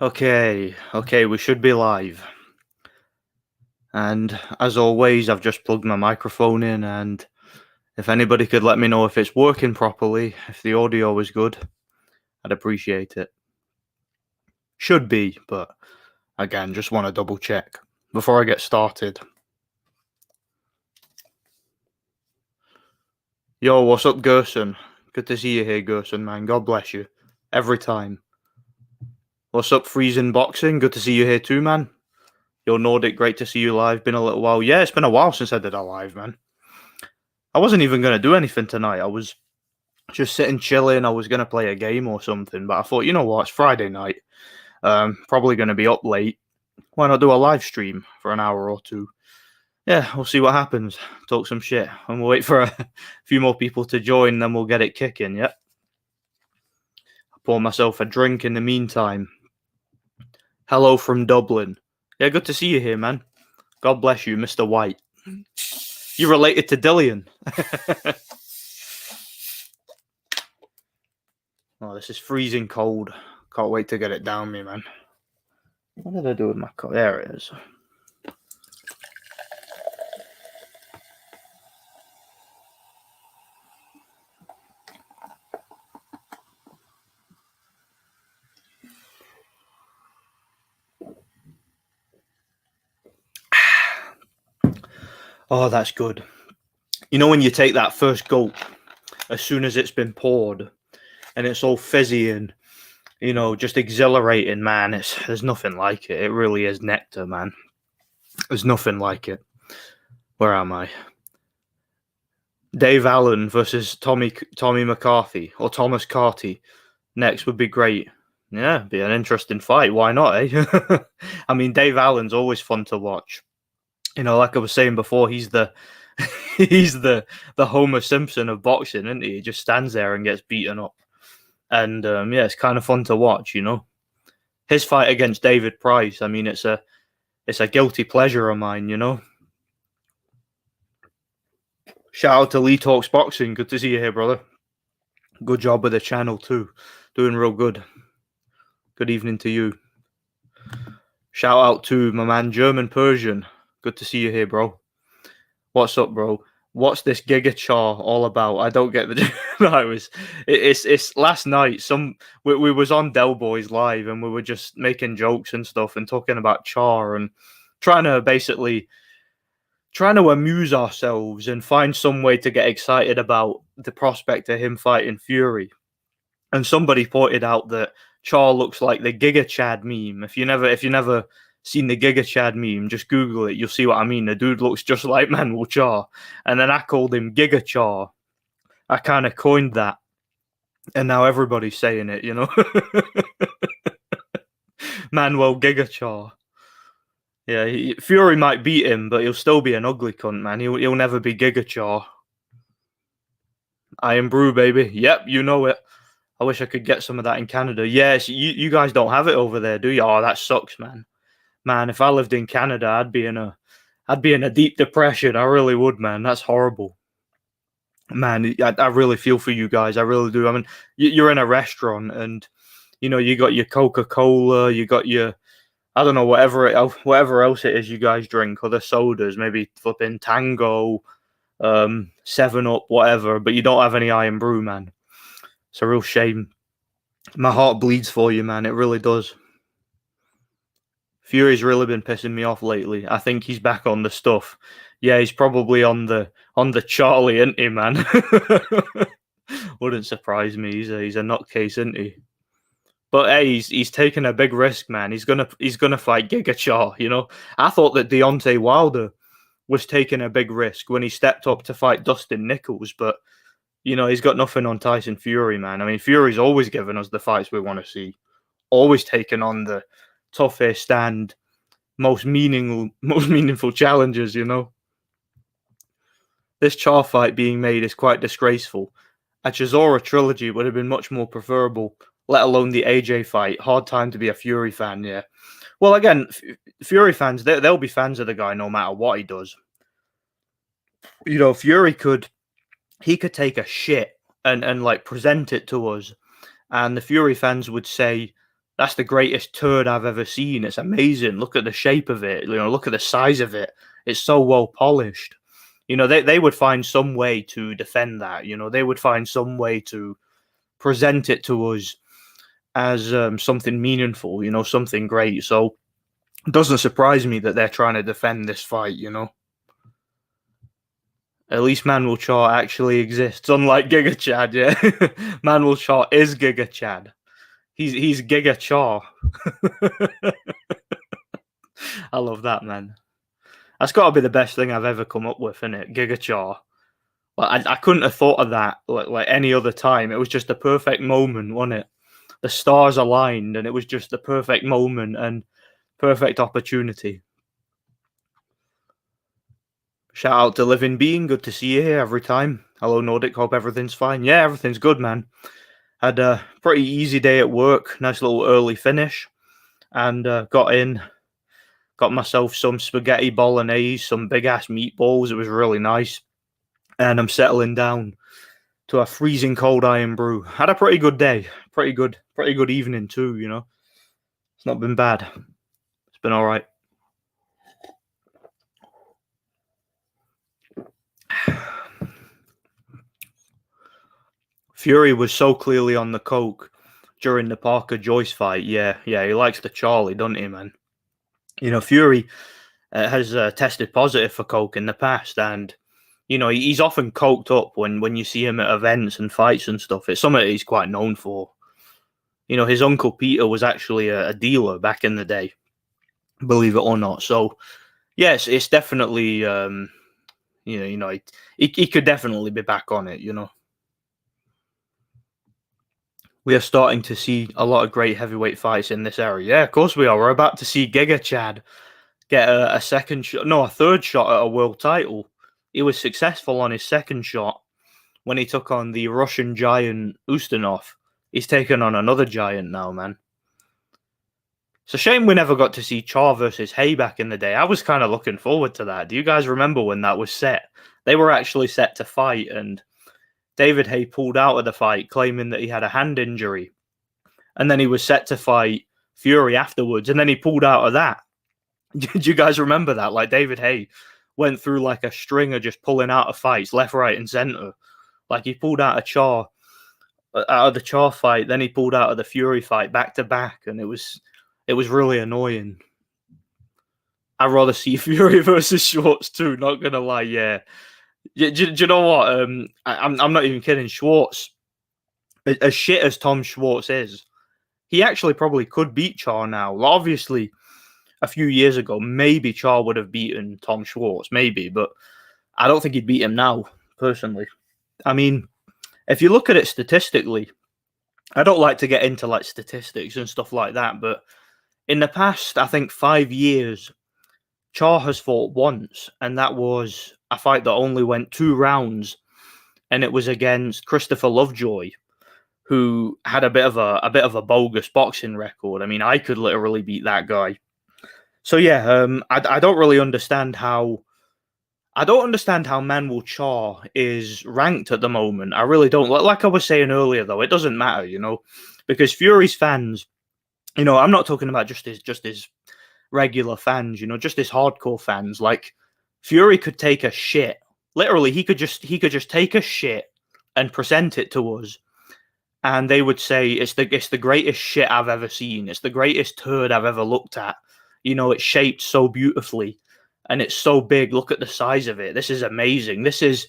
Okay, we should be live. And as always, I've just plugged my microphone in, and if anybody could let me know if it's working properly, if the audio is good, I'd appreciate it. Should be, but again, just want to double check before I get started. Yo, what's up, Gerson? Good to see you here, Gerson, man. God bless you. Every time. What's up, Freezing Boxing? Good to see you here too, man. Yo, Nordic, great to see you live. Been a little while. Yeah, it's been a while since I did a live, man. I wasn't even going to do anything tonight. I was just sitting chilling. I was going to play a game or something, but I thought, you know what? It's Friday night. Probably going to be up late. Why not do a live stream for an hour or two? Yeah, we'll see what happens. Talk some shit. And we'll wait for a few more people to join, then we'll get it kicking, yeah? I'll pour myself a drink in the meantime. Hello from Dublin. Yeah, good to see you here, man. God bless you, Mr. White. You're related to Dillian. Oh, this is freezing cold. Can't wait to get it down me, man. What did I do with my coat? There it is. Oh, that's good. You know when you take that first gulp, as soon as it's been poured, and it's all fizzy and, you know, just exhilarating, man. There's nothing like it. It really is nectar, man. There's nothing like it. Where am I? Dave Allen versus Tommy McCarthy or Thomas Carty next would be great. Yeah, be an interesting fight. Why not, eh? I mean, Dave Allen's always fun to watch. You know, like I was saying before, he's the Homer Simpson of boxing, isn't he? He just stands there and gets beaten up. And yeah, it's kind of fun to watch, you know. His fight against David Price, I mean, it's a guilty pleasure of mine, you know. Shout out to Lee Talks Boxing. Good to see you here, brother. Good job with the channel too. Doing real good. Good evening to you. Shout out to my man German Persian. Good to see you here, bro. What's up, bro? What's this Giga Char all about? I don't get the. No, it's last night. We was on Del Boys live and we were just making jokes and stuff and talking about Char and trying to amuse ourselves and find some way to get excited about the prospect of him fighting Fury. And somebody pointed out that Char looks like the Giga Chad meme. If you never seen the Giga Chad meme, just Google it. You'll see what I mean. The dude looks just like Manuel Charr. And then I called him Giga Char. I kind of coined that. And now everybody's saying it, you know. Manuel Giga Char. Yeah, Fury might beat him, but he'll still be an ugly cunt, man. He'll never be Giga Char. Iron Brew, baby. Yep, you know it. I wish I could get some of that in Canada. Yes, you guys don't have it over there, do you? Oh, that sucks, man. Man, if I lived in Canada, I'd be in a deep depression. I really would, man. That's horrible. Man, I really feel for you guys. I really do. I mean, you're in a restaurant and, you know, you got your Coca-Cola, you got your, I don't know, whatever else it is you guys drink, other sodas, maybe flipping Tango, 7-Up, whatever, but you don't have any Iron Brew, man. It's a real shame. My heart bleeds for you, man. It really does. Fury's really been pissing me off lately. I think he's back on the stuff. Yeah, he's probably on the Charlie, isn't he, man? Wouldn't surprise me. He's a nutcase, isn't he? But hey, he's taking a big risk, man. He's gonna fight Giga Char, you know. I thought that Deontay Wilder was taking a big risk when he stepped up to fight Dustin Nichols, but you know, he's got nothing on Tyson Fury, man. I mean, Fury's always given us the fights we want to see. Always taking on the toughest and most meaningful challenges, you know. This Char fight being made is quite disgraceful. A Chisora trilogy would have been much more preferable, let alone the AJ fight. Hard time to be a Fury fan, yeah. Well, again, Fury fans, they'll be fans of the guy no matter what he does. You know, Fury could take a shit and like present it to us, and the Fury fans would say, that's the greatest turd I've ever seen. It's amazing. Look at the shape of it. Look at the size of it. It's so well polished. They would find some way to defend that. They would find some way to present it to us as something meaningful, something great. So it doesn't surprise me that they're trying to defend this fight, At least Manuel Charr actually exists, unlike Giga Chad, yeah. Manuel Charr is Giga Chad. He's Giga Charr. I love that, man. That's got to be the best thing I've ever come up with, isn't it? Giga Charr. I couldn't have thought of that like any other time. It was just the perfect moment, wasn't it? The stars aligned, and it was just the perfect moment and perfect opportunity. Shout out to Living Being. Good to see you here every time. Hello, Nordic. Hope everything's fine. Yeah, everything's good, man. Had a pretty easy day at work. Nice little early finish. And got myself some spaghetti bolognese, some big-ass meatballs. It was really nice. And I'm settling down to a freezing cold iron brew. Had a pretty good day. Pretty good evening too, It's not been bad. It's been all right. Fury was so clearly on the coke during the Parker Joyce fight. Yeah, he likes the Charlie, doesn't he, man? Fury has tested positive for coke in the past, and he's often coked up when you see him at events and fights and stuff. It's something he's quite known for. His uncle Peter was actually a dealer back in the day, believe it or not. So, yes, it's definitely, he could definitely be back on it, We are starting to see a lot of great heavyweight fights in this area. Yeah, of course we are. We're about to see Giga Chad get a third shot at a world title. He was successful on his second shot when he took on the Russian giant Ustinov. He's taken on another giant now, man. It's a shame we never got to see Charr versus Hay back in the day. I was kind of looking forward to that. Do you guys remember when that was set? They were actually set to fight, and David Hay pulled out of the fight, claiming that he had a hand injury. And then he was set to fight Fury afterwards, and then he pulled out of that. Do you guys remember that? Like, David Hay went through like a string of just pulling out of fights, left, right, and center. Like, he pulled out of the Charr fight, then he pulled out of the Fury fight back to back, and it was really annoying. I'd rather see Fury versus Schwartz too, not gonna lie, yeah. Do you know what? I'm not even kidding. Schwartz, as shit as Tom Schwartz is, he actually probably could beat Charr now. Obviously, a few years ago, maybe Charr would have beaten Tom Schwartz, maybe, but I don't think he'd beat him now, personally. I mean, if you look at it statistically, I don't like to get into like statistics and stuff like that, but in the past, I think 5 years, Charr has fought once, and that was a fight that only went 2 rounds, and it was against Christopher Lovejoy, who had a bit of a bogus boxing record. I mean, I could literally beat that guy. So yeah, I don't really understand how. I don't understand how Manuel Charr is ranked at the moment. I really don't. Like I was saying earlier, though, it doesn't matter, because Fury's fans, I'm not talking about just his regular fans, just his hardcore fans. Like, Fury could take a shit. Literally, he could just take a shit and present it to us, and they would say it's the greatest shit I've ever seen. It's the greatest turd I've ever looked at. It's shaped so beautifully, and it's so big. Look at the size of it. This is amazing. This is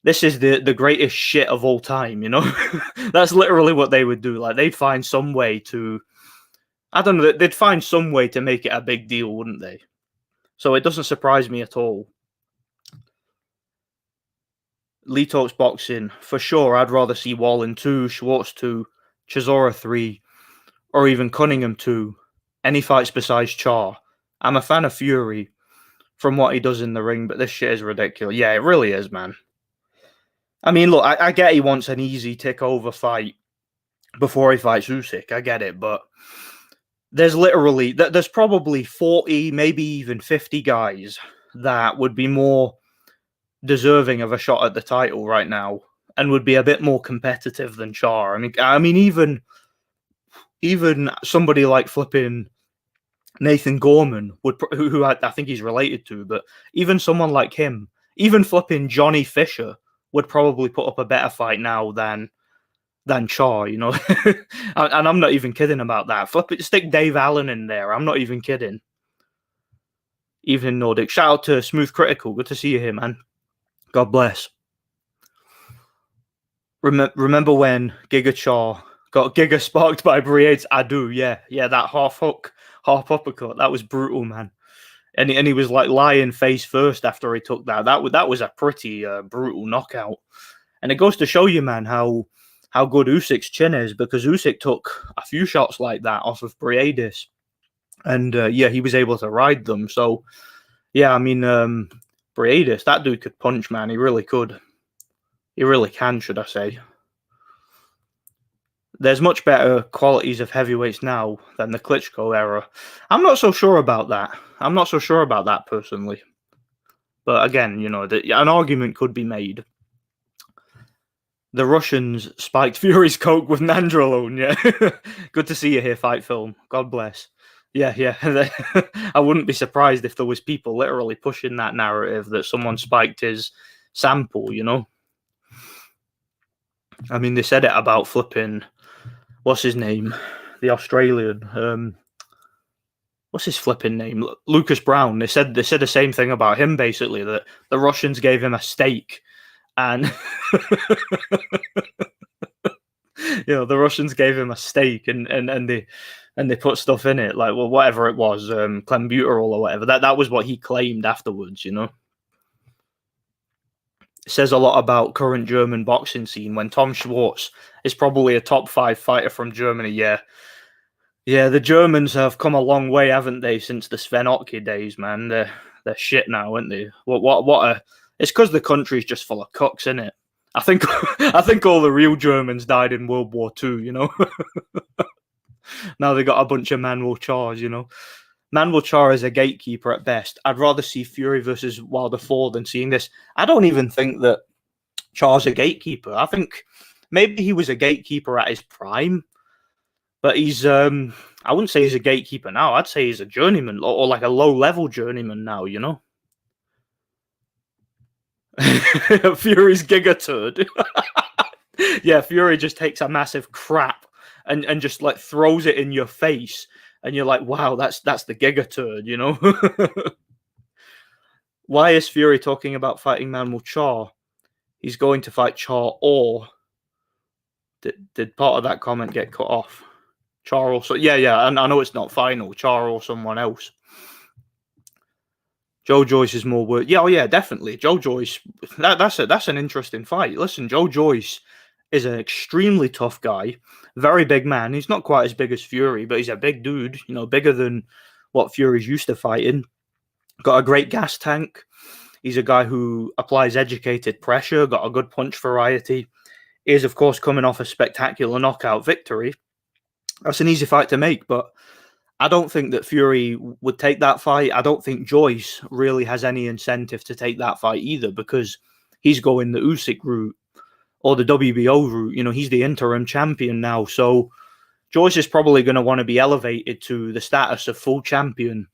the greatest shit of all time. That's literally what they would do. Like, they'd find some way to. I don't know. They'd find some way to make it a big deal, wouldn't they? So it doesn't surprise me at all. Lee Talks Boxing, for sure. I'd rather see Wallen 2, Schwartz 2, Chisora 3, or even Cunningham 2. Any fights besides Charr. I'm a fan of Fury from what he does in the ring, but this shit is ridiculous. Yeah, it really is, man. I mean, look, I get he wants an easy tick-over fight before he fights Usyk. I get it, but there's probably 40, maybe even 50 guys that would be more deserving of a shot at the title right now and would be a bit more competitive than Charr. I mean, even even somebody like flipping Nathan Gorman who I think he's related to, but even someone like him, even flipping Johnny Fisher would probably put up a better fight now than Charr, you know. And I'm not even kidding about that. Flip it, stick Dave Allen in there. I'm not even kidding. Evening Nordic. Shout out to Smooth Critical. Good to see you here, man. God bless. Remember when Giga Charr got Giga sparked by Briades? I do, yeah. That half hook, half uppercut. That was brutal, man. And he was like lying face first after he took that. That was a pretty brutal knockout. And it goes to show you, man, how good Usyk's chin is, because Usyk took a few shots like that off of Briades. And he was able to ride them. So, yeah, I mean, Briades, that dude could punch, man. He really could. He really can, should I say. There's much better qualities of heavyweights now than the Klitschko era. I'm not so sure about that. I'm not so sure about that personally. But again, you know, an argument could be made. The Russians spiked Fury's coke with nandrolone, yeah. Good to see you here, Fight Film. God bless. Yeah. I wouldn't be surprised if there was people literally pushing that narrative that someone spiked his sample, you know. I mean, they said it about flipping, what's his name? The Australian. What's his flipping name? Lucas Brown. They said the same thing about him, basically, that the Russians gave him a steak. And you know, the Russians gave him a steak and they put stuff in it, like, well, whatever it was, clenbuterol or whatever. That was what he claimed afterwards, you know. It says a lot about current German boxing scene when Tom Schwarz is probably a top 5 fighter from Germany. Yeah, the Germans have come a long way, haven't they, since the Sven Ottke days, man. They're shit now, aren't they? It's because the country's just full of cucks, isn't it? I think all the real Germans died in World War II, you know. Now they got a bunch of Manuel Charrs, you know. Manuel Charr is a gatekeeper at best. I'd rather see Fury versus Wilder 4 than seeing this. I don't even think that Charr's a gatekeeper. I think maybe he was a gatekeeper at his prime, but he's I wouldn't say he's a gatekeeper now. I'd say he's a journeyman, or like a low-level journeyman now, you know. Fury's giga turd. Yeah, Fury just takes a massive crap and just like throws it in your face, and you're like, wow, that's the giga turd, you know. Why is Fury talking about fighting Manuel Charr? He's going to fight Charr, or did part of that comment get cut off? Charr also, yeah, I know it's not final. Charr or someone else. Joe Joyce is more worth. Yeah, oh yeah, definitely. Joe Joyce. That's an interesting fight. Listen, Joe Joyce is an extremely tough guy, very big man. He's not quite as big as Fury, but he's a big dude. You know, bigger than what Fury's used to fighting. Got a great gas tank. He's a guy who applies educated pressure. Got a good punch variety. Is of course coming off a spectacular knockout victory. That's an easy fight to make, but I don't think that Fury would take that fight. I don't think Joyce really has any incentive to take that fight either, because he's going the Usyk route or the WBO route. You know, he's the interim champion now. So Joyce is probably going to want to be elevated to the status of full champion,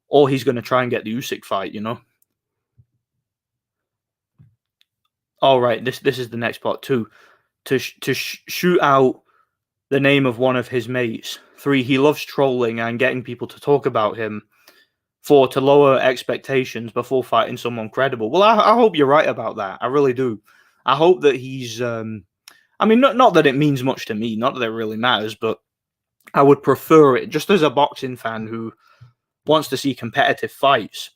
or he's going to try and get the Usyk fight, you know. All right, this is the next part too. To shoot out the name of one of his mates. 3, he loves trolling and getting people to talk about him. 4, to lower expectations before fighting someone credible. Well, I hope you're right about that. I really do. I hope that he's... I mean, not that it means much to me, not that it really matters, but I would prefer it, just as a boxing fan who wants to see competitive fights,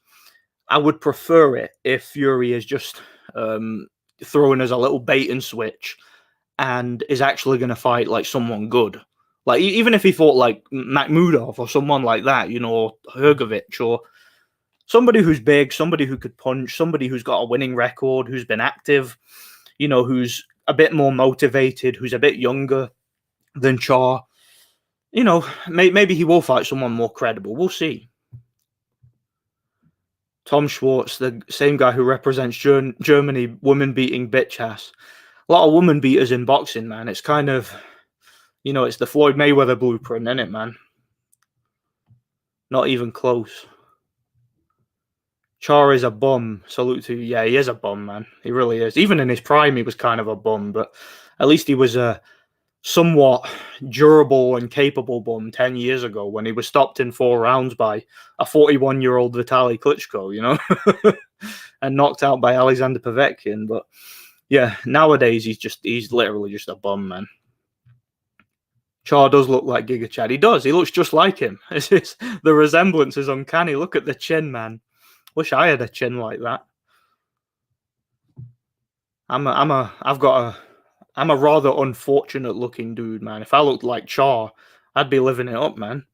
I would prefer it if Fury is just throwing us a little bait and switch and is actually going to fight like someone good. Like, even if he fought like Makhmudov or someone like that, you know, or Hrgovic, or somebody who's big, somebody who could punch, somebody who's got a winning record, who's been active, you know, who's a bit more motivated, who's a bit younger than Charr. You know, maybe he will fight someone more credible. We'll see. Tom Schwarz, the same guy who represents Germany, woman-beating bitch ass. A lot of woman beaters in boxing, man. It's kind of... You know, it's the Floyd Mayweather blueprint, isn't it, man? Not even close. Charr is a bum. Salute to you. Yeah, he is a bum, man. He really is. Even in his prime, he was kind of a bum, but at least he was a somewhat durable and capable bum 10 years ago when he was stopped in 4 rounds by a 41-year-old Vitaly Klitschko, you know, and knocked out by Alexander Povetkin. But yeah, nowadays he's literally just a bum, man. Charr does look like Giga Chad. He does. He looks just like him. The resemblance is uncanny. Look at the chin, man. Wish I had a chin like that. I'm a rather unfortunate looking dude, man. If I looked like Charr, I'd be living it up, man.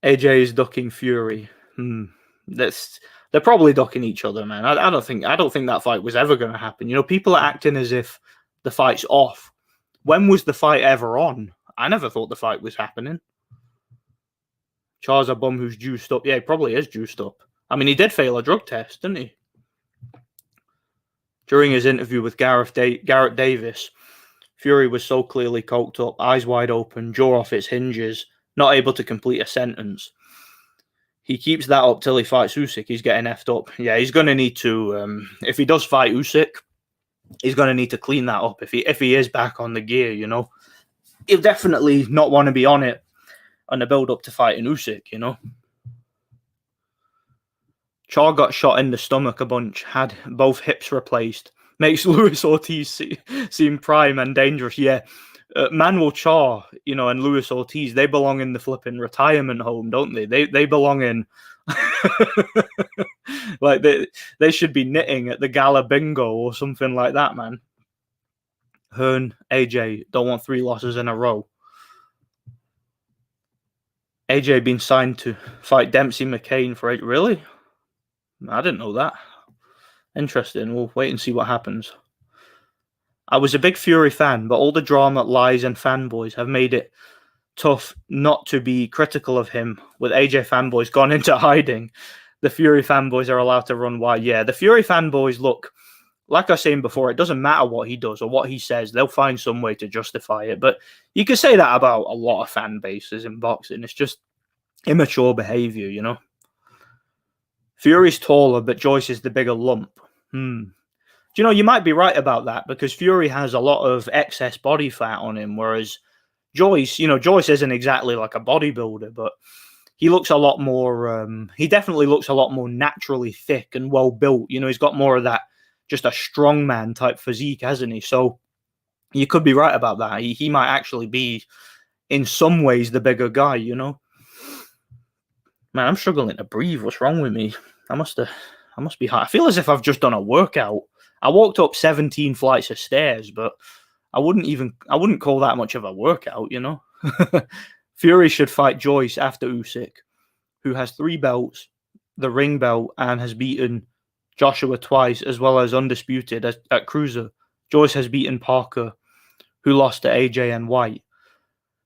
AJ is ducking Fury. They're probably ducking each other, man. I don't think that fight was ever going to happen. You know, people are acting as if the fight's off. When was the fight ever on? I never thought the fight was happening. Char's a bum who's juiced up. Yeah, he probably is juiced up. I mean, he did fail a drug test, didn't he? During his interview with Garrett Davis, Fury was so clearly coked up, eyes wide open, jaw off its hinges, not able to complete a sentence. He keeps that up till he fights Usyk. He's getting effed up. Yeah, he's going to need to, if he does fight Usyk, he's going to need to clean that up. If he is back on the gear, you know, he'll definitely not want to be on it on the build up to fighting Usyk, you know. Charr got shot in the stomach a bunch, had both hips replaced. Makes Luis Ortiz seem prime and dangerous. Yeah, Manuel Charr, you know, and Luis Ortiz, they belong in the flipping retirement home, don't they? They belong in like they should be knitting at the Gala Bingo or something like that, man. Hearn, AJ don't want 3 losses in a row. AJ been signed to fight Dempsey McCain for 8. Really? I didn't know that. Interesting. We'll wait and see what happens. I was a big Fury fan, but all the drama, lies, and fanboys have made it tough not to be critical of him. With AJ fanboys gone into hiding, the Fury fanboys are allowed to run wild. Yeah, the Fury fanboys, look, like I was saying before, it doesn't matter what he does or what he says. They'll find some way to justify it. But you can say that about a lot of fan bases in boxing. It's just immature behavior, you know? Fury's taller, but Joyce is the bigger lump. Do you know, you might be right about that because Fury has a lot of excess body fat on him, whereas Joyce, you know, Joyce isn't exactly like a bodybuilder, but he looks a lot more, he definitely looks a lot more naturally thick and well built. You know, he's got more of that, just a strongman type physique, hasn't he? So you could be right about that. He might actually be, in some ways, the bigger guy, you know? Man, I'm struggling to breathe. What's wrong with me? I must be high. I feel as if I've just done a workout. I walked up 17 flights of stairs, but I wouldn't call that much of a workout, you know? Fury should fight Joyce after Usyk, who has 3 belts, the ring belt, and has beaten Joshua twice, as well as undisputed at cruiser. Joyce has beaten Parker, who lost to AJ and White.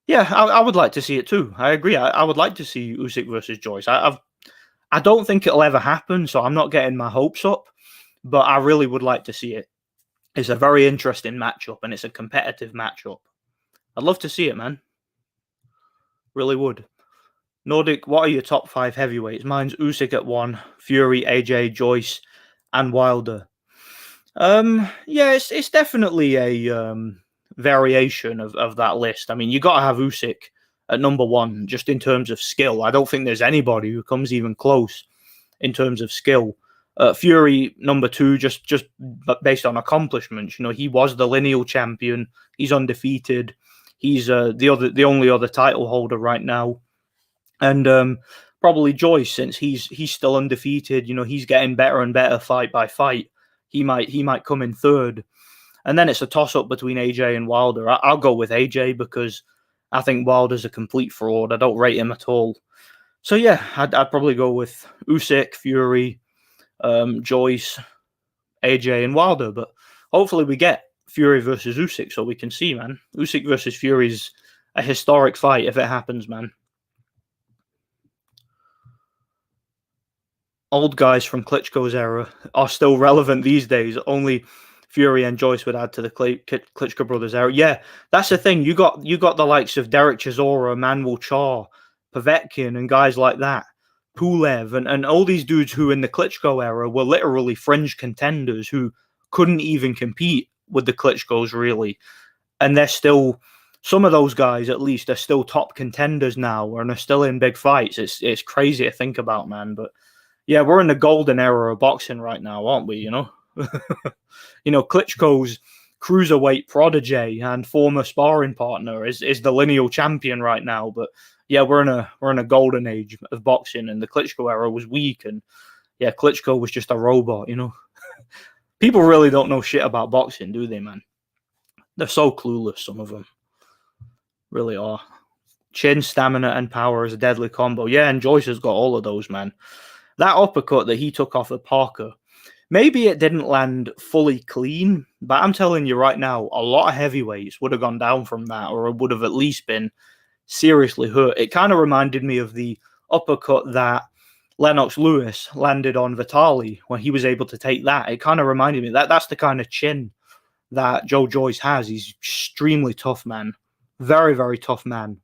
Yeah, I would like to see it too. I agree. I would like to see Usyk versus Joyce. I don't think it'll ever happen, so I'm not getting my hopes up, but I really would like to see it. It's a very interesting matchup, and it's a competitive matchup. I'd love to see it, man. Really would. Nordic, what are your top 5 heavyweights? Mine's Usyk at 1, Fury, AJ, Joyce, and Wilder. Yeah, it's definitely a variation of that list. I mean, you got to have Usyk at number 1, just in terms of skill. I don't think there's anybody who comes even close in terms of skill. Fury number 2, just based on accomplishments. You know, he was the lineal champion. He's undefeated. He's the only other title holder right now, and probably Joyce, since he's still undefeated. You know, he's getting better and better fight by fight. He might come in 3rd, and then it's a toss up between AJ and Wilder. I'll go with AJ because I think Wilder's a complete fraud. I don't rate him at all. So yeah, I'd probably go with Usyk, Fury, Joyce, AJ, and Wilder. But hopefully we get Fury versus Usyk so we can see, man. Usyk versus Fury is a historic fight if it happens, man. Old guys from Klitschko's era are still relevant these days. Only Fury and Joyce would add to the Klitschko brothers era. Yeah, that's the thing. You got the likes of Derek Chisora, Manuel Charr, Povetkin, and guys like that, Pulev, and all these dudes who in the Klitschko era were literally fringe contenders who couldn't even compete with the Klitschkos really, and they're still. Some of those guys, at least, are still top contenders now and are still in big fights. It's crazy to think about, man. But yeah, we're in the golden era of boxing right now, aren't we? You know, Klitschko's cruiserweight protege and former sparring partner is the lineal champion right now. But yeah, we're in a golden age of boxing, and the Klitschko era was weak, and yeah, Klitschko was just a robot. You know, people really don't know shit about boxing, do they, man? They're so clueless, some of them. Really are. Chin, stamina, and power is a deadly combo. Yeah, and Joyce has got all of those, man. That uppercut that he took off of Parker, maybe it didn't land fully clean, but I'm telling you right now, a lot of heavyweights would have gone down from that, or would have at least been seriously hurt. It kind of reminded me of the uppercut that Lennox Lewis landed on Vitali when he was able to take that. It kind of reminded me that's the kind of chin that Joe Joyce has. He's extremely tough, man. Very, very tough man.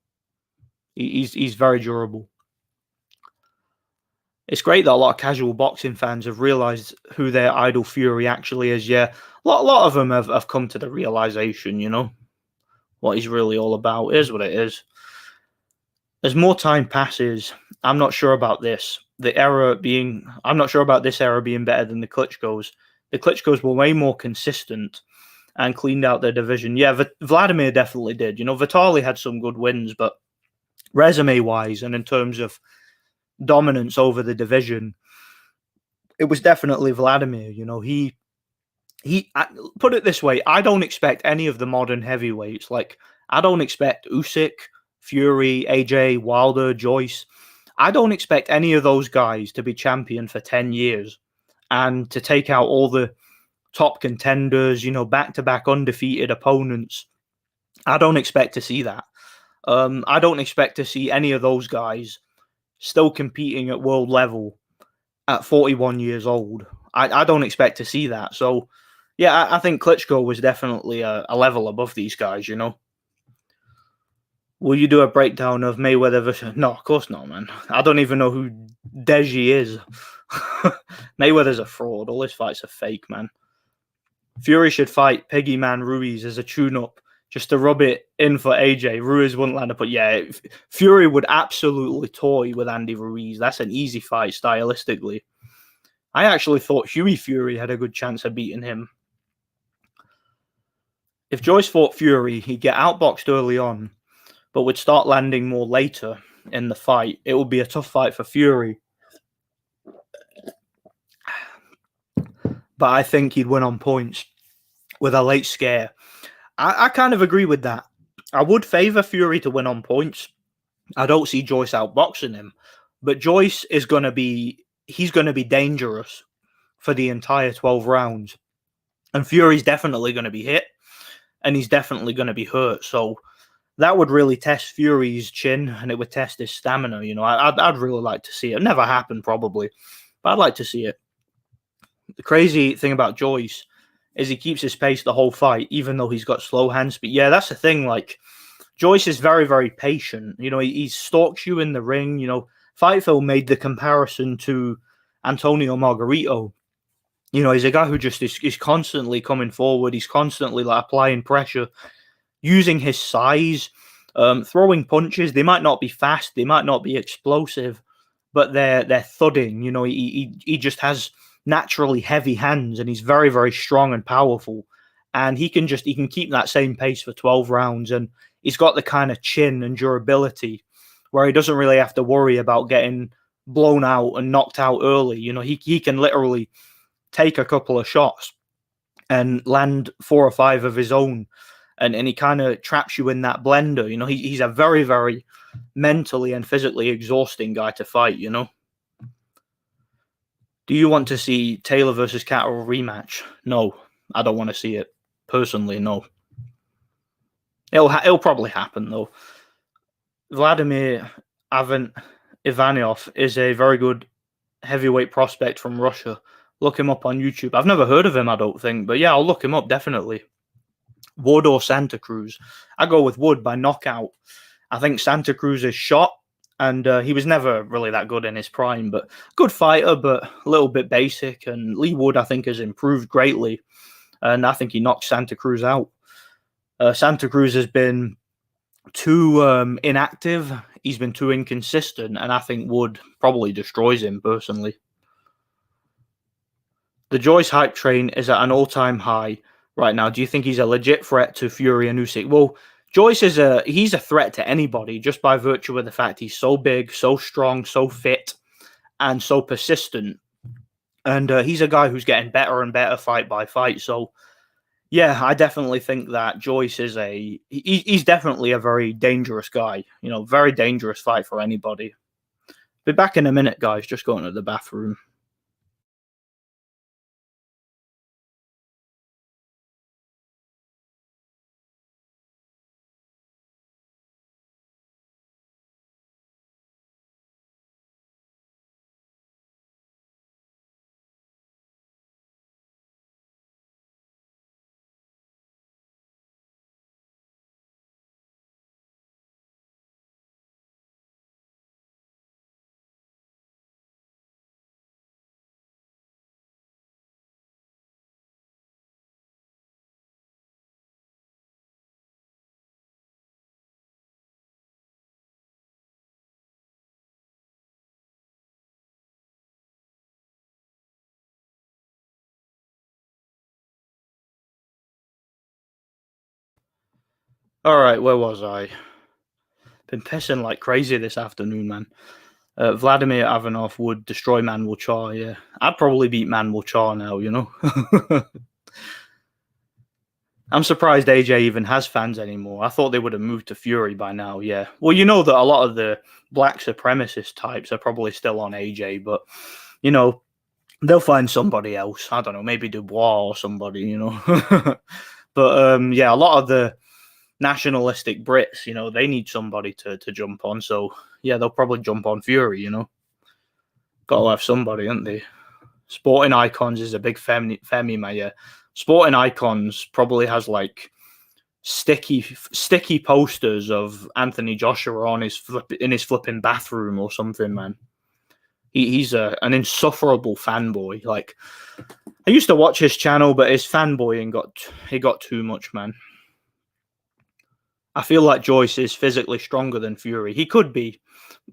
He's very durable. It's great that a lot of casual boxing fans have realized who their idol Fury actually is. Yeah, a lot of them have come to the realization, you know, what he's really all about. Is what it is. As more time passes, I'm not sure about this. I'm not sure about this era being better than the Klitschkos. The Klitschkos were way more consistent and cleaned out their division. Yeah, Vladimir definitely did. You know, Vitali had some good wins, but resume-wise and in terms of dominance over the division, it was definitely Vladimir. You know, he put it this way, I don't expect any of the modern heavyweights, like, I don't expect Usyk, Fury, AJ, Wilder, Joyce. I don't expect any of those guys to be champion for 10 years and to take out all the top contenders, you know, back-to-back undefeated opponents. I don't expect to see that. I don't expect to see any of those guys still competing at world level at 41 years old. I don't expect to see that. So, yeah, I think Klitschko was definitely a level above these guys, you know. Will you do a breakdown of Mayweather versus... No, of course not, man. I don't even know who Deji is. Mayweather's a fraud. All his fights are fake, man. Fury should fight Piggy Man Ruiz as a tune-up just to rub it in for AJ. Ruiz wouldn't land up, but yeah, Fury would absolutely toy with Andy Ruiz. That's an easy fight stylistically. I actually thought Hughie Fury had a good chance of beating him. If Joyce fought Fury, he'd get outboxed early on, but would start landing more later in the fight. It would be a tough fight for Fury. But I think he'd win on points with a late scare. I kind of agree with that. I would favour Fury to win on points. I don't see Joyce outboxing him. But Joyce is going to be... He's going to be dangerous for the entire 12 rounds. And Fury's definitely going to be hit. And he's definitely going to be hurt. So that would really test Fury's chin. And it would test his stamina. You know, I'd really like to see it. Never happened, probably. But I'd like to see it. The crazy thing about Joyce is he keeps his pace the whole fight, even though he's got slow hand speed. Yeah, that's the thing. Like, Joyce is very, very patient. You know, he stalks you in the ring. You know, Fightful made the comparison to Antonio Margarito. You know, he's a guy who just is constantly coming forward. He's constantly like applying pressure, using his size, throwing punches. They might not be fast, they might not be explosive, but they're thudding. You know, he just has naturally heavy hands, and he's very, very strong and powerful. And he can keep that same pace for 12 rounds, and he's got the kind of chin and durability where he doesn't really have to worry about getting blown out and knocked out early. You know, he can literally take a couple of shots and land 4 or 5 of his own, and he kind of traps you in that blender. You know, he's a very, very mentally and physically exhausting guy to fight, you know. Do you want to see Taylor versus Catterall rematch? No, I don't want to see it. Personally, no. It'll probably happen, though. Vladimir Ivanov is a very good heavyweight prospect from Russia, Look him up on YouTube. I've never heard of him, I don't think, but yeah, I'll look him up definitely. Wood or Santa Cruz? I go with Wood by knockout. I think Santa Cruz is shot, and he was never really that good in his prime, but good fighter, but a little bit basic. And Lee Wood, I think, has improved greatly, and I think he knocked Santa Cruz out. Santa Cruz has been too inactive. He's been too inconsistent, and I think Wood probably destroys him personally. The Joyce hype train is at an all-time high right now. Do you think he's a legit threat to Fury and Usyk? Well, Joyce he's a threat to anybody just by virtue of the fact he's so big, so strong, so fit, and so persistent. And he's a guy who's getting better and better fight by fight. So, yeah, I definitely think that Joyce is he's definitely a very dangerous guy. You know, very dangerous fight for anybody. Be back in a minute, guys. Just going to the bathroom. All right, where was I? Been pissing like crazy this afternoon, man. Vladimir Ivanov would destroy Manuel Charr, yeah. I'd probably beat Manuel Charr now, you know? I'm surprised AJ even has fans anymore. I thought they would have moved to Fury by now, yeah. Well, you know that a lot of the black supremacist types are probably still on AJ, but, you know, they'll find somebody else. I don't know, maybe Dubois or somebody, you know? But, yeah, a lot of the nationalistic Brits, you know, they need somebody to jump on. So, yeah, they'll probably jump on Fury, you know. Got to have somebody, haven't they? Sporting Icons is a big femi, my yeah. Sporting Icons probably has like sticky posters of Anthony Joshua on in his flipping bathroom or something, man. He's an insufferable fanboy. Like, I used to watch his channel, but his fanboying got too much, man. I feel like Joyce is physically stronger than Fury. He could be.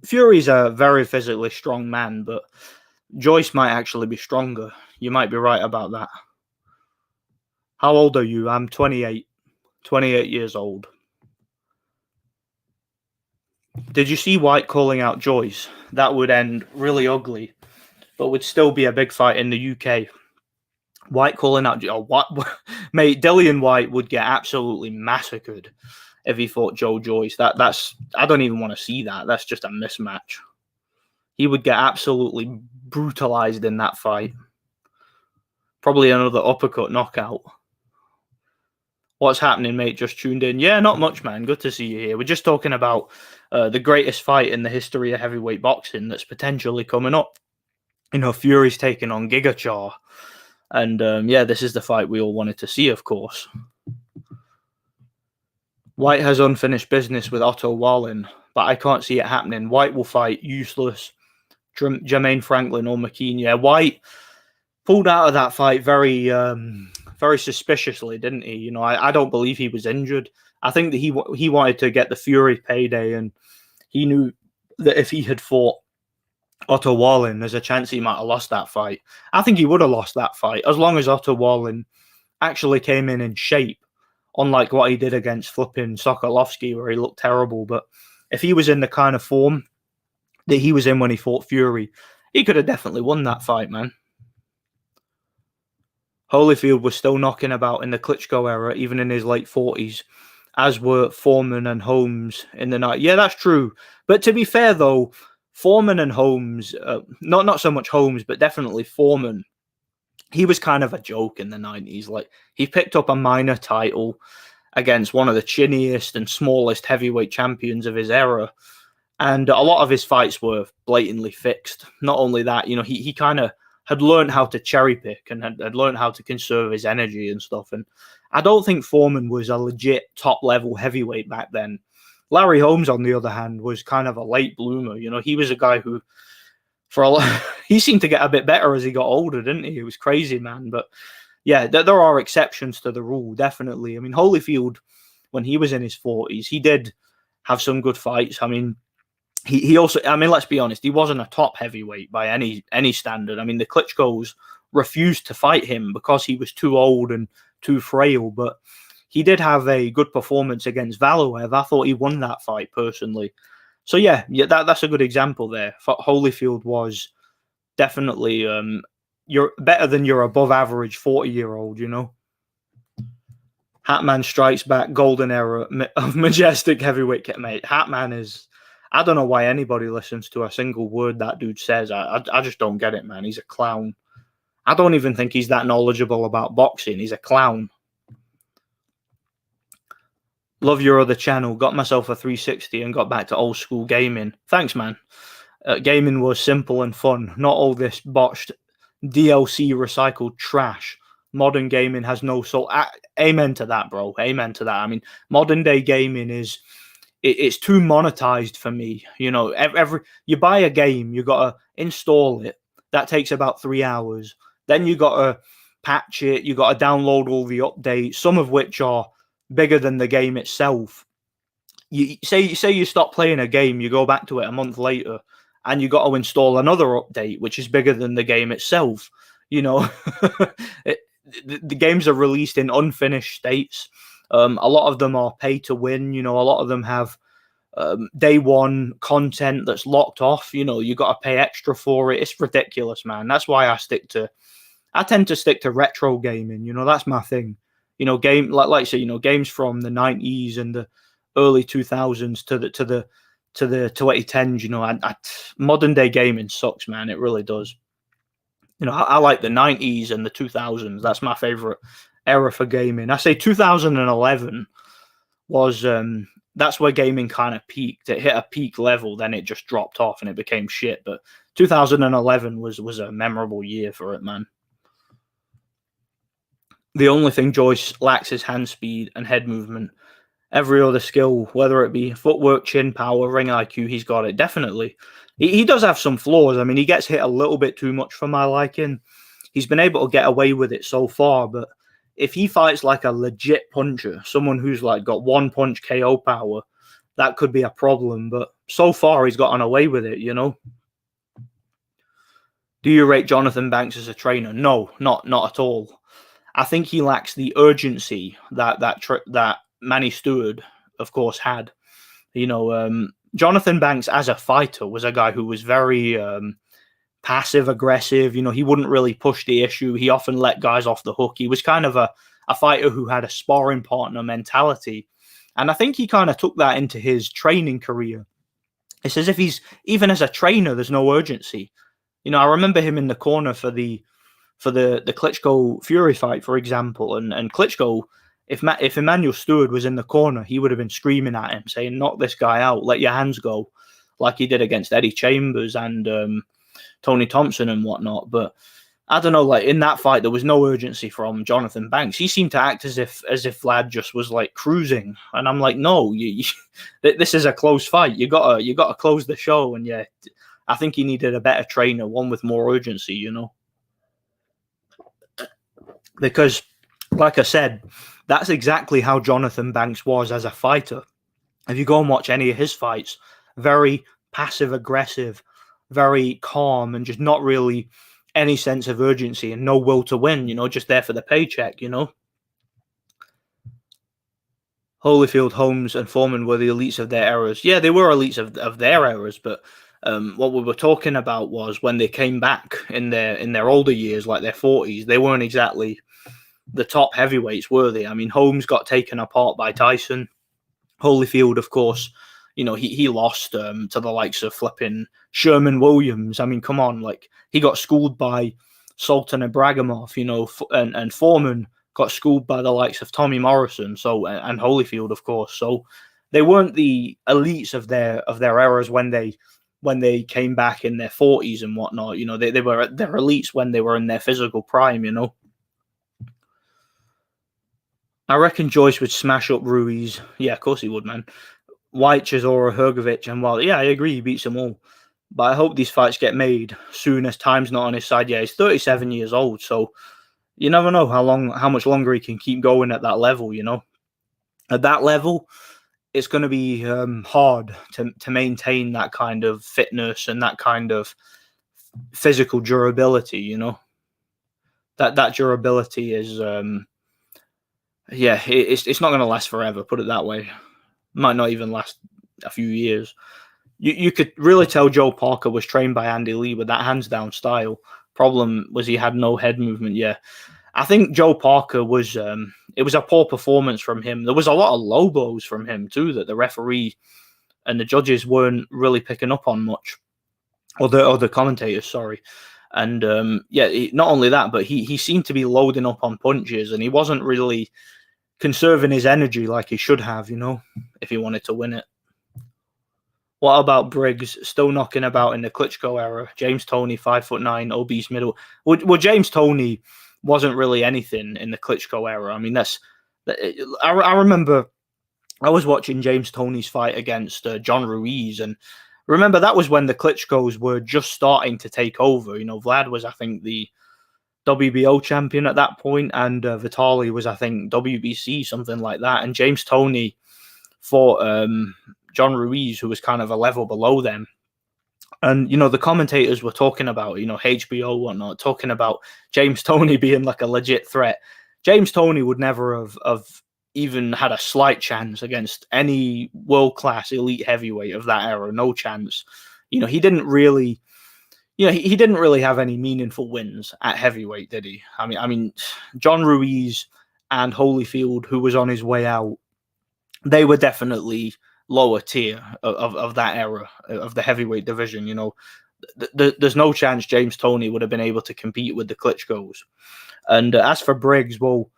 Fury's a very physically strong man, but Joyce might actually be stronger. You might be right about that. How old are you? I'm 28. 28 years old. Did you see White calling out Joyce? That would end really ugly, but would still be a big fight in the UK. White calling out... Oh, what? Mate, Dillian White would get absolutely massacred if he fought Joe Joyce. That's I don't even want to see that. That's just a mismatch. He would get absolutely brutalized in that fight. Probably another uppercut knockout. What's happening, mate? Just tuned in. Yeah, not much, man. Good to see you here. We're just talking about the greatest fight in the history of heavyweight boxing that's potentially coming up. You know, Fury's taking on Giga Charr. And, yeah, this is the fight we all wanted to see, of course. White has unfinished business with Otto Wallin, but I can't see it happening. White will fight Useless, Jermaine Franklin, or McKean. Yeah, White pulled out of that fight very suspiciously, didn't he? You know, I don't believe he was injured. I think that he wanted to get the Fury payday, and he knew that if he had fought Otto Wallin, there's a chance he might have lost that fight. I think he would have lost that fight as long as Otto Wallin actually came in shape, unlike what he did against flipping Sokolovsky, where he looked terrible. But if he was in the kind of form that he was in when he fought Fury, he could have definitely won that fight, man. Holyfield was still knocking about in the Klitschko era, even in his late 40s, as were Foreman and Holmes in the night. Yeah, that's true. But to be fair, though, Foreman and Holmes, not so much Holmes, but definitely Foreman, he was kind of a joke in the 90s. Like, he picked up a minor title against one of the chinniest and smallest heavyweight champions of his era. And a lot of his fights were blatantly fixed. Not only that, you know, he kind of had learned how to cherry pick and had learned how to conserve his energy and stuff. And I don't think Foreman was a legit top level heavyweight back then. Larry Holmes, on the other hand, was kind of a late bloomer. You know, he was a guy who, for a lot, he seemed to get a bit better as he got older, didn't he? It was crazy, man. But yeah, there are exceptions to the rule, definitely. I mean, Holyfield, when he was in his 40s, he did have some good fights. I mean, he also, I mean, let's be honest, he wasn't a top heavyweight by any standard. I mean, the Klitschko's refused to fight him because he was too old and too frail, but he did have a good performance against Valuev. I thought he won that fight personally. So yeah, that's a good example there. Holyfield was definitely you're better than your above average 40-year-old, you know. Hatman strikes back, golden era of majestic heavyweight, mate. Hatman is, I don't know why anybody listens to a single word that dude says. I just don't get it, man. He's a clown. I don't even think he's that knowledgeable about boxing. He's a clown. Love your other channel. Got myself a 360 and got back to old school gaming. Thanks, man. Gaming was simple and fun. Not all this botched DLC recycled trash. Modern gaming has no soul. Amen to that, bro. Amen to that. I mean, modern day gaming it's too monetized for me. You know, you buy a game, you got to install it. That takes about 3 hours. Then you got to patch it. You got to download all the updates, some of which are bigger than the game itself. You say you stop playing a game, you go back to it a month later, and you got to install another update, which is bigger than the game itself. You know, the games are released in unfinished states. A lot of them are pay to win. You know, a lot of them have day one content that's locked off. You know, you got to pay extra for it. It's ridiculous, man. That's why I tend to stick to retro gaming. You know, that's my thing. You know, like I say, you know, games from the 90s and the early 2000s to the 2010s. You know, modern day gaming sucks, man. It really does. You know, I like the 90s and the 2000s. That's my favorite era for gaming. I say 2011 was that's where gaming kind of peaked. It hit a peak level, then it just dropped off and it became shit. But 2011 was a memorable year for it, man. The only thing Joyce lacks is hand speed and head movement. Every other skill, whether it be footwork, chin power, ring IQ, he's got it. Definitely. He does have some flaws. I mean, he gets hit a little bit too much for my liking. He's been able to get away with it so far, but if he fights like a legit puncher, someone who's like got one punch KO power, that could be a problem. But so far, he's gotten away with it, you know. Do you rate Jonathan Banks as a trainer? No, not at all. I think he lacks the urgency that Manny Stewart, of course, had. You know, Jonathan Banks as a fighter was a guy who was very passive aggressive. You know, he wouldn't really push the issue. He often let guys off the hook. He was kind of a fighter who had a sparring partner mentality. And I think he kind of took that into his training career. It's as if he's, even as a trainer, there's no urgency. You know, I remember him in the corner for the Klitschko Fury fight, for example, and Klitschko, if Emmanuel Stewart was in the corner, he would have been screaming at him, saying, "Knock this guy out, let your hands go," like he did against Eddie Chambers and Tony Thompson and whatnot. But I don't know, like in that fight, there was no urgency from Jonathan Banks. He seemed to act as if Vlad just was like cruising, and I'm like, no, this is a close fight. You gotta close the show, and yeah, I think he needed a better trainer, one with more urgency, you know. Because, like I said, that's exactly how Jonathan Banks was as a fighter. If you go and watch any of his fights, very passive-aggressive, very calm, and just not really any sense of urgency and no will to win, you know, just there for the paycheck, you know. Holyfield, Holmes, and Foreman were the elites of their eras. Yeah, they were elites of their eras, but what we were talking about was when they came back in their older years, like their 40s, they weren't exactly the top heavyweights, were they? I mean, Holmes got taken apart by Tyson. Holyfield, of course, you know, he lost to the likes of flipping Sherman Williams. I mean, come on, like he got schooled by Sultan Ibragimov, you know, and Foreman got schooled by the likes of Tommy Morrison, so and Holyfield, of course. So they weren't the elites of their eras when they when they came back in their 40s and whatnot. You know, they were at their elites when they were in their physical prime, you know. I reckon Joyce would smash up Ruiz. Yeah, of course he would, man. White, Chisora, Hrgovic, and well, yeah, I agree, he beats them all. But I hope these fights get made soon as time's not on his side. Yeah, he's 37 years old, so you never know how much longer he can keep going at that level, you know. At that level, it's going to be hard to maintain that kind of fitness and that kind of physical durability, you know. That durability is, it's not going to last forever, put it that way. Might not even last a few years. You could really tell Joe Parker was trained by Andy Lee with that hands down style. Problem was he had no head movement. Yeah, I think Joe Parker was it was a poor performance from him. There was a lot of low blows from him too that the referee and the judges weren't really picking up on much, or the commentators, sorry. And not only that, but he seemed to be loading up on punches, and he wasn't really conserving his energy like he should have, you know, if he wanted to win it. What about Briggs still knocking about in the Klitschko era? James Toney, 5'9", obese middle. Well, James Toney wasn't really anything in the Klitschko era. I mean, I remember I was watching James Toney's fight against John Ruiz, and remember that was when the Klitschkos were just starting to take over. You know, Vlad was, I think, the WBO champion at that point, and Vitaly was, I think, WBC, something like that. And James Toney fought John Ruiz, who was kind of a level below them. And, you know, the commentators were talking about, you know, HBO, whatnot, talking about James Toney being like a legit threat. James Toney would never have even had a slight chance against any world-class elite heavyweight of that era. No chance. You know, he didn't really have any meaningful wins at heavyweight, did he? I mean, John Ruiz and Holyfield, who was on his way out, they were definitely lower tier of that era of the heavyweight division. You know, there's no chance James Toney would have been able to compete with the Klitschkos. And as for Briggs, well,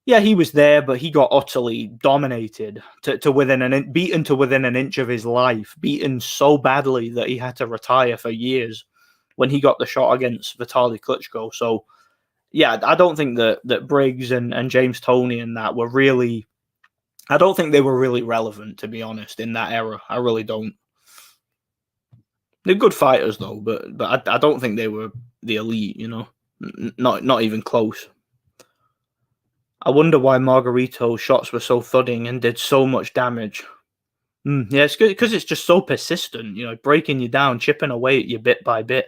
yeah, he was there, but he got utterly dominated beaten to within an inch of his life, beaten so badly that he had to retire for years when he got the shot against Vitaly Klitschko. So, yeah, I don't think that Briggs and James Toney and that were really, I don't think they were really relevant, to be honest, in that era. I really don't. They're good fighters, though, but I don't think they were the elite, you know, not even close. I wonder why Margarito's shots were so thudding and did so much damage. Yeah, it's good because it's just so persistent, you know, breaking you down, chipping away at you bit by bit.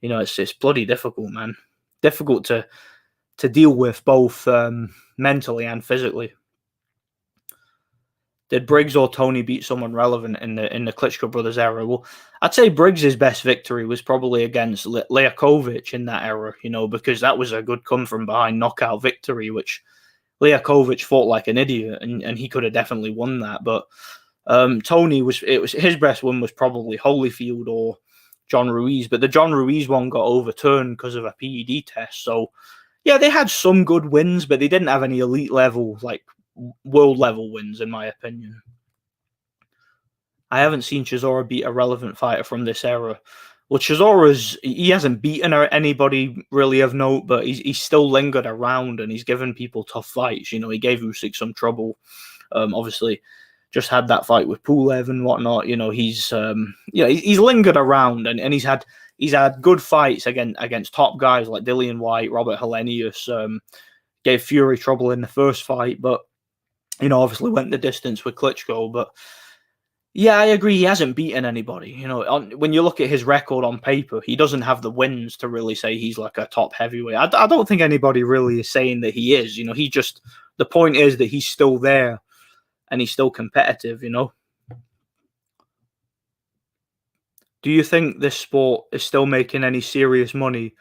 You know, it's bloody difficult, man. Difficult to deal with both mentally and physically. Did Briggs or Toney beat someone relevant in the Klitschko brothers era? Well, I'd say Briggs' best victory was probably against Liakovic in that era, you know, because that was a good come from behind knockout victory, which Liakovic fought like an idiot, and he could have definitely won that. But Toney was his best win was probably Holyfield or John Ruiz, but the John Ruiz one got overturned because of a PED test. So yeah, they had some good wins, but they didn't have any elite level, like world level wins, in my opinion. I haven't seen Chisora beat a relevant fighter from this era. Well, he hasn't beaten anybody really of note, but he's still lingered around and he's given people tough fights. You know, he gave Usyk some trouble. Obviously, just had that fight with Pulev and whatnot. You know, he's lingered around and he's had good fights against top guys like Dillian White, Robert Helenius. Gave Fury trouble in the first fight, but you know, obviously went the distance with Klitschko. But yeah, I agree. He hasn't beaten anybody. You know, when you look at his record on paper, he doesn't have the wins to really say he's like a top heavyweight. I don't think anybody really is saying that he is. You know, the point is that he's still there and he's still competitive, you know. Do you think this sport is still making any serious money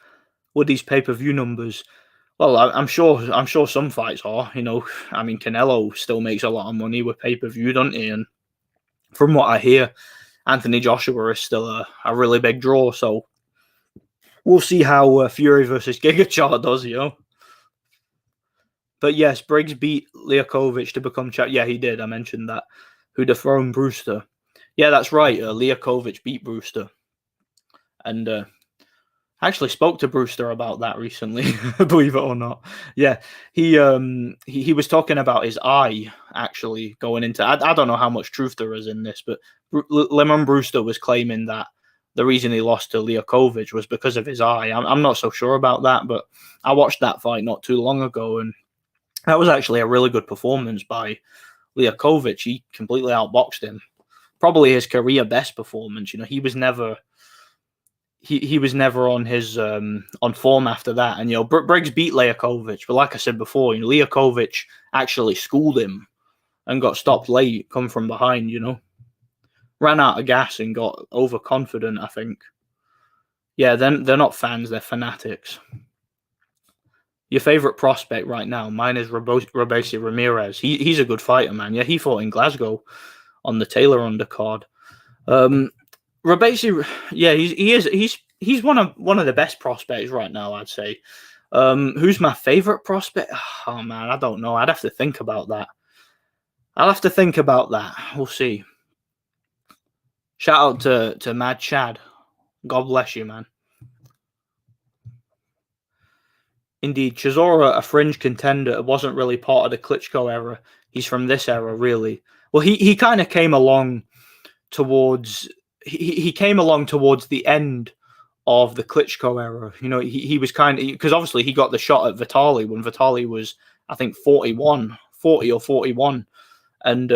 with these pay-per-view numbers? Well, I'm sure some fights are, you know. I mean, Canelo still makes a lot of money with pay-per-view, doesn't he? And from what I hear, Anthony Joshua is still a really big draw. So we'll see how Fury versus Gigachar does, you know. But yes, Briggs beat Liakovic to become champ. Yeah, he did. I mentioned that. Who dethroned Brewster. Yeah, that's right. Liakovic beat Brewster, and I actually spoke to Brewster about that recently, believe it or not. Yeah, he was talking about his eye actually going into. I don't know how much truth there is in this, but Lemon Brewster was claiming that the reason he lost to Liakovic was because of his eye. I'm not so sure about that, but I watched that fight not too long ago, and that was actually a really good performance by Liakovic. He completely outboxed him. Probably his career best performance. You know, he was never he was never on his on form after that. And you know, Briggs beat Liakovic, but like I said before, you know, Liakovic actually schooled him and got stopped late, come from behind. You know, ran out of gas and got overconfident. I think. Yeah, then they're not fans; they're fanatics. Your favorite prospect right now? Mine is Robeisy Ramirez. He's a good fighter, man. Yeah, he fought in Glasgow on the Taylor undercard. Robeisy, yeah, he's one of the best prospects right now, I'd say. Who's my favorite prospect? Oh man, I don't know. I'd have to think about that. We'll see. Shout out to Mad Chad. God bless you, man. Indeed, Chisora, a fringe contender, wasn't really part of the Klitschko era. He's from this era, really. Well, he kind of came along towards he came along towards the end of the Klitschko era. You know, he was kind of, because obviously he got the shot at Vitali when Vitali was, I think, 40 or 41. And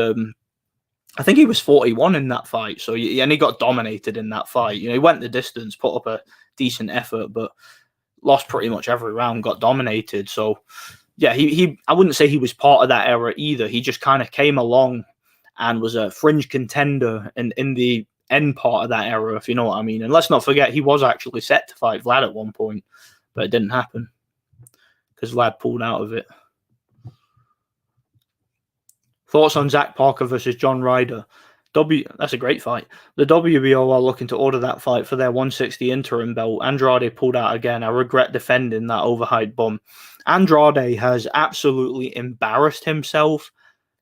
I think he was 41 in that fight. So, and he got dominated in that fight. You know, he went the distance, put up a decent effort, but lost pretty much every round, got dominated. So, yeah, I wouldn't say he was part of that era either. He just kind of came along and was a fringe contender in the end part of that era, if you know what I mean. And let's not forget, he was actually set to fight Vlad at one point, but it didn't happen because Vlad pulled out of it. Thoughts on Zach Parker versus John Ryder? That's a great fight. The WBO are looking to order that fight for their 160 interim belt. Andrade pulled out again. I regret defending that overhyped bum. Andrade has absolutely embarrassed himself.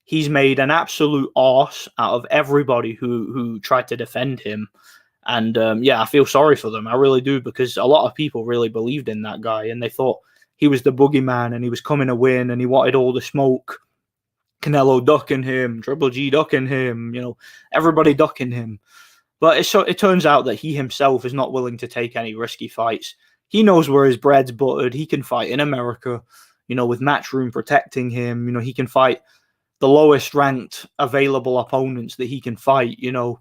He's made an absolute arse out of everybody who tried to defend him. And yeah, I feel sorry for them. I really do, because a lot of people really believed in that guy and they thought he was the boogeyman and he was coming to win and he wanted all the smoke. Canelo ducking him, Triple G ducking him, you know, everybody ducking him. But it turns out that he himself is not willing to take any risky fights. He knows where his bread's buttered. He can fight in America, you know, with Matchroom protecting him. You know, he can fight the lowest ranked available opponents that he can fight, you know.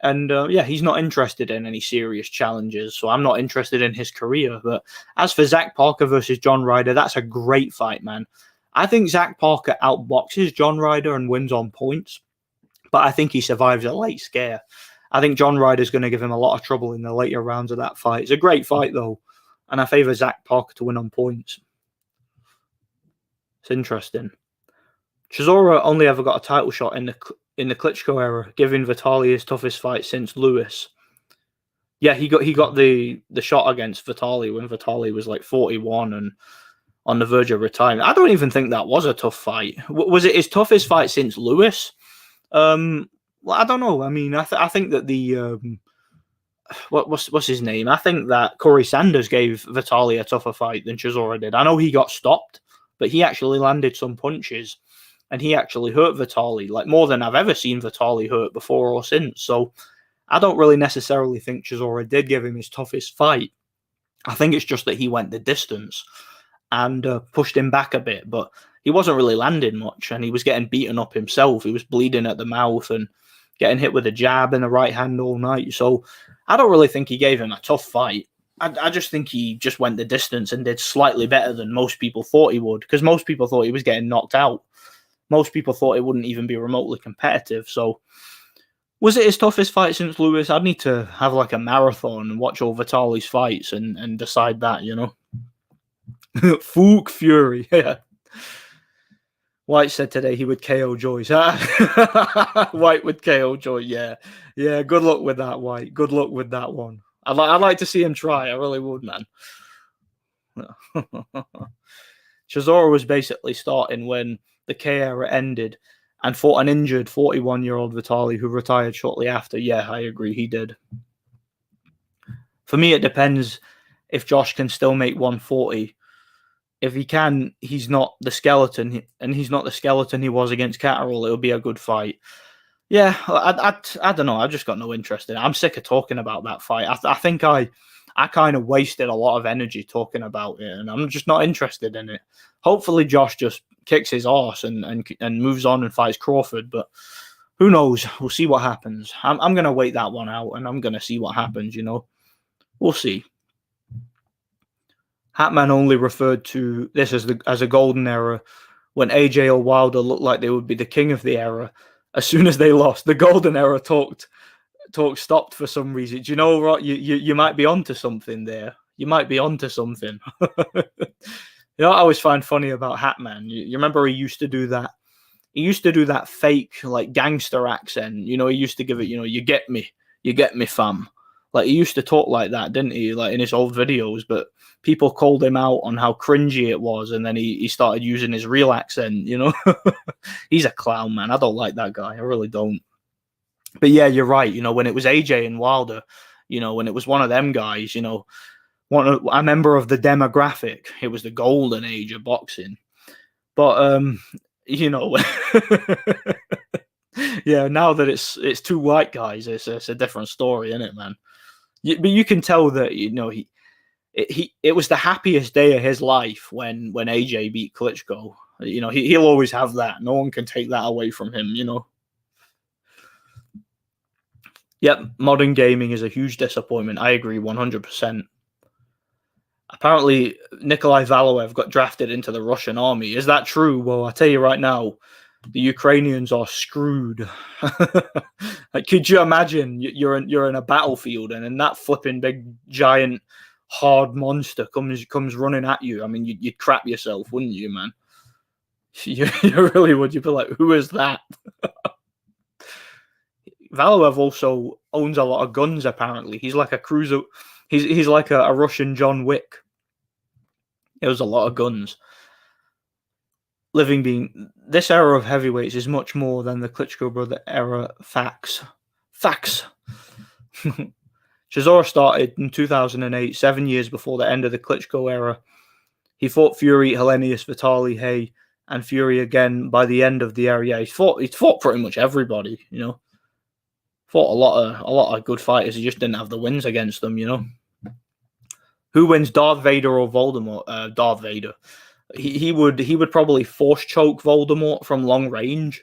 And yeah, he's not interested in any serious challenges. So I'm not interested in his career. But as for Zach Parker versus John Ryder, that's a great fight, man. I think Zach Parker outboxes John Ryder and wins on points, but I think he survives a late scare. I think John Ryder's going to give him a lot of trouble in the later rounds of that fight. It's a great fight, though, and I favour Zach Parker to win on points. It's interesting. Chisora only ever got a title shot in the Klitschko era, giving Vitali his toughest fight since Lewis. Yeah, he got the shot against Vitali when Vitali was like 41 and on the verge of retirement. I don't even think that was a tough fight. Was it his toughest fight since Lewis? Well, I don't know. I mean, I think that the what's his name? I think that Corey Sanders gave Vitali a tougher fight than Chisora did. I know he got stopped, but he actually landed some punches, and he actually hurt Vitali like more than I've ever seen Vitali hurt before or since. So I don't really necessarily think Chisora did give him his toughest fight. I think it's just that he went the distance and pushed him back a bit, but he wasn't really landing much, and he was getting beaten up himself. He was bleeding at the mouth and getting hit with a jab and the right hand all night. So I don't really think he gave him a tough fight. I just think he just went the distance and did slightly better than most people thought he would, because most people thought he was getting knocked out. Most people thought it wouldn't even be remotely competitive. So was it his toughest fight since Lewis? I'd need to have like a marathon and watch all Vitali's fights and decide that, you know. Fook Fury. Yeah. White said today he would KO Joyce. White would KO Joyce. Yeah. Yeah. Good luck with that, White. Good luck with that one. I'd like to see him try. I really would, man. Chisora was basically starting when the K era ended, and fought an injured 41-year-old Vitali who retired shortly after. Yeah, I agree, he did. For me, it depends if Josh can still make 140. If he can, he's not the skeleton, and he's not the skeleton he was against Catterall. It'll be a good fight. Yeah, I don't know. I've just got no interest in it. I'm sick of talking about that fight. I think I kind of wasted a lot of energy talking about it, and I'm just not interested in it. Hopefully, Josh just kicks his arse and moves on and fights Crawford, but who knows? We'll see what happens. I'm going to wait that one out, and I'm going to see what happens, you know. We'll see. Hatman only referred to this as a golden era when AJ or Wilder looked like they would be the king of the era. As soon as they lost, the golden era talk stopped for some reason. Do you know what? You might be onto something there. You might be onto something. You know what I always find funny about Hatman? You remember he used to do that? He used to do that fake like gangster accent. You know, he used to give it, you know, you get me, fam. Like he used to talk like that, didn't he? Like in his old videos, but people called him out on how cringy it was, and then he started using his real accent, you know. He's a clown, man. I don't like that guy. I really don't. But yeah, you're right. You know, when it was AJ and Wilder, you know, when it was one of them guys, you know, a member of the demographic, it was the golden age of boxing. But you know, yeah, now that it's two white guys, it's a different story, isn't it, man? But you can tell that, you know, it was the happiest day of his life when AJ beat Klitschko. You know, he'll always have that. No one can take that away from him, you know. Yep, modern gaming is a huge disappointment. I agree 100%. Apparently, Nikolai Valoev got drafted into the Russian army. Is that true? Well, I tell you right now, the Ukrainians are screwed. Like, could you imagine you're in a battlefield and then that flipping big giant hard monster comes running at you? I mean, you'd crap yourself, wouldn't you, man? You really would. You'd be like, who is that? Valoev also owns a lot of guns, apparently. He's like a cruiser. He's like a Russian John Wick. It was a lot of guns. Living being, this era of heavyweights is much more than the Klitschko brother era. Facts. Chisora started in 2008, 7 years before the end of the Klitschko era. He fought Fury, Hellenius, Vitali, Hay, and Fury again by the end of the era. Yeah, he's fought pretty much everybody, you know. Fought a lot of good fighters. He just didn't have the wins against them, you know. Who wins, Darth Vader or Voldemort? Darth Vader. He would probably force choke Voldemort from long range,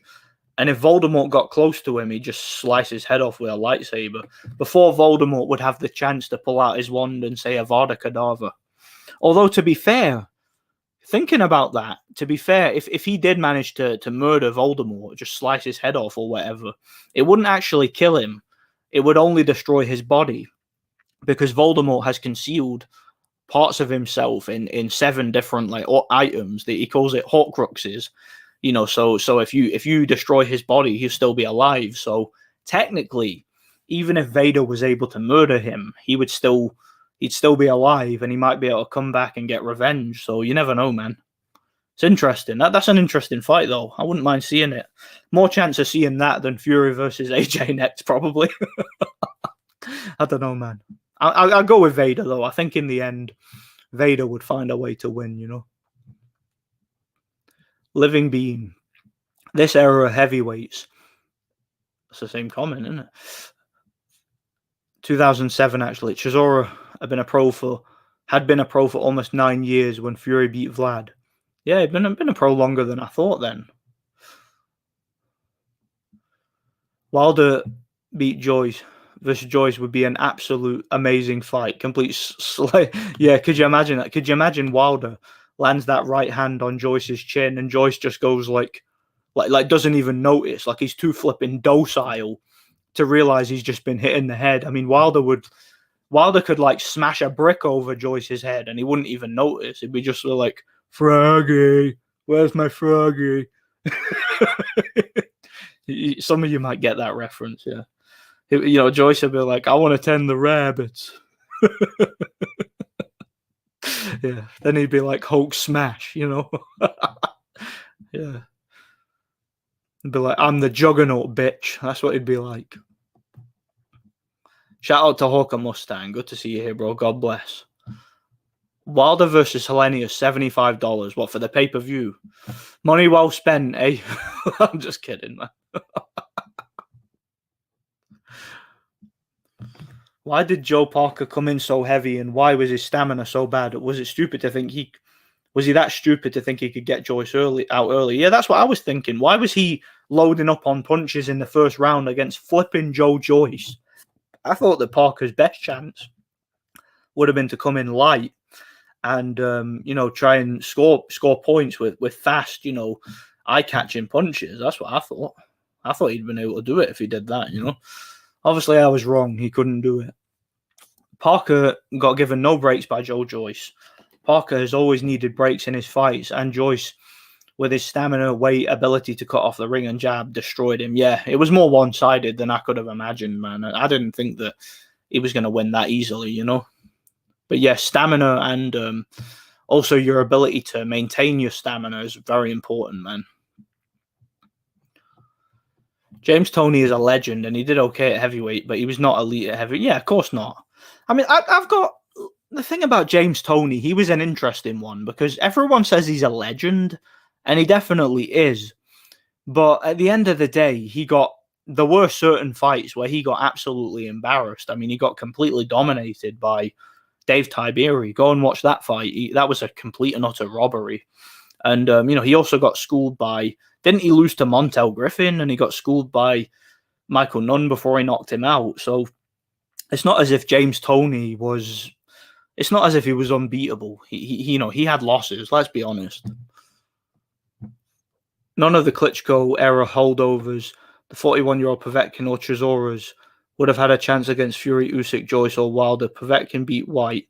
and if Voldemort got close to him, he'd just slice his head off with a lightsaber before Voldemort would have the chance to pull out his wand and say Avada Kedavra. Although, to be fair, thinking about that, if he did manage to murder Voldemort, just slice his head off or whatever, it wouldn't actually kill him. It would only destroy his body, because Voldemort has concealed parts of himself in 7 different like items that he calls it Horcruxes. You know, so if you destroy his body, he'll still be alive. So technically, even if Vader was able to murder him, he'd still be alive, and he might be able to come back and get revenge. So you never know, man. It's interesting. That's an interesting fight, though. I wouldn't mind seeing it. More chance of seeing that than Fury versus AJ next, probably. I don't know, man. I'll go with Vader, though. I think in the end, Vader would find a way to win, you know. Living being. This era of heavyweights. That's the same comment, isn't it? 2007, actually. Chisora had been a pro for almost 9 years when Fury beat Vlad. Yeah, he'd been a pro longer than I thought then. Wilder beat Joyce versus Joyce would be an absolute amazing fight. Complete slay. Yeah, could you imagine that? Could you imagine Wilder lands that right hand on Joyce's chin and Joyce just goes like doesn't even notice, like he's too flipping docile to realize he's just been hit in the head. I mean, Wilder could like smash a brick over Joyce's head and he wouldn't even notice. It'd be just sort of like, Froggy, where's my Froggy? Some of you might get that reference, yeah. You know, Joyce would be like, I want to tend the rabbits. Yeah. Then he'd be like, Hulk smash, you know. Yeah. He'd be like, I'm the juggernaut, bitch. That's what he'd be like. Shout out to Hawker Mustang. Good to see you here, bro. God bless. Wilder versus Hellenius, $75. What, for the pay-per-view? Money well spent, eh? I'm just kidding, man. Why did Joe Parker come in so heavy, and why was his stamina so bad? Was it stupid to think was he that stupid to think he could get Joyce out early? Yeah, that's what I was thinking. Why was he loading up on punches in the first round against flipping Joe Joyce? I thought that Parker's best chance would have been to come in light and try and score points with fast, eye-catching punches. That's what I thought. I thought he'd been able to do it if he did that, Obviously, I was wrong. He couldn't do it. Parker got given no breaks by Joe Joyce. Parker has always needed breaks in his fights, and Joyce, with his stamina, weight, ability to cut off the ring and jab, destroyed him. Yeah, it was more one-sided than I could have imagined, man. I didn't think that he was going to win that easily, But yeah, stamina and also your ability to maintain your stamina is very important, man. James Toney is a legend, and he did okay at heavyweight, but he was not elite at heavyweight. Yeah, of course not. I mean, I've got... The thing about James Toney, he was an interesting one, because everyone says he's a legend, and he definitely is. But at the end of the day, there were certain fights where he got absolutely embarrassed. I mean, he got completely dominated by Dave Tiberi. Go and watch that fight. That was a complete and utter robbery. And, he also got schooled by... Didn't he lose to Montel Griffin? And he got schooled by Michael Nunn before he knocked him out. So it's not as if James Toney was... It's not as if he was unbeatable. He had losses, let's be honest. None of the Klitschko-era holdovers, the 41-year-old Povetkin or Chisoras, would have had a chance against Fury, Usyk, Joyce, or Wilder. Povetkin beat White,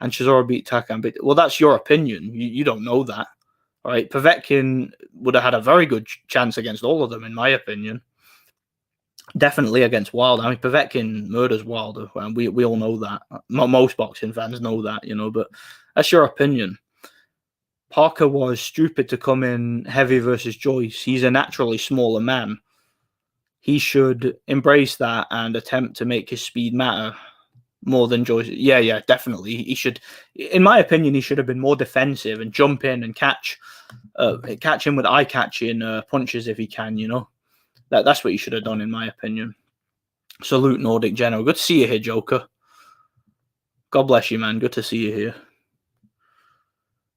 and Chisora beat Takam. Well, that's your opinion. You don't know that. All right, Povetkin would have had a very good chance against all of them, in my opinion. Definitely against Wilder. I mean, Povetkin murders Wilder, and we all know that. Most boxing fans know that, but that's your opinion. Parker was stupid to come in heavy versus Joyce. He's a naturally smaller man. He should embrace that and attempt to make his speed matter more than Joyce. Yeah, definitely. He should, in my opinion, he should have been more defensive and jump in and catch him with eye-catching punches if he can, That's what he should have done, in my opinion. Salute, Nordic General. Good to see you here, Joker. God bless you, man. Good to see you here.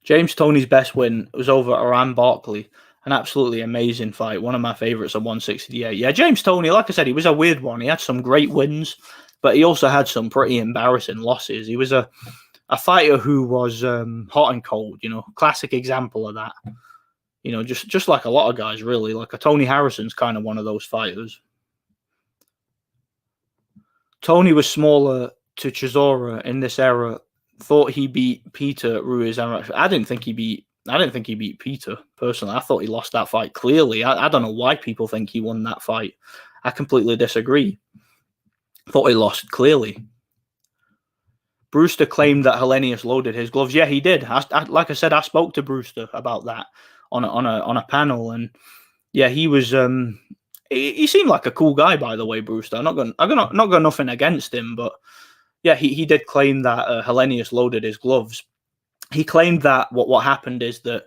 James Toney's best win was over Iran Barkley. An absolutely amazing fight. One of my favorites at 168. Yeah, James Toney, like I said, he was a weird one. He had some great wins, but he also had some pretty embarrassing losses. He was a fighter who was hot and cold, Classic example of that. Just like a lot of guys, really. Like a Tony Harrison's kind of one of those fighters. Tony was smaller to Chisora in this era. Thought he beat Peter Ruiz. I didn't think he beat Peter, personally. I thought he lost that fight clearly. I don't know why people think he won that fight. I completely disagree. Thought he lost clearly. Brewster claimed that Hellenius loaded his gloves. Yeah, he did. Like I said, I spoke to Brewster about that on a panel, and yeah, he was. He seemed like a cool guy, by the way, Brewster. I got nothing against him, but yeah, he did claim that Hellenius loaded his gloves. He claimed that what happened is that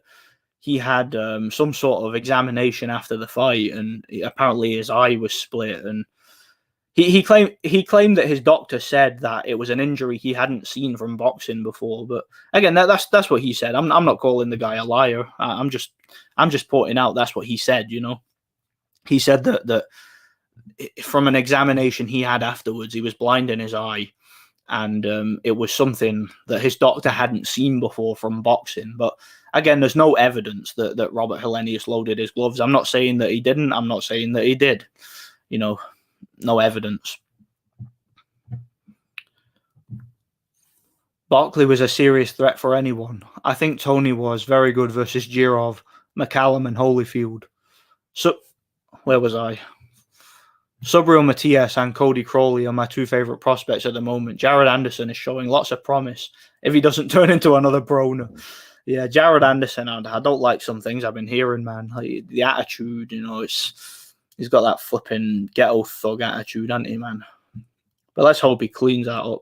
he had some sort of examination after the fight, and apparently his eye was split, and he claimed that his doctor said that it was an injury he hadn't seen from boxing before. But again, that's what he said. I'm not calling the guy a liar. I'm just pointing out that's what he said. He said that from an examination he had afterwards, he was blind in his eye, and it was something that his doctor hadn't seen before from boxing. But again, there's no evidence that Robert Hellenius loaded his gloves. I'm not saying that he didn't. I'm not saying that he did. No evidence. Barkley was a serious threat for anyone. I think Tony was very good versus Girov, McCallum, and Holyfield. So, where was I? Subriel Matias and Cody Crowley are my two favorite prospects at the moment. Jared Anderson is showing lots of promise if he doesn't turn into another Broner. Yeah, Jared Anderson, I don't like some things I've been hearing, man. Like the attitude, he's got that flipping ghetto thug attitude, hasn't he, man? But let's hope he cleans that up,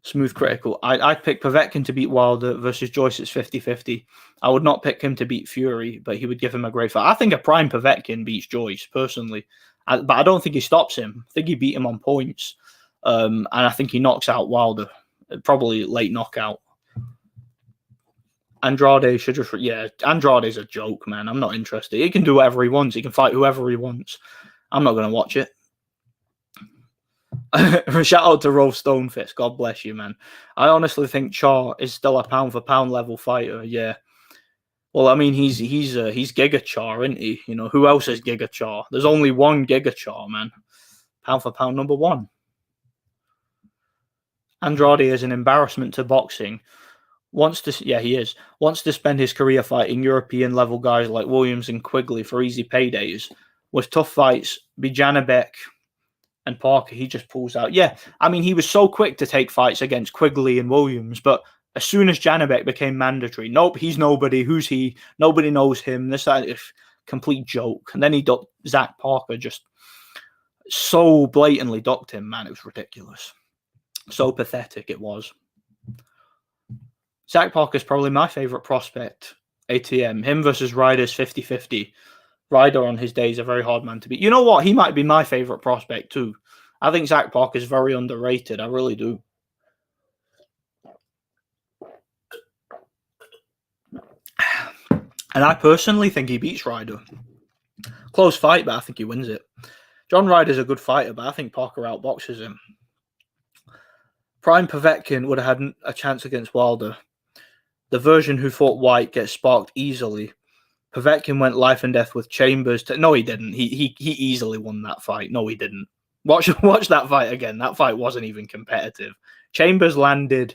Smooth Critical. I'd pick Povetkin to beat Wilder versus Joyce. It's 50-50. I would not pick him to beat Fury, but he would give him a great fight. I think a prime Povetkin beats Joyce, personally. But I don't think he stops him. I think he beat him on points. And I think he knocks out Wilder. Probably late knockout. Andrade should just... Yeah, Andrade's a joke, man. I'm not interested. He can do whatever he wants. He can fight whoever he wants. I'm not going to watch it. Shout out to Rolf Stonefist. God bless you, man. I honestly think Charr is still a pound-for-pound level fighter. Yeah. Well, I mean, he's Giga Charr, isn't he? Who else is Giga Charr? There's only one Giga Charr, man. Pound-for-pound number one. Andrade is an embarrassment to boxing. He is. Wants to spend his career fighting European-level guys like Williams and Quigley for easy paydays. With tough fights, Janabek and Parker, he just pulls out. Yeah, I mean, he was so quick to take fights against Quigley and Williams, but as soon as Janabek became mandatory, nope, he's nobody. Who's he? Nobody knows him. This is complete joke. And then he ducked Zach Parker, just so blatantly ducked him, man. It was ridiculous. So pathetic it was. Zach Parker's probably my favorite prospect, ATM. Him versus Ryder's 50-50. Ryder on his day is a very hard man to beat. You know what? He might be my favorite prospect too. I think Zach Parker is very underrated. I really do. And I personally think he beats Ryder. Close fight, but I think he wins it. John Ryder's a good fighter, but I think Parker outboxes him. Prime Povetkin would have had a chance against Wilder. The version who fought White gets sparked easily. Povetkin went life and death with Chambers. No, he didn't. He easily won that fight. No, he didn't. Watch that fight again. That fight wasn't even competitive. Chambers landed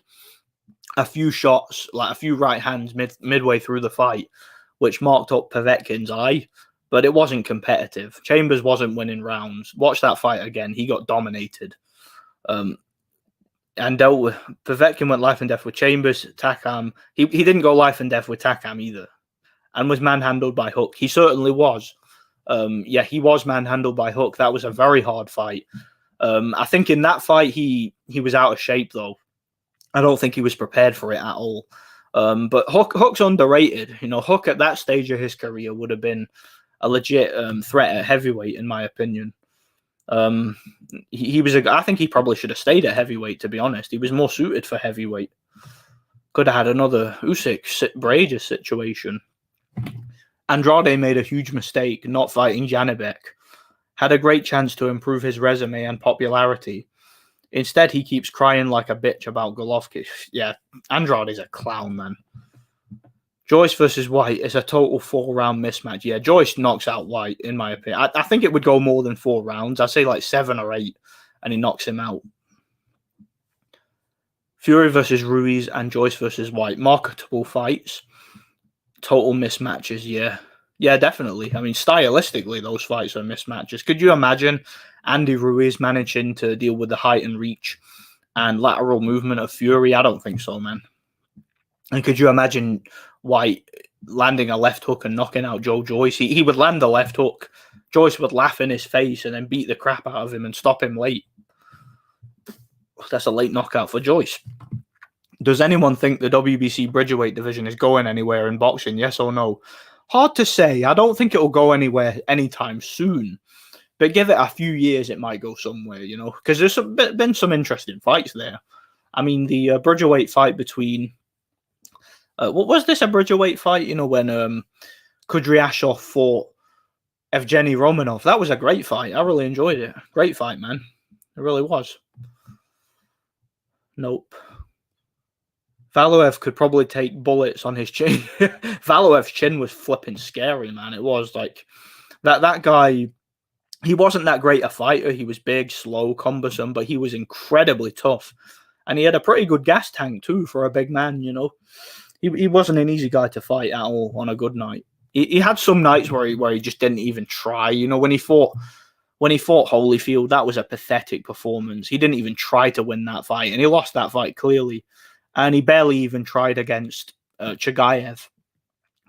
a few shots, like a few right hands midway through the fight, which marked up Povetkin's eye, but it wasn't competitive. Chambers wasn't winning rounds. Watch that fight again. He got dominated. And dealt with... Povetkin went life and death with Chambers, Takam. He didn't go life and death with Takam either. And was manhandled by Hook. He certainly was. He was manhandled by Hook. That was a very hard fight. I think in that fight, he was out of shape, though. I don't think he was prepared for it at all. But Hook's underrated. Hook at that stage of his career would have been a legit threat at heavyweight, in my opinion. He was I think he probably should have stayed at heavyweight, to be honest. He was more suited for heavyweight. Could have had another Usyk-Brazier situation. Andrade made a huge mistake not fighting Janabek. Had a great chance to improve his resume and popularity. Instead, he keeps crying like a bitch about Golovkin. Yeah, Andrade's a clown, man. Joyce versus White is a total 4-round mismatch. Yeah, Joyce knocks out White, in my opinion. I think it would go more than 4 rounds. I'd say like 7 or 8, and he knocks him out. Fury versus Ruiz and Joyce versus White. Marketable fights. Total mismatches, yeah. Yeah, definitely. I mean, stylistically, those fights are mismatches. Could you imagine Andy Ruiz managing to deal with the height and reach and lateral movement of Fury? I don't think so, man. And could you imagine White landing a left hook and knocking out Joyce? He would land a left hook. Joyce would laugh in his face and then beat the crap out of him and stop him late. That's a late knockout for Joyce. Does anyone think the WBC Bridgerweight division is going anywhere in boxing? Yes or no? Hard to say. I don't think it will go anywhere anytime soon. But give it a few years, it might go somewhere, because there's been some interesting fights there. I mean, the Bridgerweight fight between... what was this, a Bridgerweight fight? When Kudryashov fought Evgeny Romanov. That was a great fight. I really enjoyed it. Great fight, man. It really was. Nope. Valuev could probably take bullets on his chin. Valuev's chin was flipping scary, man. It was like that guy. He wasn't that great a fighter. He was big, slow, cumbersome, but he was incredibly tough, and he had a pretty good gas tank too for a big man. He wasn't an easy guy to fight at all on a good night. He had some nights where he just didn't even try. When he fought Holyfield, that was a pathetic performance. He didn't even try to win that fight, and he lost that fight clearly. and he barely even tried against Chagayev.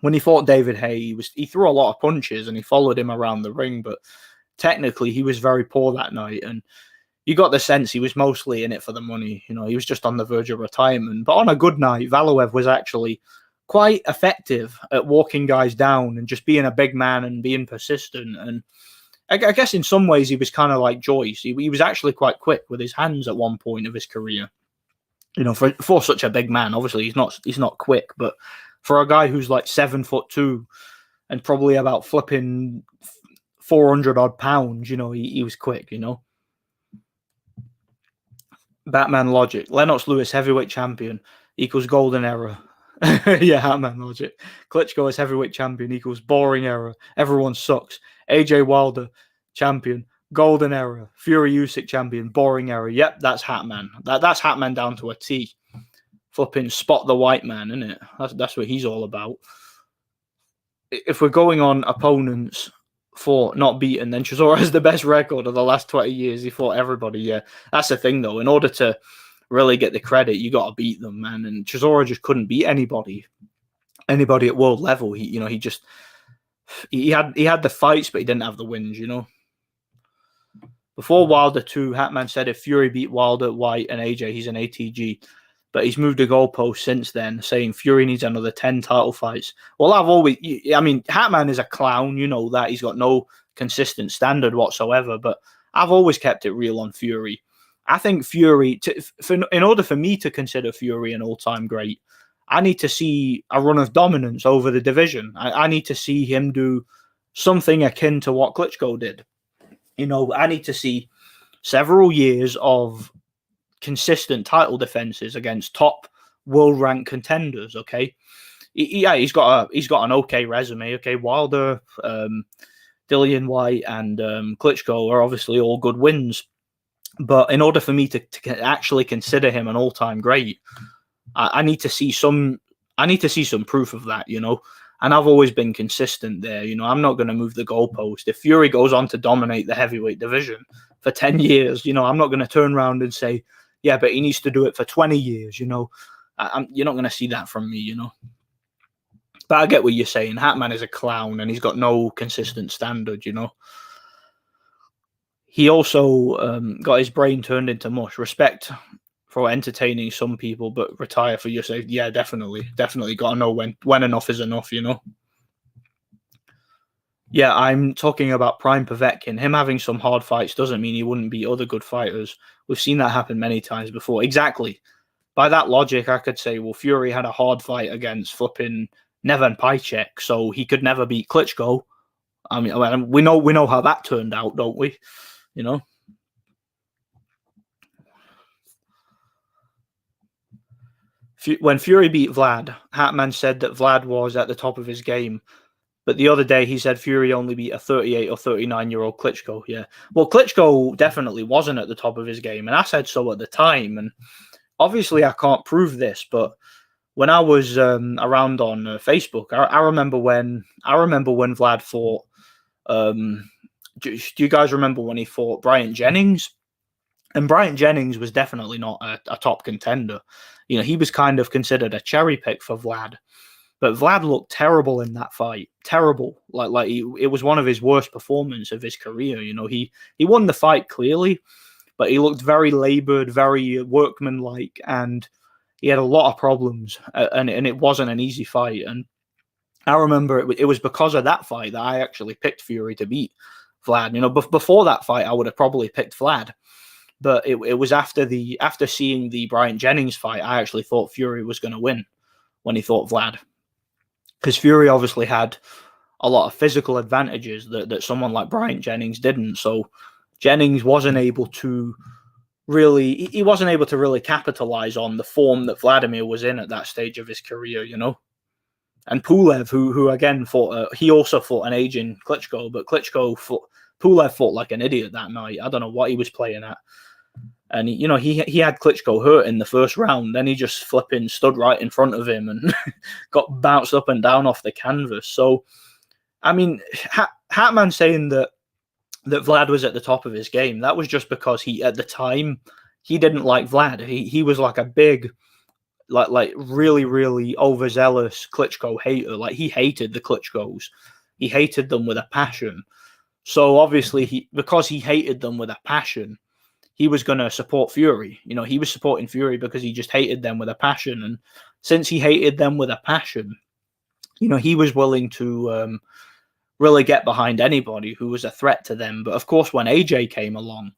When he fought David Haye, he threw a lot of punches and he followed him around the ring, but technically he was very poor that night, and you got the sense he was mostly in it for the money. You know, he was just on the verge of retirement. But on a good night, Valiev was actually quite effective at walking guys down and just being a big man and being persistent. And I guess in some ways he was kind of like Joyce. He was actually quite quick with his hands at one point of his career. You know, for such a big man, obviously he's not quick, but for a guy who's like 7'2" and probably about flipping 400 odd pounds, you know, he was quick, you know. Batman logic. Lennox Lewis, heavyweight champion, equals golden era. Yeah, Batman logic. Klitschko is heavyweight champion equals boring era. Everyone sucks. AJ Wilder, champion, golden era. Fury Usyk, champion, boring era. Yep, that's Hatman. That's Hatman down to a T. Flipping spot the white man, isn't it? That's what he's all about. If we're going on opponents for not beaten, then Chisora has the best record of the last 20 years. He fought everybody. Yeah, that's the thing, though. In order to really get the credit, you got to beat them, man. And Chisora just couldn't beat anybody at world level. He had the fights, but he didn't have the wins. You know. Before Wilder 2, Hatman said if Fury beat Wilder, White, and AJ, he's an ATG. But he's moved the goalpost since then, saying Fury needs another 10 title fights. Well, Hatman is a clown, you know that. He's got no consistent standard whatsoever, but I've always kept it real on Fury. I think Fury, in order for me to consider Fury an all-time great, I need to see a run of dominance over the division. I need to see him do something akin to what Klitschko did. You know, I need to see several years of consistent title defenses against top world ranked contenders. Okay, he's got an okay resume. Okay, Wilder, Dillian White, and Klitschko are obviously all good wins. But in order for me to actually consider him an all time great, I need to see some. I need to see some proof of that. You know, and I've always been consistent there. You know, I'm not going to move the goalpost. If Fury goes on to dominate the heavyweight division for 10 years, you know, I'm not going to turn around and say, yeah, but he needs to do it for 20 years, you know. You're not going to see that from me, you know. But I get what you're saying. Hatman is a clown and he's got no consistent standard, you know. He also got his brain turned into mush. Respect for entertaining some people, but retire for your safety. Yeah, definitely. Definitely got to know when enough is enough, you know. Yeah, I'm talking about Prime Povetkin. Him having some hard fights doesn't mean he wouldn't beat other good fighters. We've seen that happen many times before. Exactly. By that logic, I could say, well, Fury had a hard fight against flipping Nevan Pajcek, so he could never beat Klitschko. I mean, we know how that turned out, don't we? You know. When Fury beat Vlad, Hatman said that Vlad was at the top of his game. But the other day, he said Fury only beat a 38 or 39-year-old Klitschko. Yeah. Well, Klitschko definitely wasn't at the top of his game, and I said so at the time. And obviously, I can't prove this, but when I was around on Facebook, I remember when Vlad fought. Do you guys remember when he fought Bryant Jennings? And Bryant Jennings was definitely not a top contender. You know, he was kind of considered a cherry pick for Vlad. But Vlad looked terrible in that fight. Terrible. It was one of his worst performances of his career. You know, he won the fight clearly, but he looked very labored, very workmanlike, and he had a lot of problems. And it wasn't an easy fight. And I remember it was because of that fight that I actually picked Fury to beat Vlad. You know, before that fight, I would have probably picked Vlad. But it was after seeing the Bryant Jennings fight, I actually thought Fury was going to win when he fought Vlad. Because Fury obviously had a lot of physical advantages that someone like Bryant Jennings didn't. So Jennings wasn't able to really capitalize on the form that Vladimir was in at that stage of his career, you know. And Pulev, who again fought, he also fought an aging Klitschko, but Pulev fought like an idiot that night. I don't know what he was playing at. And, you know, he had Klitschko hurt in the first round. Then he just flipping stood right in front of him and got bounced up and down off the canvas. So, I mean, Hatman saying that Vlad was at the top of his game, that was just because at the time, he didn't like Vlad. He was like a big, like really, really overzealous Klitschko hater. Like, he hated the Klitschkos. He hated them with a passion. So obviously, because he hated them with a passion, he was going to support Fury. You know, he was supporting Fury because he just hated them with a passion. And since he hated them with a passion, you know, he was willing to really get behind anybody who was a threat to them. But of course, when AJ came along,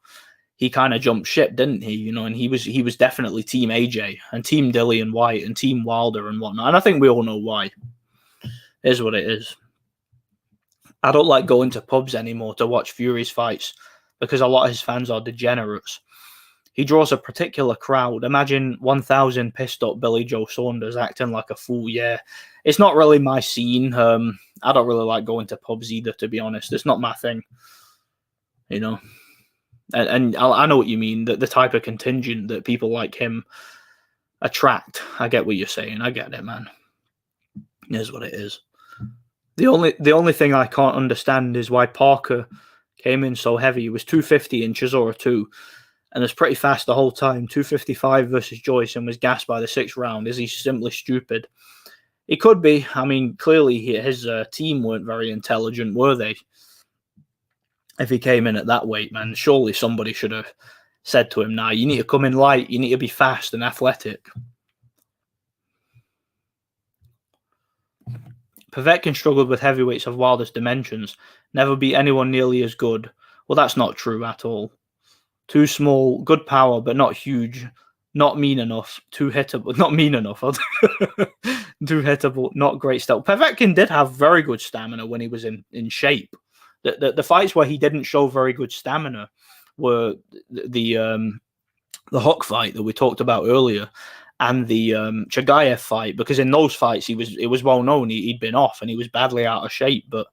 he kind of jumped ship, didn't he? You know, and he was definitely Team AJ and Team Dillian Whyte and Team Wilder and whatnot. And I think we all know why. It is what it is. I don't like going to pubs anymore to watch Fury's fights because a lot of his fans are degenerates. He draws a particular crowd. Imagine 1,000 pissed up Billy Joe Saunders acting like a fool. Yeah, it's not really my scene. I don't really like going to pubs either, to be honest. It's not my thing, you know. And I know what you mean, that the type of contingent that people like him attract. I get what you're saying. I get it, man. It is what it is. The only thing I can't understand is why Parker came in so heavy. He was 250 in Chisora 2, and was pretty fast the whole time. 255 versus Joyce, and was gassed by the 6th round. Is he simply stupid? He could be. I mean, clearly his team weren't very intelligent, were they? If he came in at that weight, man, surely somebody should have said to him, nah, you need to come in light. You need to be fast and athletic. Povetkin struggled with heavyweights of Wilder's dimensions. Never beat anyone nearly as good. Well, that's not true at all. Too small, good power, but not huge. Not mean enough. Too hittable. Not mean enough. Too hittable. Not great stuff. Povetkin did have very good stamina when he was in shape. The fights where he didn't show very good stamina were the Hook fight that we talked about earlier, and the Chagayev fight, because in those fights it was well known he'd been off and he was badly out of shape. But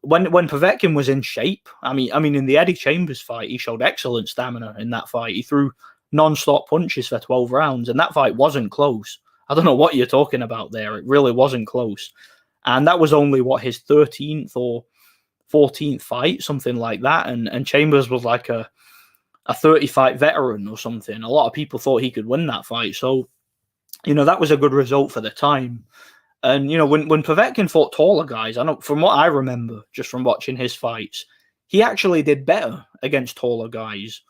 when Povetkin was in shape, I mean in the Eddie Chambers fight, he showed excellent stamina in that fight. He threw non-stop punches for 12 rounds, and that fight wasn't close. I don't know what you're talking about there. It really wasn't close. And that was only his 13th or 14th fight, something like that. And Chambers was like a 30-fight veteran or something. A lot of people thought he could win that fight. So, you know, that was a good result for the time. And, you know, when Povetkin fought taller guys, I know from what I remember, just from watching his fights, he actually did better against taller guys.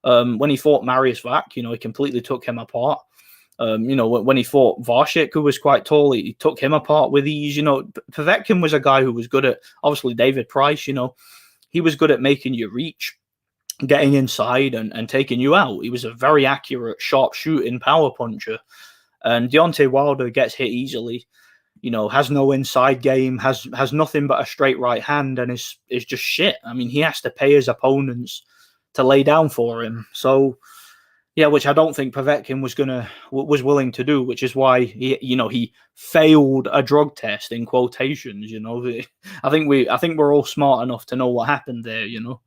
When he fought Marius Vac, you know, he completely took him apart. You know, when he fought Varshik, who was quite tall, he took him apart with ease. You know, Povetkin was a guy who was good at, obviously, David Price, you know, he was good at making you reach, getting inside and taking you out. He was a very accurate, sharp shooting power puncher. And Deontay Wilder gets hit easily, you know, has no inside game, has nothing but a straight right hand, and is just shit. I mean, he has to pay his opponents to lay down for him. So, yeah, which I don't think Povetkin was willing to do, which is why he failed a drug test in quotations. You know, I think we're all smart enough to know what happened there. You know,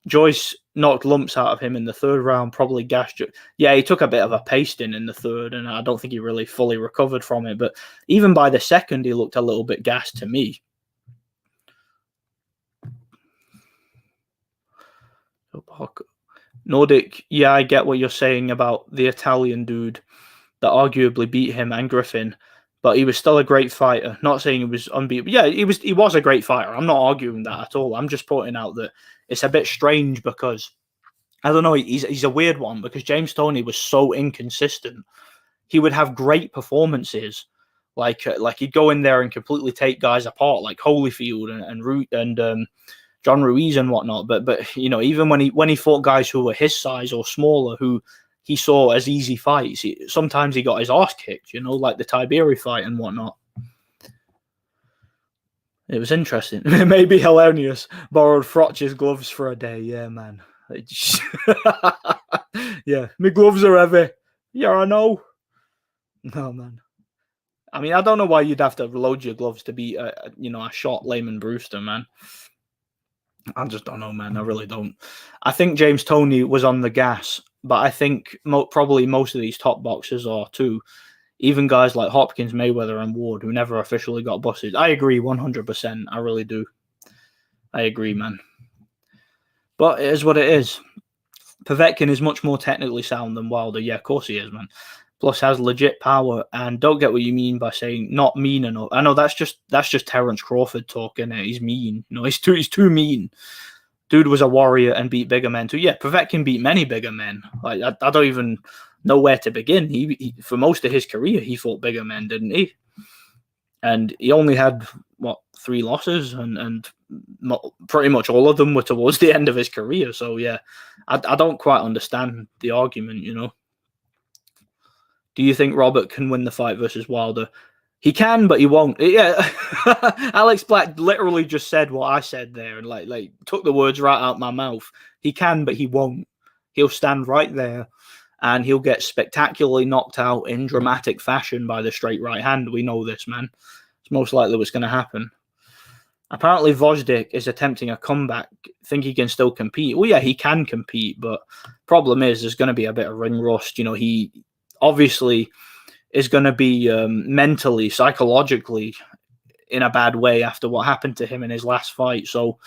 Joyce knocked lumps out of him in the 3rd round, probably gassed. Yeah, he took a bit of a pasting in the 3rd, and I don't think he really fully recovered from it. But even by the 2nd, he looked a little bit gassed to me. Nordic, yeah, I get what you're saying about the Italian dude that arguably beat him and Griffin, but he was still a great fighter. Not saying he was unbeatable. Yeah, he was a great fighter. I'm not arguing that at all. I'm just pointing out that it's a bit strange because, I don't know, he's a weird one because James Toney was so inconsistent. He would have great performances, like he'd go in there and completely take guys apart, like Holyfield and John Ruiz and whatnot, but you know, even when he fought guys who were his size or smaller, who he saw as easy fights, sometimes he got his ass kicked. You know, like the Tiberi fight and whatnot. It was interesting. It may be hilarious. Borrowed Frotch's gloves for a day. Yeah, man. Yeah, my gloves are heavy. Yeah, I know. No, man. I mean, I don't know why you'd have to load your gloves to be a shot Layman Brewster, man. I just don't know, man. I really don't. I think James Toney was on the gas, but I think probably most of these top boxers are too. Even guys like Hopkins, Mayweather, and Ward, who never officially got busted. I agree 100%. I really do. I agree, man. But it is what it is. Povetkin is much more technically sound than Wilder. Yeah, of course he is, man. plus has legit power, and don't get what you mean by saying not mean enough. I know that's just Terence Crawford talking. He's mean. He's too mean. Dude was a warrior and beat bigger men too. Yeah, Povetkin beat many bigger men. Like I don't even know where to begin. He for most of his career he fought bigger men, didn't he? And he only had 3 losses, and pretty much all of them were towards the end of his career. So yeah, I don't quite understand the argument. Do you think Robert can win the fight versus Wilder? He can, but he won't. Yeah, Alex Black literally just said what I said there, and like took the words right out my mouth. He can, but he won't. He'll stand right there, and he'll get spectacularly knocked out in dramatic fashion by the straight right hand. We know this, man. It's most likely what's going to happen. Apparently, Vojdik is attempting a comeback. Think he can still compete? Well, yeah, he can compete, but problem is there's going to be a bit of ring rust. He obviously is going to be mentally, psychologically in a bad way after what happened to him in his last fight. So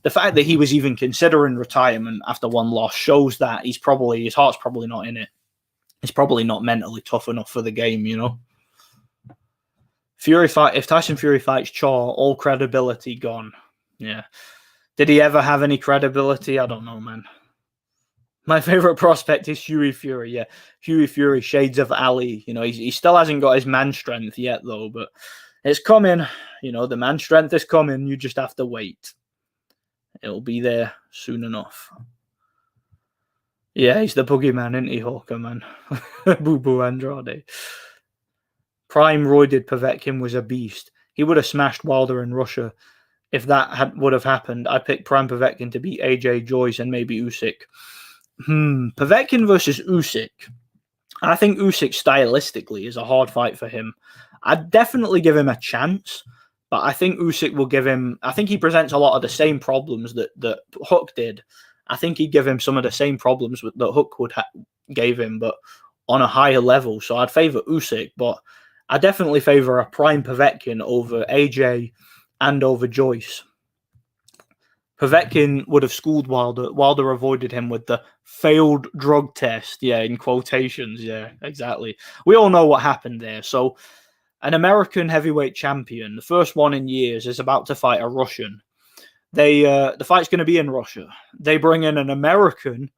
the fact that he was even considering retirement after one loss shows that his heart's probably not in it. He's probably not mentally tough enough for the game, If Tyson Fury fights Charr, all credibility gone. Yeah. Did he ever have any credibility? I don't know, man. My favorite prospect is Hughie Fury. Yeah, Hughie Fury, shades of Ali. He still hasn't got his man strength yet, though, but it's coming. The man strength is coming. You just have to wait. It'll be there soon enough. Yeah, he's the boogeyman, isn't he, Hawker, man? Boo-boo Andrade. Prime roided Povetkin was a beast. He would have smashed Wilder in Russia. If that would have happened, I'd pick Prime Povetkin to beat AJ, Joyce, and maybe Usyk. Povetkin versus Usyk. I think Usyk stylistically is a hard fight for him. I'd definitely give him a chance, but I think Usyk will give him... I think he presents a lot of the same problems that Hook did. I think he'd give him some of the same problems that Hook gave him, but on a higher level. So I'd favour Usyk, but I definitely favour a prime Povetkin over AJ and over Joyce. Povetkin would have schooled Wilder. Wilder avoided him with the failed drug test. Yeah, in quotations. Yeah, exactly. We all know what happened there. So an American heavyweight champion, the first one in years, is about to fight a Russian. The fight's going to be in Russia. They bring in an American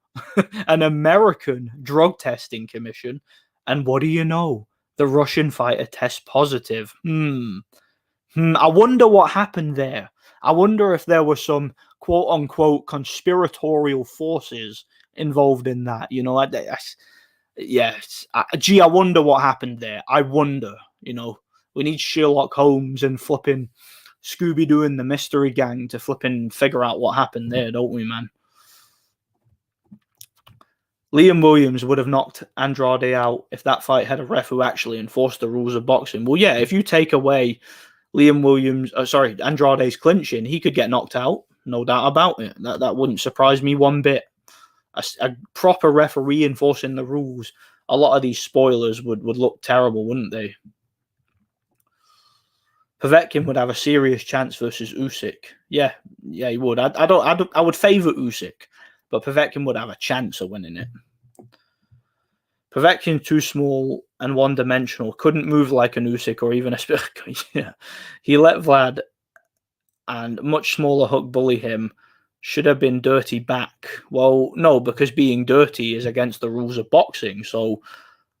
drug testing commission. And what do you know? The Russian fighter tests positive. I wonder what happened there. I wonder if there were some quote-unquote conspiratorial forces involved in that. I wonder what happened there. I wonder, we need Sherlock Holmes and flipping Scooby-Doo and the Mystery Gang to flipping figure out what happened there, don't we, man? Liam Williams would have knocked Andrade out if that fight had a ref who actually enforced the rules of boxing. Well, yeah, if you take away Andrade's clinching, he could get knocked out. No doubt about it. That wouldn't surprise me one bit. A proper referee enforcing the rules, a lot of these spoilers would look terrible, wouldn't they? Povetkin would have a serious chance versus Usyk. Yeah, he would. I would favour Usyk, but Povetkin would have a chance of winning it. Povetkin too small and one-dimensional. Couldn't move like an Usyk or even a yeah. He let Vlad and much smaller Hook bully him. Should have been dirty back. Well, no, because being dirty is against the rules of boxing. So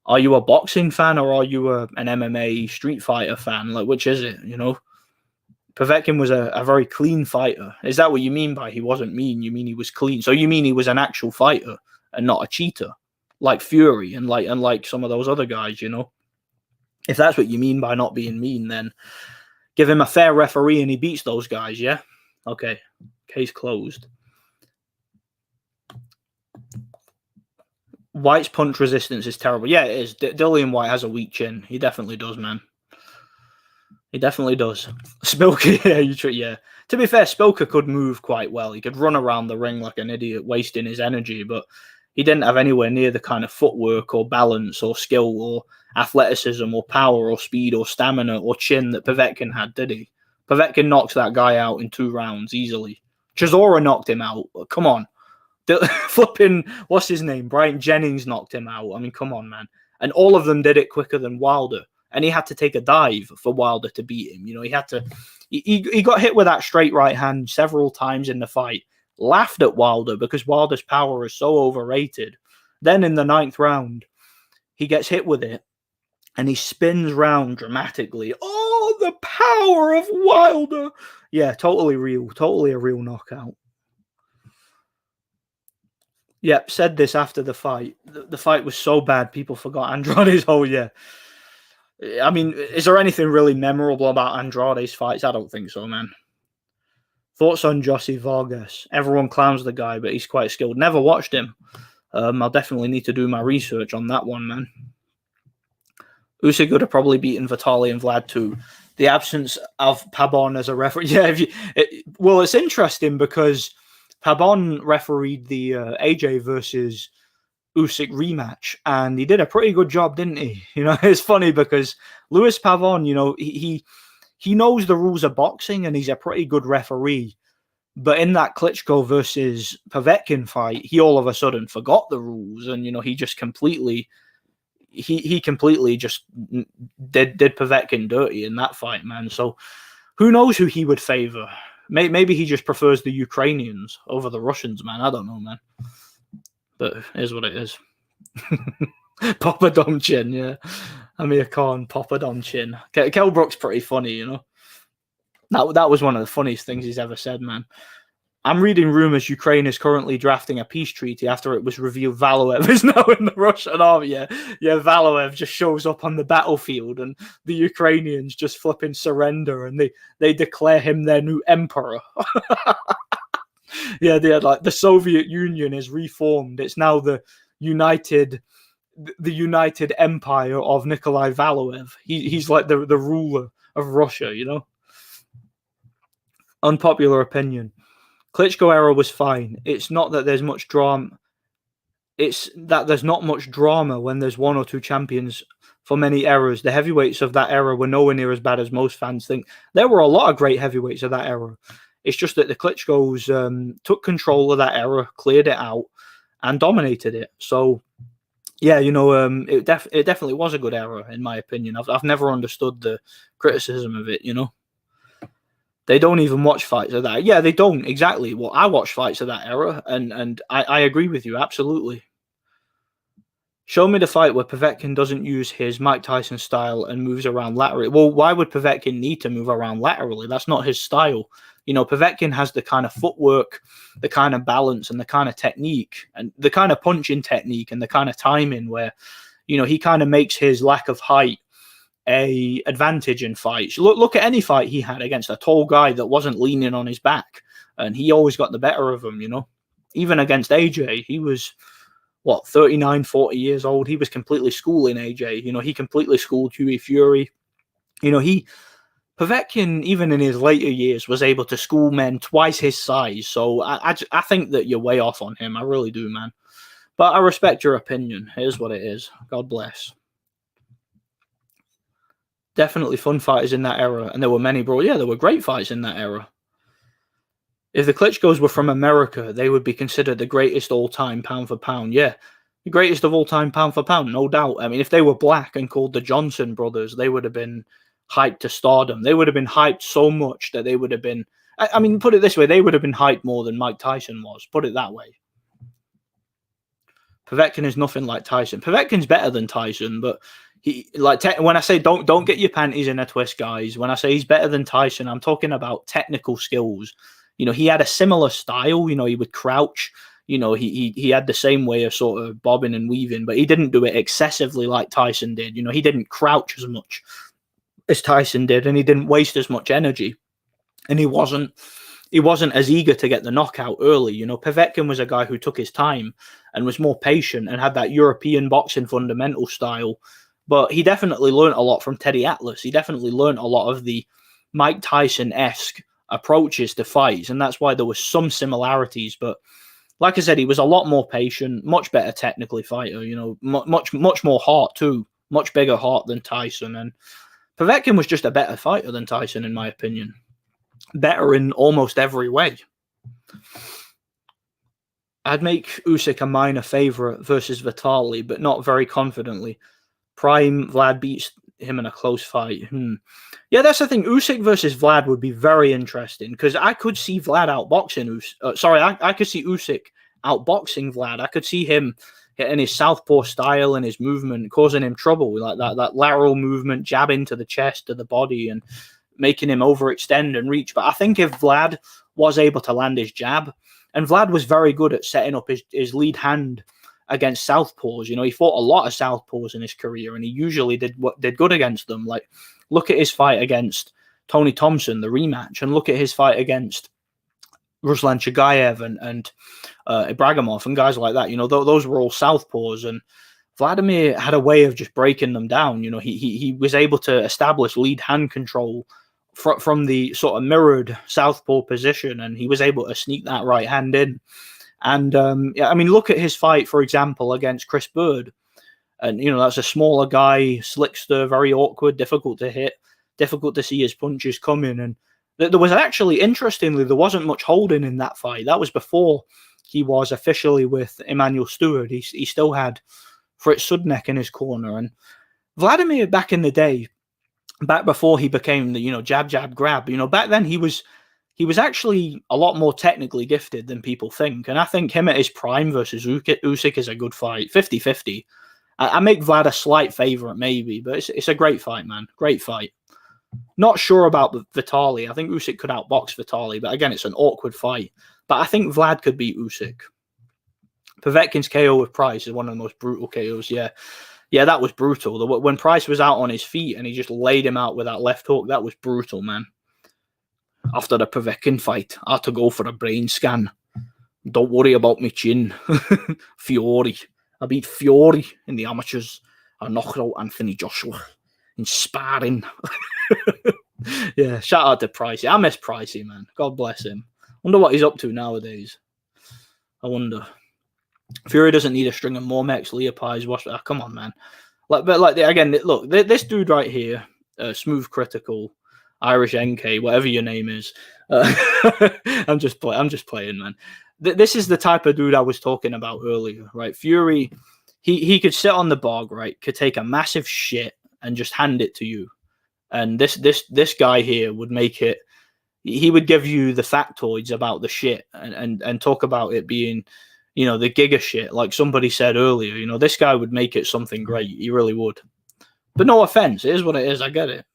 are you a boxing fan or are you an MMA Street Fighter fan? Like, which is it, Povetkin was a very clean fighter. Is that what you mean by he wasn't mean? You mean he was clean? So you mean he was an actual fighter and not a cheater? Like Fury and like some of those other guys, If that's what you mean by not being mean, then give him a fair referee and he beats those guys, yeah? Okay, case closed. White's punch resistance is terrible. Yeah, it is. Dillian White has a weak chin. He definitely does, man. He definitely does. Spilker, yeah. To be fair, Spilker could move quite well. He could run around the ring like an idiot, wasting his energy, but he didn't have anywhere near the kind of footwork or balance or skill or athleticism or power or speed or stamina or chin that Povetkin had, did he? Povetkin knocks that guy out in 2 rounds easily. Chisora knocked him out. Come on. Flipping, what's his name? Brian Jennings knocked him out. I mean, come on, man. and all of them did it quicker than Wilder. And he had to take a dive for Wilder to beat him. He had to. He got hit with that straight right hand several times in the fight. Laughed at Wilder because Wilder's power is so overrated. Then in the 9th round, he gets hit with it, and he spins round dramatically. Oh, the power of Wilder! Yeah, totally real. Totally a real knockout. Yep, said this after the fight. The fight was so bad, people forgot Andrade's whole year. I mean, is there anything really memorable about Andrade's fights? I don't think so, man. Thoughts on José Vargas? Everyone clowns the guy, but he's quite skilled. Never watched him. I'll definitely need to do my research on that one, man. Usyk would have probably beaten Vitali and Vlad too. The absence of Pabon as a referee. Yeah, well, it's interesting because Pabon refereed the AJ versus Usyk rematch, and he did a pretty good job, didn't he? It's funny because Luis Pavon, he knows the rules of boxing, and he's a pretty good referee. But in that Klitschko versus Povetkin fight, he all of a sudden forgot the rules, and he just completely, he completely just did Povetkin dirty in that fight, man. So who knows who he would favor? Maybe he just prefers the Ukrainians over the Russians, man. I don't know, man. But here's what it is. Papa Domchin, yeah. Amir Khan, Papa Domchin. Kell Brook's pretty funny, That was one of the funniest things he's ever said, man. I'm reading rumors Ukraine is currently drafting a peace treaty after it was revealed Valoev is now in the Russian army. Yeah, Valoev just shows up on the battlefield and the Ukrainians just flipping surrender and they declare him their new emperor. Yeah, they had the Soviet Union is reformed. It's now the United Empire of Nikolai Valoev. He's like the ruler of Russia, Unpopular opinion. Klitschko era was fine. It's not that there's much drama. It's that there's not much drama when there's one or two champions for many eras. The heavyweights of that era were nowhere near as bad as most fans think. There were a lot of great heavyweights of that era. It's just that the Klitschkos took control of that era, cleared it out, and dominated it. So, yeah, it definitely was a good era, in my opinion. I've never understood the criticism of it, They don't even watch fights of that. Yeah, they don't, exactly. Well, I watch fights of that era, and I agree with you, absolutely. Show me the fight where Povetkin doesn't use his Mike Tyson style and moves around laterally. Well, why would Povetkin need to move around laterally? That's not his style. Povetkin has the kind of footwork, the kind of balance, and the kind of technique, and the kind of punching technique, and the kind of timing where, he kind of makes his lack of height a advantage in fights. Look at any fight he had against a tall guy that wasn't leaning on his back, and he always got the better of him, Even against AJ, he was, 39, 40 years old. He was completely schooling AJ. He completely schooled Huey Fury. Povetkin, even in his later years, was able to school men twice his size. So I think that you're way off on him. I really do, man. But I respect your opinion. Here's what it is. God bless. Definitely fun fighters in that era. And there were many, bro. Yeah, there were great fights in that era. If the Klitschkos were from America, they would be considered the greatest all-time pound for pound. Yeah, the greatest of all time pound for pound, no doubt. I mean, if they were black and called the Johnson brothers, they would have been hyped to stardom. They would have been hyped so much that they would have been, I mean, put it this way, they would have been hyped more than Mike Tyson was. Put it that way. Povetkin is nothing like Tyson. Povetkin's better than Tyson, but when I say don't get your panties in a twist, guys. When I say he's better than Tyson, I'm talking about technical skills. He had a similar style. He would crouch. He had the same way of sort of bobbing and weaving, but he didn't do it excessively like Tyson did. He didn't crouch as much as Tyson did, and he didn't waste as much energy. And he wasn't as eager to get the knockout early. Povetkin was a guy who took his time and was more patient and had that European boxing fundamental style. But he definitely learned a lot from Teddy Atlas. He definitely learned a lot of the Mike Tyson-esque approaches to fights, and that's why there were some similarities. But like I said, he was a lot more patient, much better technically fighter, much more heart too, much bigger heart than Tyson. And Povetkin was just a better fighter than Tyson, in my opinion. Better in almost every way. I'd make Usyk a minor favorite versus Vitali, but not very confidently. Prime Vlad beats him in a close fight. Yeah, that's the thing. Usyk versus Vlad would be very interesting because I could see Vlad outboxing I could see Usyk outboxing Vlad. I could see him hitting his southpaw style and his movement, causing him trouble, like that lateral movement, jab into the chest, to the body, and making him overextend and reach. But I think if Vlad was able to land his jab, and Vlad was very good at setting up his lead hand against southpaws. You know, he fought a lot of southpaws in his career, and he usually did good against them. Like, look at his fight against Tony Thompson, the rematch, and look at his fight against Ruslan Chagayev and Ibragimov and guys like that. You know, those were all southpaws, and Vladimir had a way of just breaking them down. You know, he was able to establish lead hand control from the sort of mirrored southpaw position, and he was able to sneak that right hand in. And I mean, look at his fight, for example, against Chris Bird. And, you know, that's a smaller guy, slickster, very awkward, difficult to hit, difficult to see his punches coming. And there was actually, interestingly, there wasn't much holding in that fight. That was before he was officially with Emmanuel Stewart. He still had Fritz Sudnek in his corner. And Vladimir, back in the day, back before he became the, you know, jab, jab, grab, you know, back then he was actually a lot more technically gifted than people think. And I think him at his prime versus Usyk is a good fight, 50-50. I make Vlad a slight favorite, maybe, but it's a great fight, man. Great fight. Not sure about Vitali. I think Usyk could outbox Vitali, but again, it's an awkward fight. But I think Vlad could beat Usyk. Povetkin's KO with Price is one of the most brutal KOs. Yeah, that was brutal. When Price was out on his feet and he just laid him out with that left hook, that was brutal, man. After the Povetkin fight, I had to go for a brain scan. Don't worry about me chin. Fury. I beat Fury in the amateurs. I knocked out Anthony Joshua in sparring. Yeah, shout out to Pricey. I miss Pricey, man. God bless him. Wonder what he's up to nowadays. I wonder. Fury doesn't need a string of Mormex, Leopies, come on, man. Again, look, this dude right here, Smooth Critical, Irish NK, whatever your name is. I'm just playing, man. This is the type of dude I was talking about earlier, right? Fury, he could sit on the bog, right? Could take a massive shit and just hand it to you. And this guy here would make it. He would give you the factoids about the shit and talk about it being, you know, the giga shit. Like somebody said earlier, you know, this guy would make it something great. He really would. But no offense, it is what it is. I get it.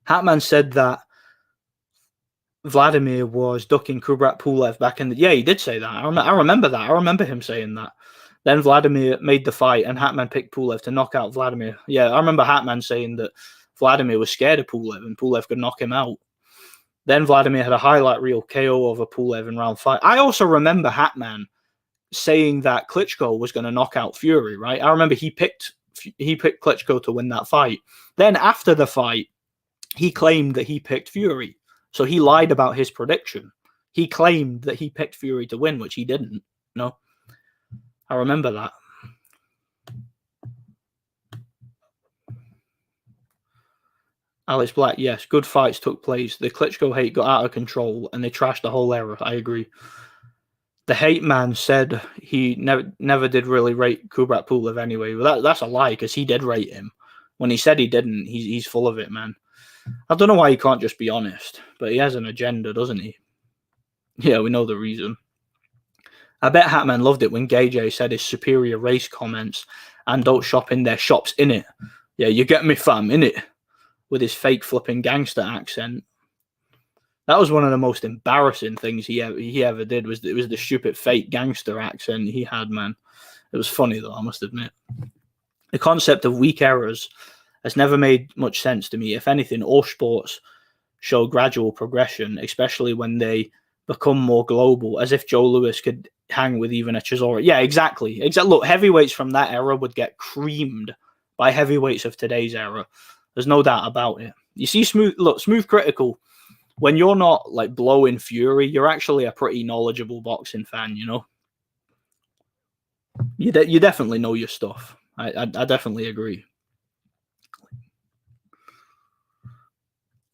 Hatman said that Vladimir was ducking Kubrat Pulev back in the... Yeah, he did say that. I remember that. I remember him saying that. Then Vladimir made the fight and Hatman picked Pulev to knock out Vladimir. Yeah, I remember Hatman saying that Vladimir was scared of Pulev and Pulev could knock him out. Then Vladimir had a highlight reel KO over Pulev in round 5. I also remember Hatman saying that Klitschko was going to knock out Fury, right? I remember he picked Klitschko to win that fight. Then after the fight, he claimed that he picked Fury. So he lied about his prediction. He claimed that he picked Fury to win, which he didn't. No, I remember that. Alex Black, yes, good fights took place. The Klitschko hate got out of control and they trashed the whole era. I agree. The hate man said he never did really rate Kubrat Pulev anyway. Well, that's a lie because he did rate him. When he said he didn't, he's full of it, man. I don't know why he can't just be honest, but he has an agenda, doesn't he? Yeah, we know the reason. I bet Hatman loved it when Gage said his superior race comments and don't shop in their shops, innit? Yeah, you get me, fam, innit? With his fake flipping gangster accent. That was one of the most embarrassing things he ever did. Was the stupid fake gangster accent he had, man. It was funny though, I must admit. The concept of weak errors has never made much sense to me. If anything, all sports show gradual progression, especially when they become more global, as if Joe Louis could hang with even a Chisora. Yeah, exactly. Look, heavyweights from that era would get creamed by heavyweights of today's era. There's no doubt about it. You see, Smooth Critical, when you're not like blowing Fury, you're actually a pretty knowledgeable boxing fan, you know? You definitely know your stuff. I definitely agree.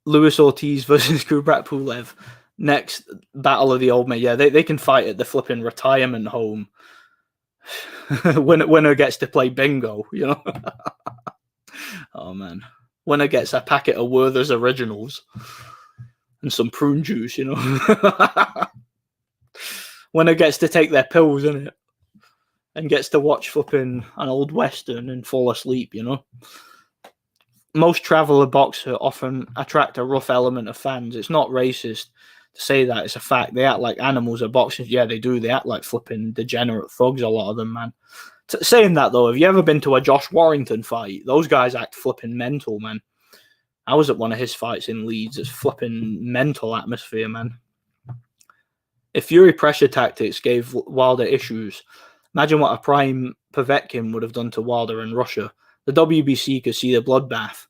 Luis Ortiz versus Kubrat Pulev. Next battle of the old men. Yeah, they can fight at the flipping retirement home. Winner gets to play bingo, you know. Oh man, winner gets a packet of Werther's Originals and some prune juice, you know. Winner gets to take their pills, innit? And gets to watch flipping an old western and fall asleep, you know. Most traveller boxer often attract a rough element of fans. It's not racist to say that. It's a fact. They act like animals at boxing. Yeah, they do. They act like flipping degenerate thugs, a lot of them, man. Saying that, though, have you ever been to a Josh Warrington fight? Those guys act flipping mental, man. I was at one of his fights in Leeds. It's flipping mental atmosphere, man. If Fury pressure tactics gave Wilder issues, imagine what a prime Povetkin would have done to Wilder in Russia. The WBC could see the bloodbath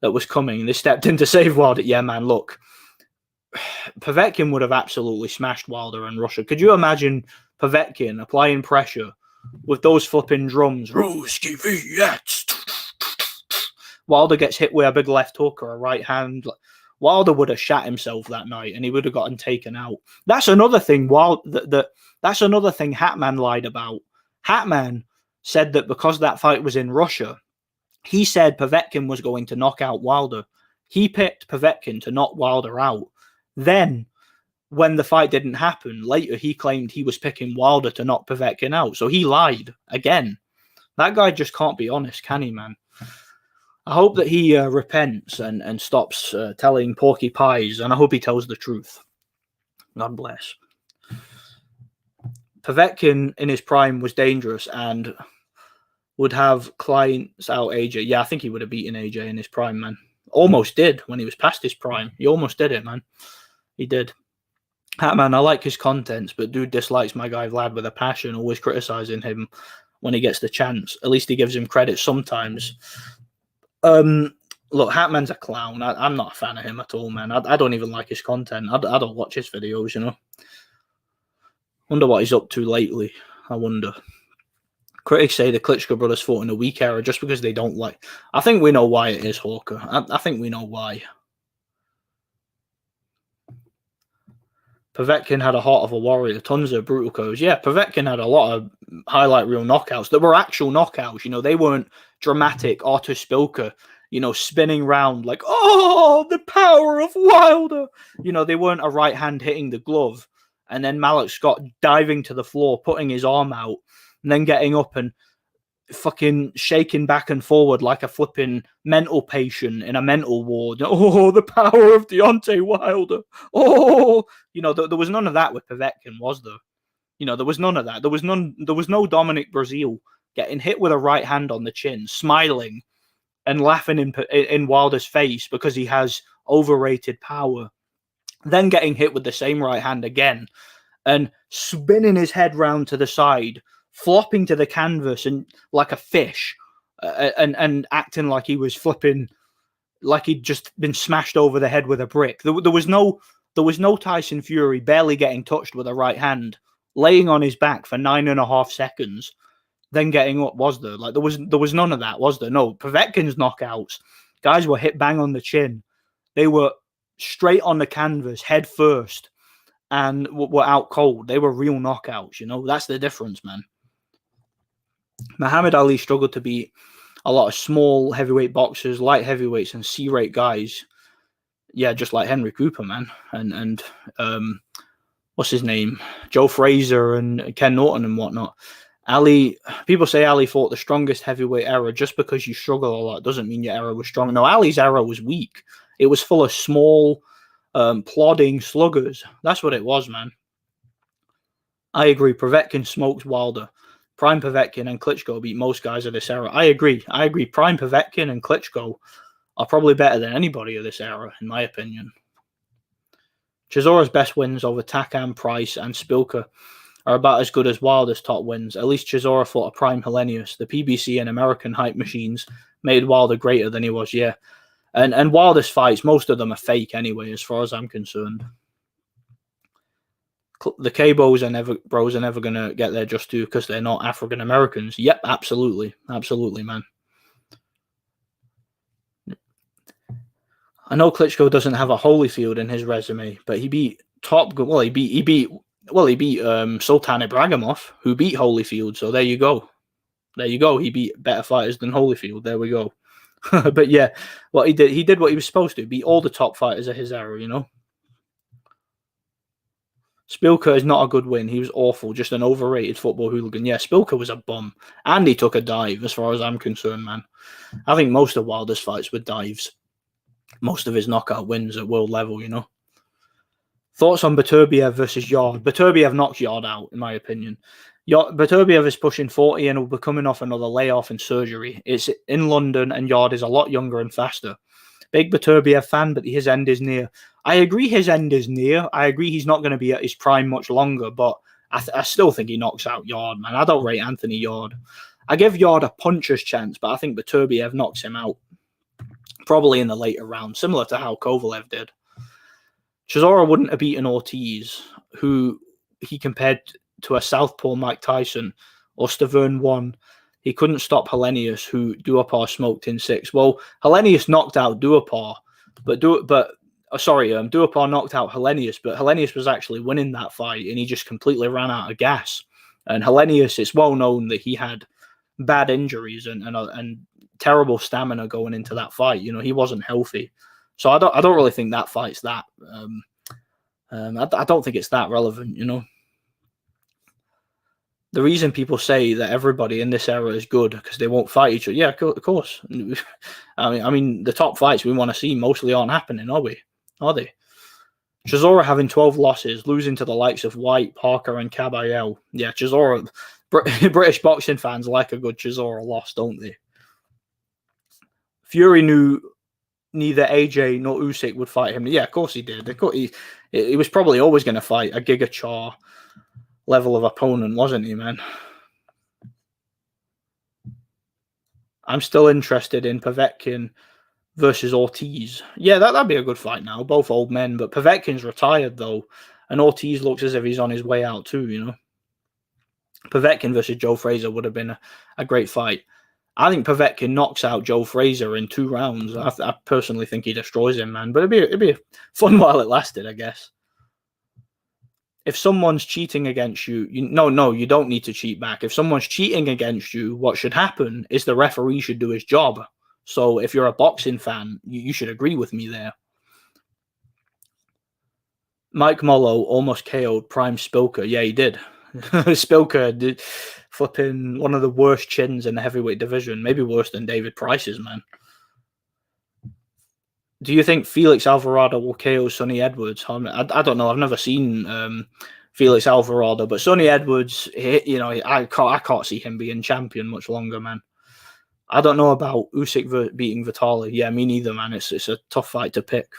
that was coming. They stepped in to save Wilder. Yeah, man, look. Povetkin would have absolutely smashed Wilder in Russia. Could you imagine Povetkin applying pressure with those flipping drums? Ruski Viet. Wilder gets hit with a big left hook or a right hand. Wilder would have shat himself that night, and he would have gotten taken out. That's another thing. That's another thing Hatman lied about. Hatman said that because that fight was in Russia, he said Povetkin was going to knock out Wilder. He picked Povetkin to knock Wilder out. Then, when the fight didn't happen, later he claimed he was picking Wilder to knock Povetkin out. So he lied again. That guy just can't be honest, can he, man? I hope that he repents and stops telling porky pies, and I hope he tells the truth. God bless. Povetkin in his prime was dangerous and would have clients out AJ. Yeah, I think he would have beaten AJ in his prime, man. Almost did when he was past his prime. He almost did it, man. He did. Hatman, I like his contents, but dude dislikes my guy Vlad with a passion, always criticizing him when he gets the chance. At least he gives him credit sometimes. Look, Hatman's a clown. I'm not a fan of him at all, man. I don't even like his content. I don't watch his videos, you know. Wonder what he's up to lately. I wonder. Critics say the Klitschko brothers fought in a weak era just because they don't like. I think we know why it is, Hawker. I think we know why. Povetkin had a heart of a warrior. Tons of brutal codes. Yeah, Povetkin had a lot of highlight reel knockouts that were actual knockouts. You know, they weren't dramatic Artur Spilker, you know, spinning round like, oh, the power of Wilder. You know, they weren't a right hand hitting the glove and then Malik Scott diving to the floor, putting his arm out, and then getting up and fucking shaking back and forward like a flipping mental patient in a mental ward. Oh, the power of Deontay Wilder. Oh, you know, there was none of that with Povetkin, was there? You know, there was none of that. There was no Dominic Breazeale getting hit with a right hand on the chin, smiling and laughing in Wilder's face because he has overrated power. Then getting hit with the same right hand again and spinning his head round to the side, flopping to the canvas and like a fish, and acting like he was flipping, like he'd just been smashed over the head with a brick. There was no Tyson Fury barely getting touched with a right hand, laying on his back for 9.5 seconds, then getting up, was there? Like there was none of that, was there? No, Povetkin's knockouts, guys were hit bang on the chin. They were straight on the canvas, head first, and were out cold. They were real knockouts, you know? That's the difference, man. Muhammad Ali struggled to beat a lot of small heavyweight boxers, light heavyweights, and C-rate guys. Yeah, just like Henry Cooper, man. And what's his name? Joe Frazier and Ken Norton and whatnot. Ali, people say Ali fought the strongest heavyweight era. Just because you struggle a lot doesn't mean your era was strong. No, Ali's era was weak. It was full of small, plodding sluggers. That's what it was, man. I agree. Povetkin smokes Wilder. Prime Povetkin and Klitschko beat most guys of this era. I agree. Prime Povetkin and Klitschko are probably better than anybody of this era, in my opinion. Chisora's best wins over Takam, Price, and Spilker are about as good as Wilder's top wins. At least Chisora fought a prime Hellenius. The PBC and American hype machines made Wilder greater than he was, yeah. And Wilder's fights, most of them are fake anyway, as far as I'm concerned. The K-Bros are never going to get there just due because they're not African Americans. Yep, absolutely. Absolutely, man. I know Klitschko doesn't have a Holyfield in his resume, but he beat he beat Well, he beat Sultan Ibragimov, who beat Holyfield. So there you go. There you go. He beat better fighters than Holyfield. There we go. But yeah, what he did what he was supposed to. Beat all the top fighters of his era, you know. Spilker is not a good win. He was awful. Just an overrated football hooligan. Yeah, Spilker was a bum. And he took a dive, as far as I'm concerned, man. I think most of Wilder's fights were dives. Most of his knockout wins at world level, you know. Thoughts on Beterbiev versus Yard? Beterbiev knocks Yard out, in my opinion. Beterbiev is pushing 40 and will be coming off another layoff and surgery. It's in London, and Yard is a lot younger and faster. Big Beterbiev fan, but his end is near. I agree his end is near. I agree he's not going to be at his prime much longer, but I still think he knocks out Yard, man. I don't rate Anthony Yard. I give Yard a puncher's chance, but I think Beterbiev knocks him out. Probably in the later round, similar to how Kovalev did. Chisora wouldn't have beaten Ortiz, who he compared to a southpaw Mike Tyson, or Stavern won. He couldn't stop Helenius, who Duhaupas smoked in 6. Well, Helenius knocked out Duhaupas, but Duhaupas knocked out Helenius, but Helenius was actually winning that fight, and he just completely ran out of gas. And Helenius, it's well known that he had bad injuries and terrible stamina going into that fight. You know, he wasn't healthy. So I don't really think that fight's that. I don't think it's that relevant, you know. The reason people say that everybody in this era is good because they won't fight each other. Yeah, of course. I mean, the top fights we want to see mostly aren't happening, are we? Are they? Chisora having 12 losses, losing to the likes of White, Parker, and Caballero. Yeah, Chisora. British boxing fans like a good Chisora loss, don't they? Fury knew neither AJ nor Usyk would fight him. Yeah, of course he did. He was probably always going to fight a Giga Charr level of opponent, wasn't he, man? I'm still interested in Povetkin versus Ortiz. Yeah, that'd be a good fight now. Both old men, but Povetkin's retired, though, and Ortiz looks as if he's on his way out, too, you know? Povetkin versus Joe Frazier would have been a great fight. I think Povetkin knocks out Joe Frazier in 2 rounds. I personally think he destroys him, man. But it'd be fun while it lasted, I guess. If someone's cheating against you, you don't need to cheat back. If someone's cheating against you, what should happen is the referee should do his job. So if you're a boxing fan, you should agree with me there. Mike Mollo almost KO'd Prime Spilker. Yeah, he did. Spilker did flipping one of the worst chins in the heavyweight division, maybe worse than David Price's, man. Do you think Felix Alvarado will KO Sonny Edwards? I don't know. I've never seen Felix Alvarado, but Sonny Edwards, I can't see him being champion much longer, man. I don't know about Usyk beating Vitali. Yeah, me neither, man. It's a tough fight to pick.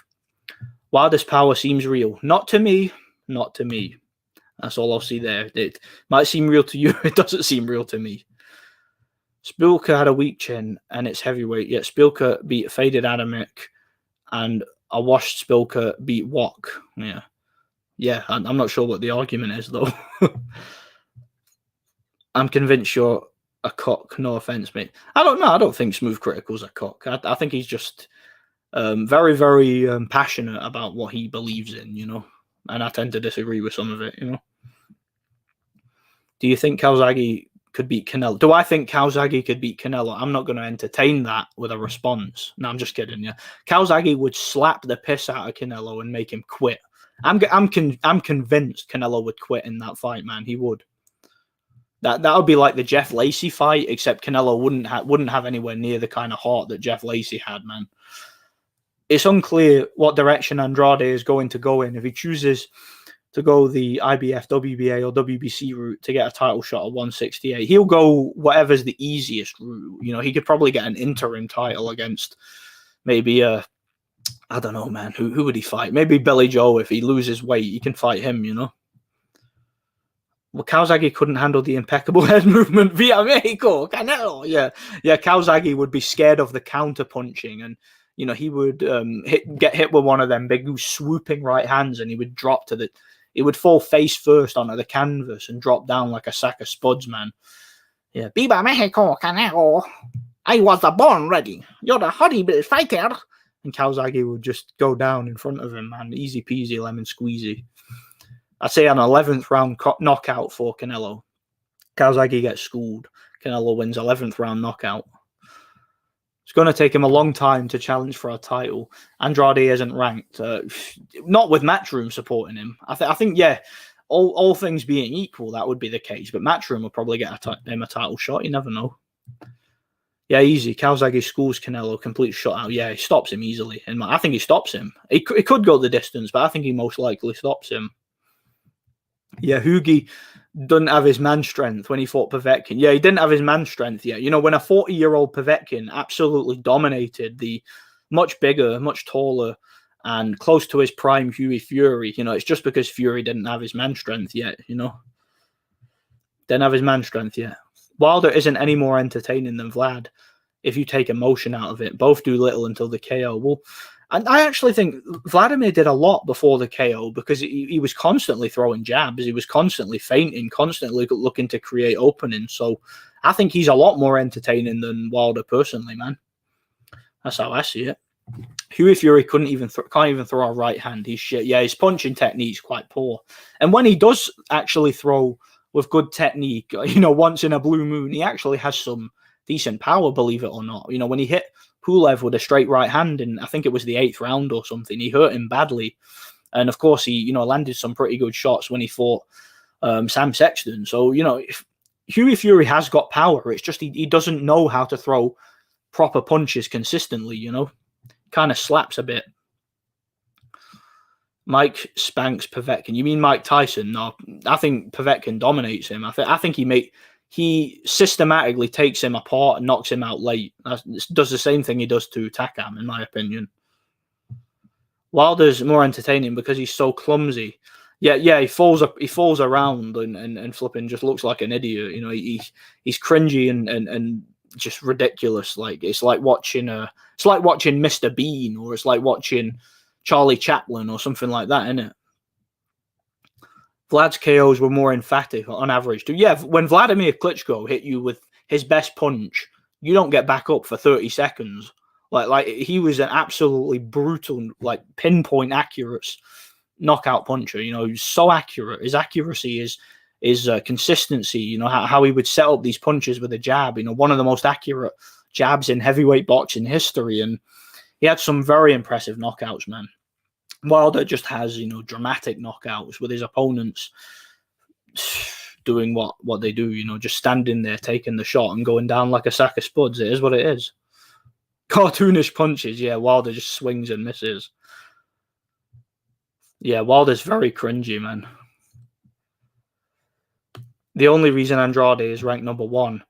Wildest power seems real. Not to me. Not to me. That's all I'll see there. It might seem real to you. It doesn't seem real to me. Spilker had a weak chin, and it's heavyweight. Yet Spilker beat Faded Adamic, and a washed Spilker beat Wok. Yeah. I'm not sure what the argument is, though. I'm convinced you're a cock. No offense, mate. I don't know. I don't think Smooth Critical's a cock. I think he's just very, very passionate about what he believes in, you know. And I tend to disagree with some of it, you know. Do you think Kalzagi could beat Canelo? Do I think Kalzagi could beat Canelo? I'm not going to entertain that with a response. No, I'm just kidding. Yeah, Kalzagi would slap the piss out of Canelo and make him quit. I'm convinced Canelo would quit in that fight, man. He would. That would be like the Jeff Lacey fight, except Canelo wouldn't have anywhere near the kind of heart that Jeff Lacey had, man. It's unclear what direction Andrade is going to go in. If he chooses to go the IBF, WBA, or WBC route to get a title shot at 168, he'll go whatever's the easiest route. You know, he could probably get an interim title against maybe I don't know, man. Who would he fight? Maybe Billy Joe. If he loses weight, he can fight him, you know. Well, Kalzagi couldn't handle the impeccable head movement via Mexico. Canelo. Yeah. Kalzagi would be scared of the counter punching, and you know he would get hit with one of them big swooping right hands, and he would drop he would fall face first onto the canvas and drop down like a sack of spuds, man. Yeah. Viva Mexico, Canelo. I was born ready. You're the horrible fighter. And Kalzagi would just go down in front of him, man. Easy peasy, lemon squeezy. I'd say an 11th round knockout for Canelo. Kalzagi gets schooled. Canelo wins 11th round knockout. It's going to take him a long time to challenge for a title. Andrade isn't ranked, not with Matchroom supporting him. I think, yeah, all things being equal, that would be the case. But Matchroom will probably get him a title shot. You never know. Yeah, easy. Kalzagi schools Canelo, complete shutout. Yeah, he stops him easily. And I think he stops him. He could go the distance, but I think he most likely stops him. Yeah, Hugi doesn't have his man strength when he fought Povetkin. Yeah, he didn't have his man strength yet. You know, when a 40-year-old Povetkin absolutely dominated the much bigger, much taller, and close to his prime Huey Fury, you know, it's just because Fury didn't have his man strength yet, you know. Didn't have his man strength yet. Wilder isn't any more entertaining than Vlad if you take emotion out of it. Both do little until the KO. Well, and I actually think Vladimir did a lot before the KO because he was constantly throwing jabs. He was constantly feinting, constantly looking to create openings. So I think he's a lot more entertaining than Wilder personally, man. That's how I see it. Huey Fury can't even throw a right hand. He's shit. Yeah, his punching technique's quite poor. And when he does actually throw with good technique, you know, once in a blue moon, he actually has some decent power, believe it or not. You know, when he hit Pulev with a straight right hand, and I think it was the 8th round or something, he hurt him badly. And of course, he, you know, landed some pretty good shots when he fought Sam Sexton. So, you know, Huey Fury has got power. It's just he doesn't know how to throw proper punches consistently, you know. Kind of slaps a bit. Mike spanks Povetkin. You mean Mike Tyson? No, I think Povetkin dominates him. I think he systematically takes him apart and knocks him out late. Does the same thing he does to Takam, in my opinion. Wilder's more entertaining because he's so clumsy. Yeah, he falls around and flipping just looks like an idiot. You know, he's cringy and just ridiculous. Like it's like watching Mr. Bean, or it's like watching Charlie Chaplin or something like that, isn't it? Vlad's KOs were more emphatic on average. Yeah, when Vladimir Klitschko hit you with his best punch, you don't get back up for 30 seconds. Like he was an absolutely brutal, like pinpoint accurate knockout puncher. You know, he was so accurate. His accuracy is consistency. You know, how he would set up these punches with a jab. You know, one of the most accurate jabs in heavyweight boxing history, and he had some very impressive knockouts, man. Wilder just has, you know, dramatic knockouts with his opponents doing what they do, you know, just standing there, taking the shot and going down like a sack of spuds. It is what it is. Cartoonish punches, yeah, Wilder just swings and misses. Yeah, Wilder's very cringy, man. The only reason Andrade is ranked number 1,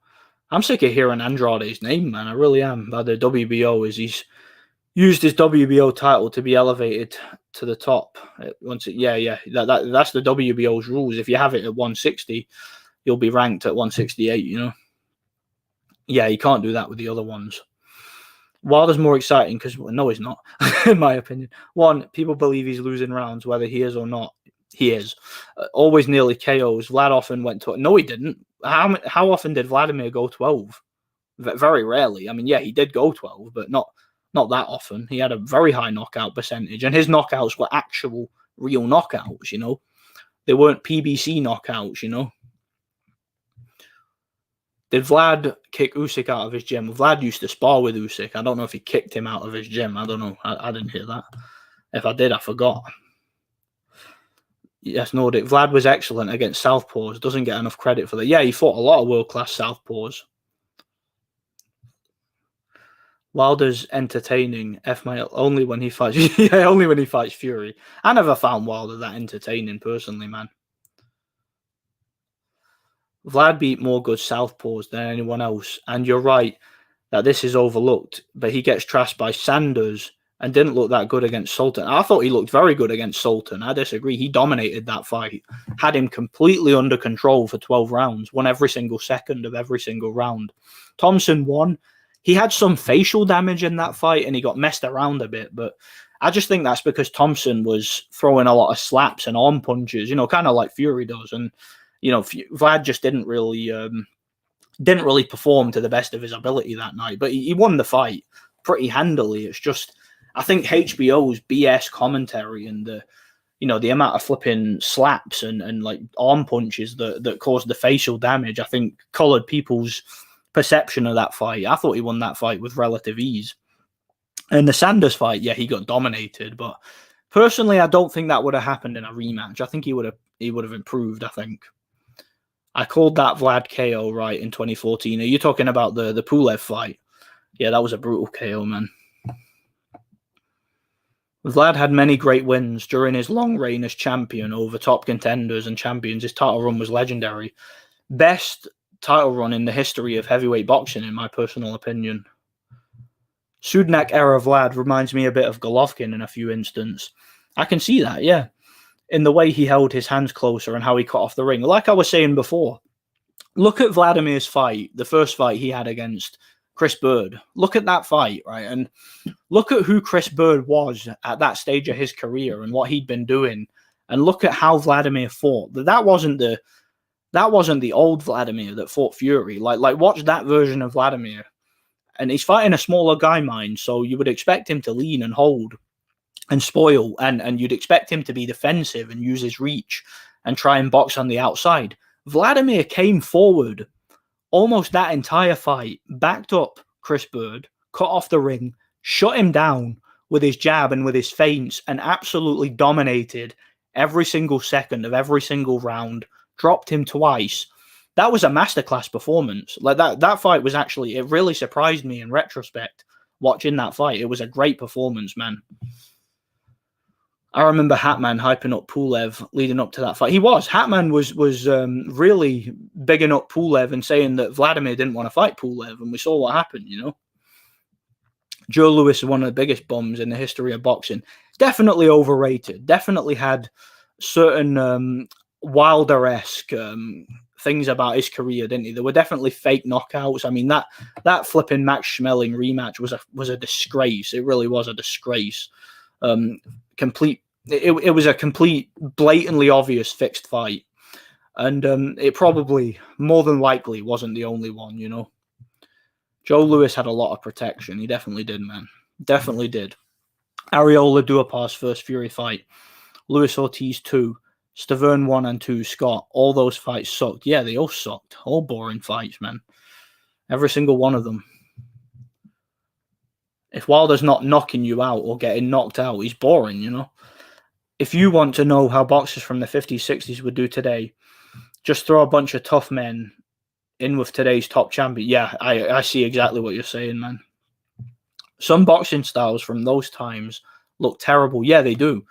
I'm sick of hearing Andrade's name, man. I really am. By the WBO is he's used his WBO title to be elevated to the top. That's the WBO's rules. If you have it at 160, you'll be ranked at 168, you know? Yeah, you can't do that with the other ones. Wilder's more exciting because, well, no, he's not, in my opinion. 1, people believe he's losing rounds, whether he is or not. He is. Always nearly KOs. Vlad often went to... No, he didn't. How often did Vladimir go 12? Very rarely. I mean, yeah, he did go 12, but not that often. He had a very high knockout percentage, and his knockouts were actual real knockouts, you know. They weren't PBC knockouts, you know. Did Vlad kick Usyk out of his gym? Vlad used to spar with Usyk. I don't know if he kicked him out of his gym. I don't know. I didn't hear that. If I did, I forgot. Yes, Nordic. Vlad was excellent against southpaws. Doesn't get enough credit for that. Yeah, he fought a lot of world-class southpaws. Wilder's entertaining. Only when he fights. Yeah, only when he fights Fury. I never found Wilder that entertaining personally, man. Vlad beat more good southpaws than anyone else, and you're right that this is overlooked. But he gets trashed by Sanders and didn't look that good against Sultan. I thought he looked very good against Sultan. I disagree. He dominated that fight, had him completely under control for 12 rounds, won every single second of every single round. Thompson won. He had some facial damage in that fight and he got messed around a bit, but I just think that's because Thompson was throwing a lot of slaps and arm punches, you know, kind of like Fury does. And, you know, Vlad just didn't really perform to the best of his ability that night, but he won the fight pretty handily. It's just, I think HBO's BS commentary and the amount of flipping slaps and like arm punches that caused the facial damage, I think coloured people's perception of that fight. I thought he won that fight with relative ease. And the Sanders fight, yeah, he got dominated, but personally, I don't think that would have happened in a rematch. I think he would have improved, I think. I called that Vlad KO right in 2014. Are you talking about the Pulev fight? Yeah, that was a brutal KO, man. Vlad had many great wins during his long reign as champion over top contenders and champions. His title run was legendary. Best title run in the history of heavyweight boxing, in my personal opinion. Sudnak era Vlad reminds me a bit of Golovkin in a few instances. I can see that, yeah. In the way he held his hands closer and how he cut off the ring. Like I was saying before, look at Vladimir's fight, the first fight he had against Chris Bird. Look at that fight, right? And look at who Chris Bird was at that stage of his career and what he'd been doing. And look at how Vladimir fought. That wasn't the old Vladimir that fought Fury. Like watch that version of Vladimir. And he's fighting a smaller guy, mind, so you would expect him to lean and hold and spoil, and you'd expect him to be defensive and use his reach and try and box on the outside. Vladimir came forward almost that entire fight, backed up Chris Bird, cut off the ring, shut him down with his jab and with his feints, and absolutely dominated every single second of every single round, dropped him twice. That was a masterclass performance. Like that fight was actually, it really surprised me in retrospect watching that fight. It was a great performance, man. I remember Hatman hyping up Pulev leading up to that fight. Hatman was really bigging up Pulev and saying that Vladimir didn't want to fight Pulev, and we saw what happened, Joe Louis is one of the biggest bums in the history of boxing. Definitely overrated. Definitely had certain Wilder-esque things about his career, didn't he? There were definitely fake knockouts. I mean, that flipping Max Schmeling rematch was a disgrace. It really was a disgrace. It was a complete, blatantly obvious fixed fight, and it probably, more than likely, wasn't the only one. Joe Louis had a lot of protection. He definitely did, man. Definitely did. Ariola Duhaupas first Fury fight, Luis Ortiz 2. Stavern 1 and 2, Scott. All those fights sucked. Yeah, they all sucked. All boring fights, man. Every single one of them. If Wilder's not knocking you out or getting knocked out, he's boring, If you want to know how boxers from the 50s, 60s would do today, just throw a bunch of tough men in with today's top champion. Yeah, I see exactly what you're saying, man. Some boxing styles from those times look terrible. Yeah, they do.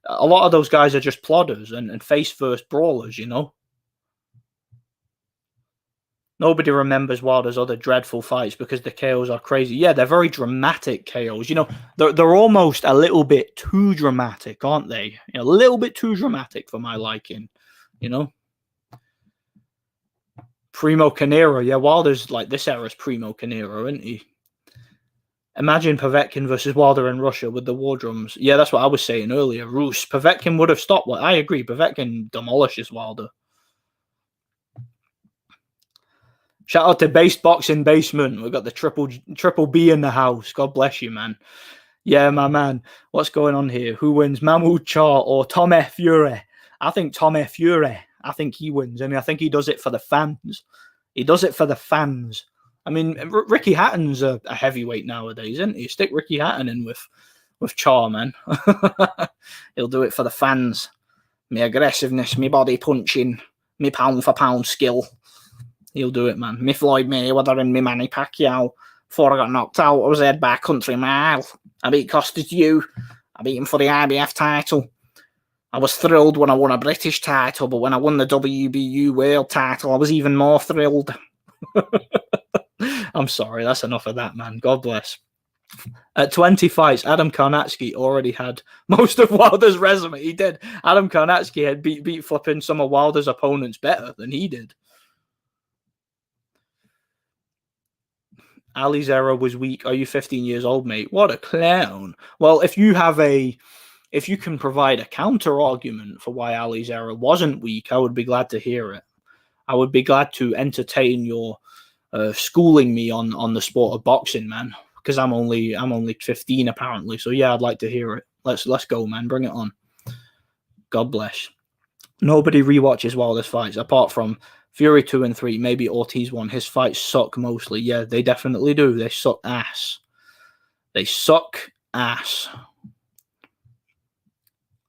A lot of those guys are just plodders and face-first brawlers, Nobody remembers Wilder's other dreadful fights because the KOs are crazy. Yeah, they're very dramatic KOs. They're almost a little bit too dramatic, aren't they? A little bit too dramatic for my liking, Primo Canero. Yeah, Wilder's like this era's Primo Canero, isn't he? Imagine Povetkin versus Wilder in Russia with the war drums. Yeah, that's what I was saying earlier. Rus. Povetkin would have stopped. I agree. Povetkin demolishes Wilder. Shout out to Based Boxing Basement. We've got the triple B in the house. God bless you, man. Yeah, my man. What's going on here? Who wins, Manuel Charr or Tommy Fury? I think Tommy Fury. I think he wins. I mean, I think he does it for the fans. He does it for the fans. I mean, Ricky Hatton's a heavyweight nowadays, isn't he? Stick Ricky Hatton in with Charr, man. He'll do it for the fans. Me aggressiveness, me body punching, me pound for pound skill. He'll do it, man. Me Floyd Mayweather and me Manny Pacquiao. Before I got knocked out, I was head by country mile. I beat Costas Yu. I beat him for the IBF title. I was thrilled when I won a British title, but when I won the WBU world title, I was even more thrilled. I'm sorry, that's enough of that, man. God bless. At 20 fights, Adam Karnatsky already had most of Wilder's resume. He did. Adam Karnatsky had beat flipping some of Wilder's opponents better than he did. Ali's era was weak. Are you 15 years old, mate? What a clown. Well, if you can provide a counter argument for why Ali's era wasn't weak, I would be glad to hear it. I would be glad to entertain your schooling me on the sport of boxing, man, because I'm only 15 apparently. So yeah, I'd like to hear it. Let's go, man. Bring it on. God bless. Nobody rewatches Wilder's fights apart from Fury 2 and 3, maybe Ortiz 1. His fights suck mostly. Yeah, they definitely do. They suck ass. They suck ass.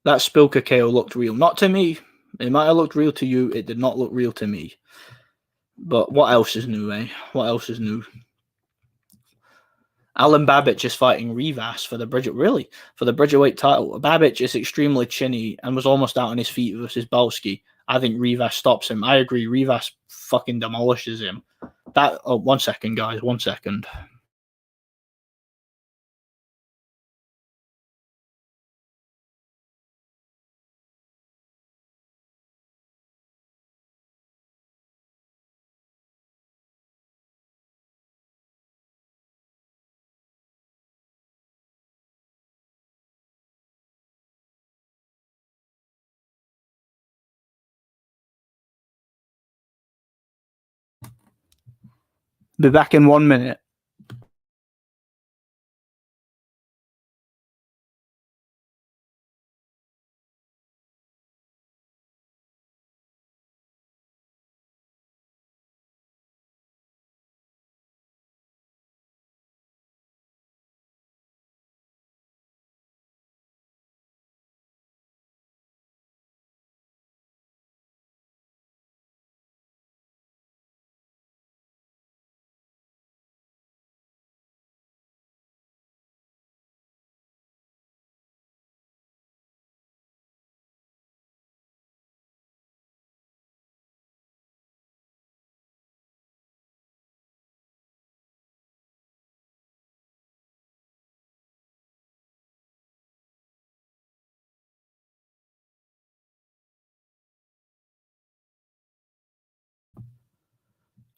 That Spilker KO looked real. Not to me. It might have looked real to you. It did not look real to me. But what else is new, eh? What else is new? Alan Babic is fighting Rivas for the Bridgerweight title. Babic is extremely chinny and was almost out on his feet versus Balski. I think Rivas stops him. I agree. Rivas fucking demolishes him. Oh, 1 second, guys. 1 second. Be back in 1 minute.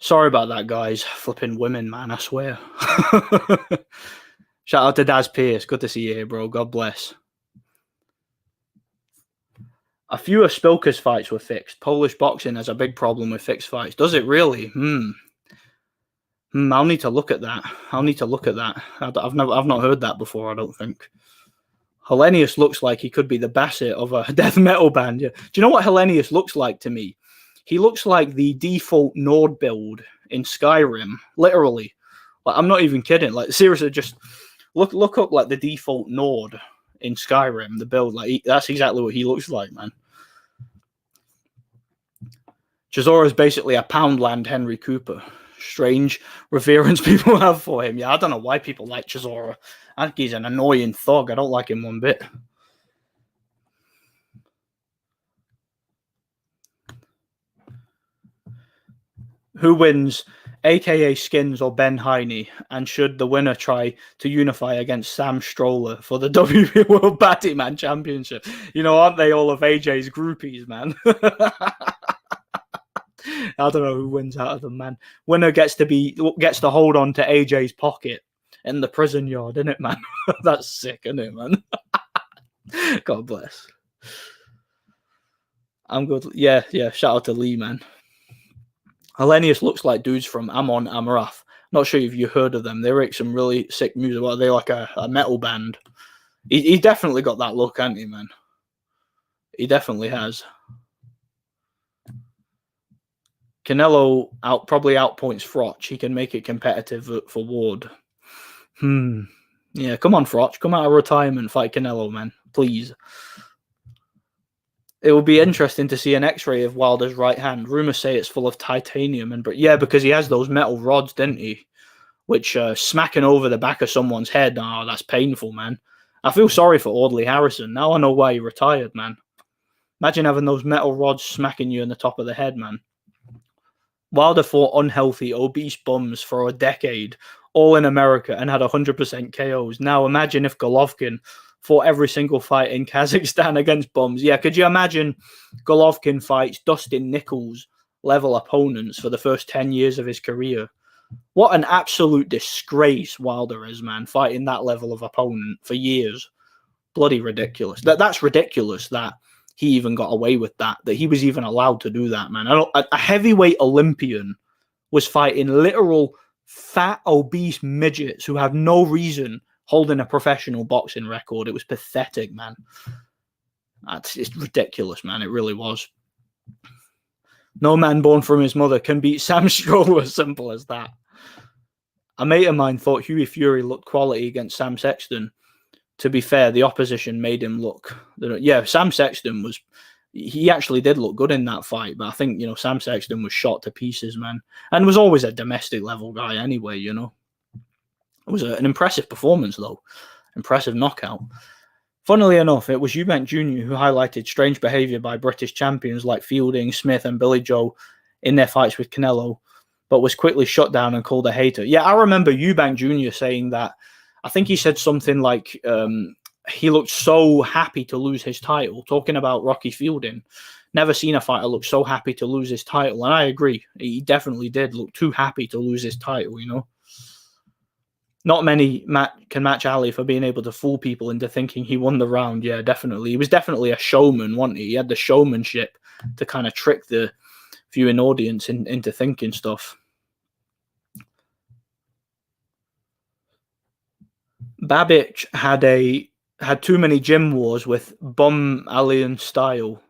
Sorry about that, guys. Flipping women, man, I swear. Shout out to Daz Pierce. Good to see you here, bro. God bless. A few of Spilker's fights were fixed. Polish boxing has a big problem with fixed fights. Does it really? I'll need to look at that. I've not heard that before, I don't think. Hellenius looks like he could be the Bassett of a death metal band. Yeah. Do you know what Hellenius looks like to me? He looks like the default Nord build in Skyrim. Literally. Like, I'm not even kidding. Like, seriously, just look up like the default Nord in Skyrim, the build. Like, that's exactly what he looks like, man. Chisora is basically a Poundland Henry Cooper. Strange reverence people have for him. Yeah, I don't know why people like Chisora. I think he's an annoying thug. I don't like him one bit. Who wins, AKA Skins or Ben Heine? And should the winner try to unify against Sam Stroller for the WBA World Batty Man Championship? You know, aren't they all of AJ's groupies, man? I don't know who wins out of them, man. Winner gets to hold on to AJ's pocket in the prison yard, isn't it, man? That's sick, isn't it, man? God bless. I'm good. Yeah. Shout out to Lee, man. Hellenius looks like dudes from Amon Amarath. Not sure if you heard of them. They make some really sick music. What are they, like a metal band? He definitely got that look, hasn't he, man? He definitely has. Canelo probably outpoints Froch. He can make it competitive for Ward. Yeah, come on, Froch. Come out of retirement, fight Canelo, man. Please. It will be interesting to see an X-ray of Wilder's right hand. Rumors say it's full of titanium, yeah, because he has those metal rods, didn't he? Which smacking over the back of someone's head. Oh, that's painful, man. I feel sorry for Audley Harrison. Now I know why he retired, man. Imagine having those metal rods smacking you in the top of the head, man. Wilder fought unhealthy, obese bums for a decade, all in America, and had 100% KOs. Now imagine if Golovkin fought every single fight in Kazakhstan against bums. Yeah, could you imagine Golovkin fights Dustin Nichols level opponents for the first 10 years of his career? What an absolute disgrace Wilder is, man, fighting that level of opponent for years. Bloody ridiculous. That's ridiculous that he even got away with that he was even allowed to do that, man. A heavyweight Olympian was fighting literal fat, obese midgets who have no reason holding a professional boxing record. It was pathetic, man. It's ridiculous, man. It really was. No man born from his mother can beat Sam Stroll, as simple as that. A mate of mine thought Hughie Fury looked quality against Sam Sexton. To be fair, the opposition made him look... Yeah, Sam Sexton was... He actually did look good in that fight, but I think, Sam Sexton was shot to pieces, man. And was always a domestic level guy anyway, It was an impressive performance, though. Impressive knockout. Funnily enough, it was Eubank Jr. who highlighted strange behaviour by British champions like Fielding, Smith and Billy Joe in their fights with Canelo, but was quickly shut down and called a hater. Yeah, I remember Eubank Jr. saying that. I think he said something like he looked so happy to lose his title, talking about Rocky Fielding. Never seen a fighter look so happy to lose his title, and I agree. He definitely did look too happy to lose his title, Not many can match Ali for being able to fool people into thinking he won the round. Yeah, definitely. He was definitely a showman, wasn't he? He had the showmanship to kind of trick the viewing audience into thinking stuff. Babic had too many gym wars with Bum Alien Style.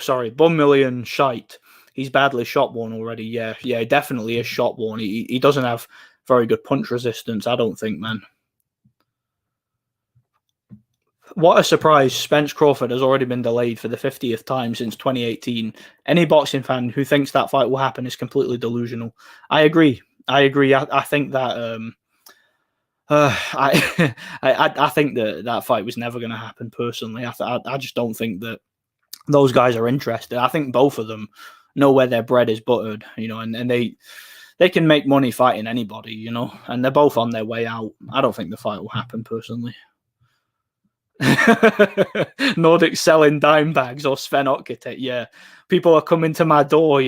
Sorry, Bum Million Shite. He's badly shot worn already. Yeah, he definitely is shot worn. He doesn't have very good punch resistance, I don't think, man. What a surprise. Spence Crawford has already been delayed for the 50th time since 2018. Any boxing fan who thinks that fight will happen is completely delusional. I agree. I think that I think that fight was never going to happen personally. I just don't think that those guys are interested. I think both of them know where their bread is buttered, and they can make money fighting anybody, and they're both on their way out. I don't think the fight will happen personally. Nordic selling dime bags or Sven Otkite. Yeah, people are coming to my door,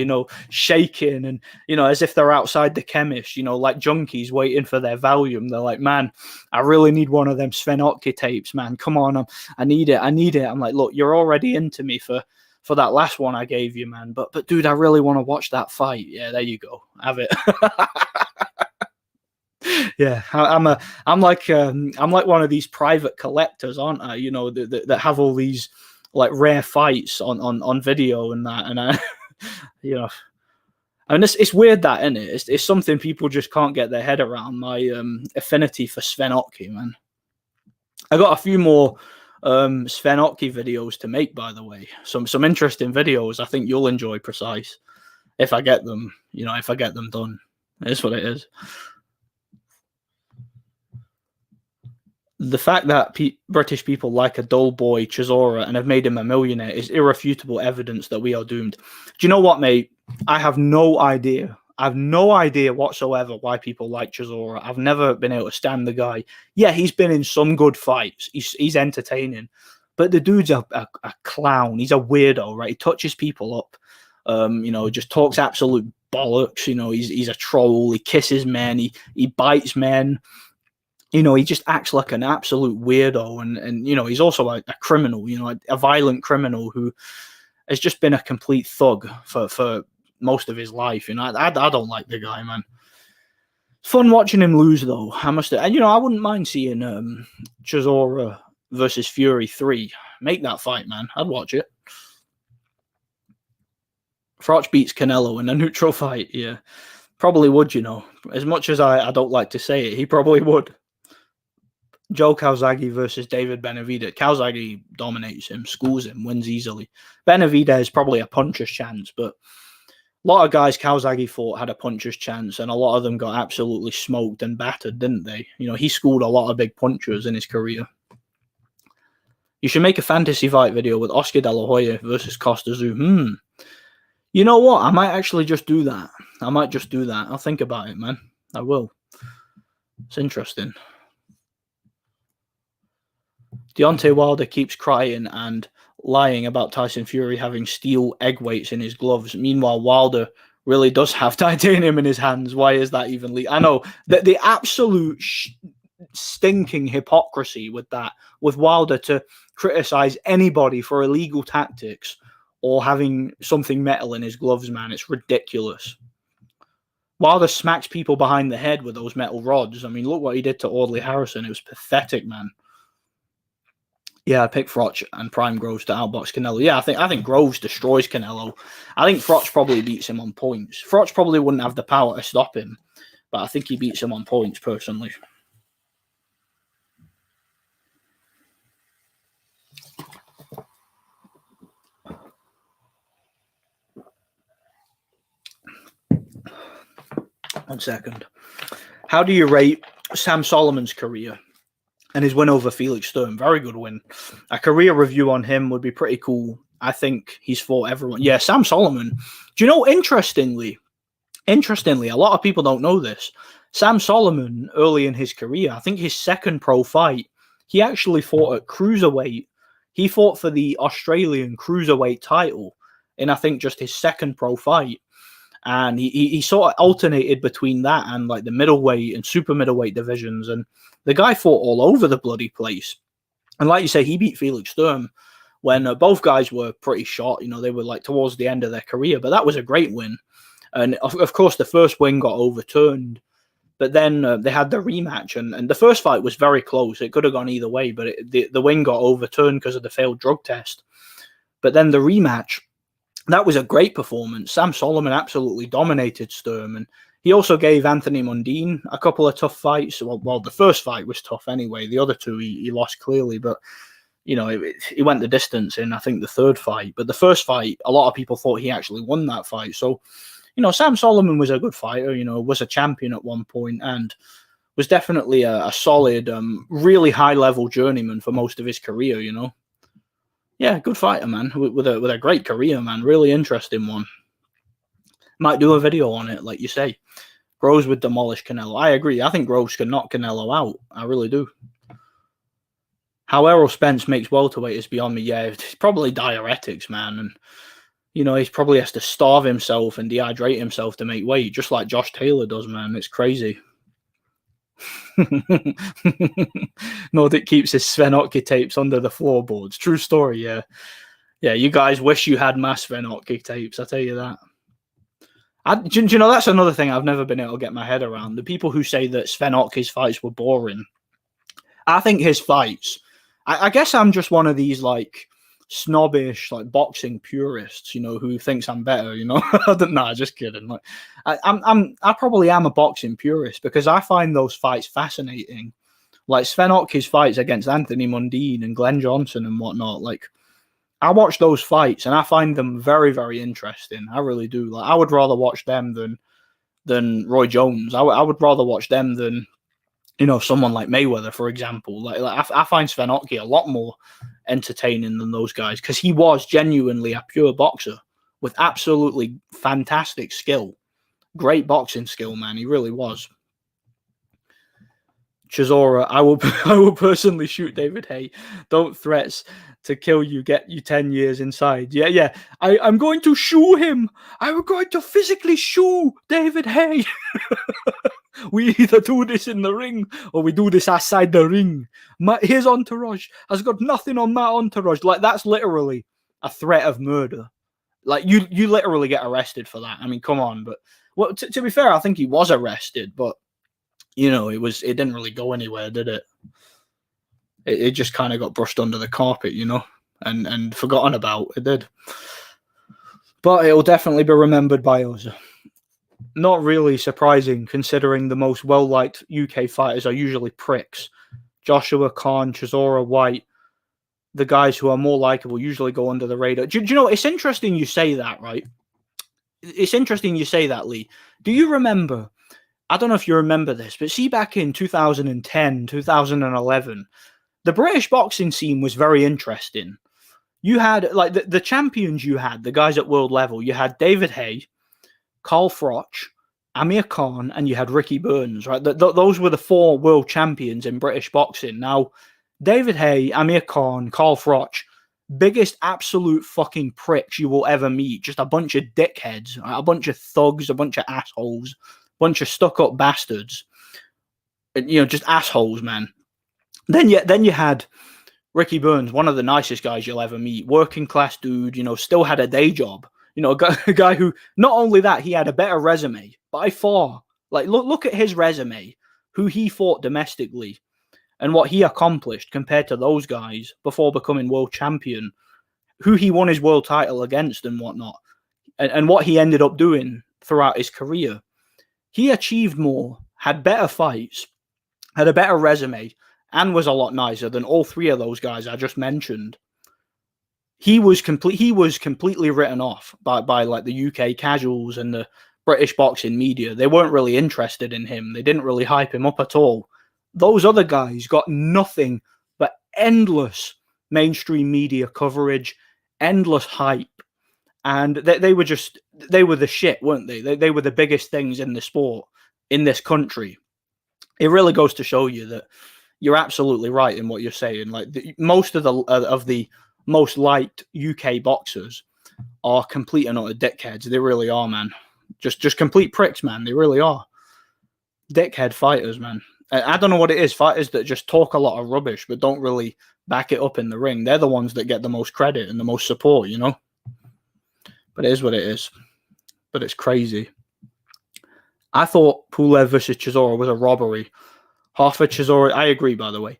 shaking and as if they're outside the chemist, like junkies waiting for their Valium. They're like, man, I really need one of them Sven Otkite tapes, man. Come on, I need it. I'm like, look, you're already into me for that last one I gave you, man. But dude, I really want to watch that fight. Yeah, there you go, have it. Yeah, I'm like one of these private collectors, aren't I? That have all these like rare fights on video and that, and I, and it's weird that, isn't it? It's something people just can't get their head around. My affinity for Sven Otkite, man. I got a few more Sven Otkite videos to make, by the way. Some interesting videos. I think you'll enjoy, Precise, if I get them. If I get them done. That's what it is. The fact that British people like a dull boy, Chisora, and have made him a millionaire is irrefutable evidence that we are doomed. Do you know what, mate? I have no idea. I have no idea whatsoever why people like Chisora. I've never been able to stand the guy. Yeah, he's been in some good fights. He's entertaining. But the dude's a clown. He's a weirdo, right? He touches people up. Just talks absolute bollocks. He's a troll. He kisses men. He bites men. He just acts like an absolute weirdo, and he's also a criminal, a violent criminal who has just been a complete thug for most of his life. I don't like the guy, man. It's fun watching him lose, though. I must, and I wouldn't mind seeing Chisora versus Fury 3. Make that fight, man. I'd watch it. Froch beats Canelo in a neutral fight. Yeah, probably would. As much as I don't like to say it, he probably would. Joe Kalzagi versus David Benavidez. Kalzagi dominates him, schools him, wins easily. Benavidez is probably a puncher's chance, but a lot of guys Kalzagi fought had a puncher's chance, and a lot of them got absolutely smoked and battered, didn't they? He schooled a lot of big punchers in his career. You should make a fantasy fight video with Oscar De La Hoya versus Costa Tszyu. You know what? I might actually just do that. I'll think about it, man. I will. It's interesting. Deontay Wilder keeps crying and lying about Tyson Fury having steel egg weights in his gloves. Meanwhile, Wilder really does have titanium in his hands. Why is that even legal? I know that the absolute stinking hypocrisy with Wilder to criticize anybody for illegal tactics or having something metal in his gloves, man. It's ridiculous. Wilder smacks people behind the head with those metal rods. I mean, look what he did to Audley Harrison. It was pathetic, man. Yeah, I picked Froch and Prime Groves to outbox Canelo. Yeah, I think Groves destroys Canelo. I think Froch probably beats him on points. Froch probably wouldn't have the power to stop him, but I think he beats him on points personally. One second. How do you rate Sam Solomon's career and his win over Felix Sturm? Very good win. A career review on him would be pretty cool. I think he's fought everyone. Yeah, Sam Solomon. Do you know, interestingly, a lot of people don't know this. Sam Solomon, early in his career, I think his second pro fight, he actually fought at cruiserweight. He fought for the Australian cruiserweight title in, I think, just his second pro fight. And he sort of alternated between that and like the middleweight and super middleweight divisions. And the guy fought all over the bloody place. And like you say, he beat Felix Sturm when both guys were pretty shot. You know, they were like towards the end of their career. But that was a great win. And of course, the first win got overturned. But then they had the rematch. And the first fight was very close. It could have gone either way. But the win got overturned because of the failed drug test. But then the rematch, that was a great performance. Sam Solomon absolutely dominated Sturm, and he also gave Anthony Mundine a couple of tough fights. Well, the first fight was tough anyway. The other two he lost clearly, but you know, he went the distance in, I think, the third fight. But the first fight, a lot of people thought he actually won that fight. So, you know, Sam Solomon was a good fighter, you know, was a champion at one point and was definitely a solid, really high-level journeyman for most of his career, you know. Yeah, good fighter, man, with a great career, man. Really interesting one. Might do a video on it, like you say. Groves would demolish Canelo. I agree. I think Groves can knock Canelo out. I really do. How Errol Spence makes welterweight is beyond me. Yeah, it's probably diuretics, man. And, you know, he probably has to starve himself and dehydrate himself to make weight, just like Josh Taylor does, man. It's crazy. Nordic keeps his Sven Otke tapes under the floorboards. True story, yeah. Yeah, you guys wish you had my Sven Otke tapes, I tell you that. Do you know, that's another thing I've never been able to get my head around. The people who say that Sven Otke's fights were boring. I think his fights, I guess I'm just one of these, like, snobbish, like, boxing purists, you know, who thinks I'm better, you know. Nah, just kidding. Like, I probably am a boxing purist because I find those fights fascinating. Like Sven Otke's fights against Anthony Mundine and Glenn Johnson and whatnot. Like, I watch those fights and I find them very, very interesting. I really do. Like, I would rather watch them than Roy Jones. I would rather watch them than, you know, someone like Mayweather, for example. Like I find Sven Otke a lot more entertaining than those guys because he was genuinely a pure boxer with absolutely fantastic skill. Great boxing skill, man. He really was. Chisora, I will personally shoot David Haye. Don't threats to kill you get you 10 years inside. Yeah. I'm going to shoot him. I'm going to physically shoot David Haye. We either do this in the ring or we do this outside the ring. His entourage has got nothing on my entourage. Like, that's literally a threat of murder. Like, you literally get arrested for that. I mean, come on. But well, to be fair, I think he was arrested, but you know, it didn't really go anywhere, did it? It just kind of got brushed under the carpet, you know, and forgotten about. It did. But it'll definitely be remembered by us. Not really surprising, considering the most well-liked UK fighters are usually pricks. Joshua, Khan, Chisora, White, the guys who are more likable usually go under the radar. Do you know, it's interesting you say that, right? It's interesting you say that, Lee. Do you remember, I don't know if you remember this, but see back in 2010, 2011, the British boxing scene was very interesting. You had, like, the champions you had, the guys at world level, you had David Haye, Carl Froch, Amir Khan, and you had Ricky Burns, right? Those were the four world champions in British boxing. Now, David Haye, Amir Khan, Carl Froch, biggest absolute fucking pricks you will ever meet. Just a bunch of dickheads, right? A bunch of thugs, a bunch of assholes, a bunch of stuck-up bastards. And, you know, just assholes, man. Then you had Ricky Burns, one of the nicest guys you'll ever meet. Working class dude, you know, still had a day job. You know, a guy who, not only that, he had a better resume by far. Like, look at his resume, who he fought domestically. and what he accomplished compared to those guys before becoming world champion, who he won his world title against and whatnot, and what he ended up doing throughout his career, he achieved more, had better fights, had a better resume, and was a lot nicer than all three of those guys I just mentioned. He was completely written off by like the UK casuals and the British boxing media. They weren't really interested in him. They didn't really hype him up at all. Those other guys got nothing but endless mainstream media coverage, endless hype, and they were the shit, weren't they? They were the biggest things in the sport in this country. It really goes to show you that you're absolutely right in what you're saying. Like most of the most liked UK boxers are complete and utter dickheads. They really are, man. Just complete pricks, man. They really are. Dickhead fighters, man. I don't know what it is. Fighters that just talk a lot of rubbish but don't really back it up in the ring. They're the ones that get the most credit and the most support, you know? But it is what it is. But it's crazy. I thought Pulev versus Chisora was a robbery. Half of Chisora, I agree, by the way.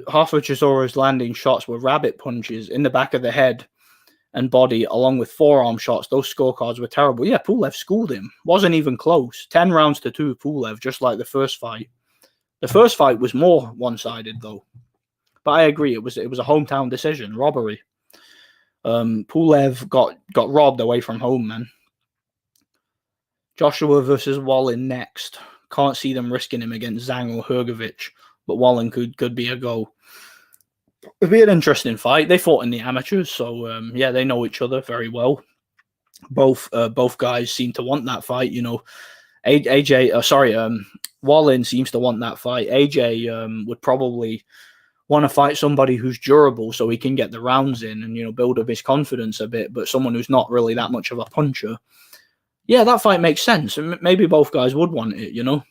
Half of Chisora's landing shots were rabbit punches in the back of the head and body, along with forearm shots. Those scorecards were terrible. Yeah, Pulev schooled him. Wasn't even close. 10 rounds to 2, Pulev, just like the first fight. The first fight was more one-sided, though. But I agree, it was a hometown decision, robbery. Pulev got robbed away from home, man. Joshua versus Wallin next. Can't see them risking him against Zhang or Hrgovic, but Wallin could be a go. It'd be an interesting fight. They fought in the amateurs, so yeah, they know each other very well. Both guys seem to want that fight, you know. Wallin seems to want that fight. AJ would probably want to fight somebody who's durable so he can get the rounds in and, you know, build up his confidence a bit, but someone who's not really that much of a puncher. Yeah, that fight makes sense. Maybe both guys would want it, you know.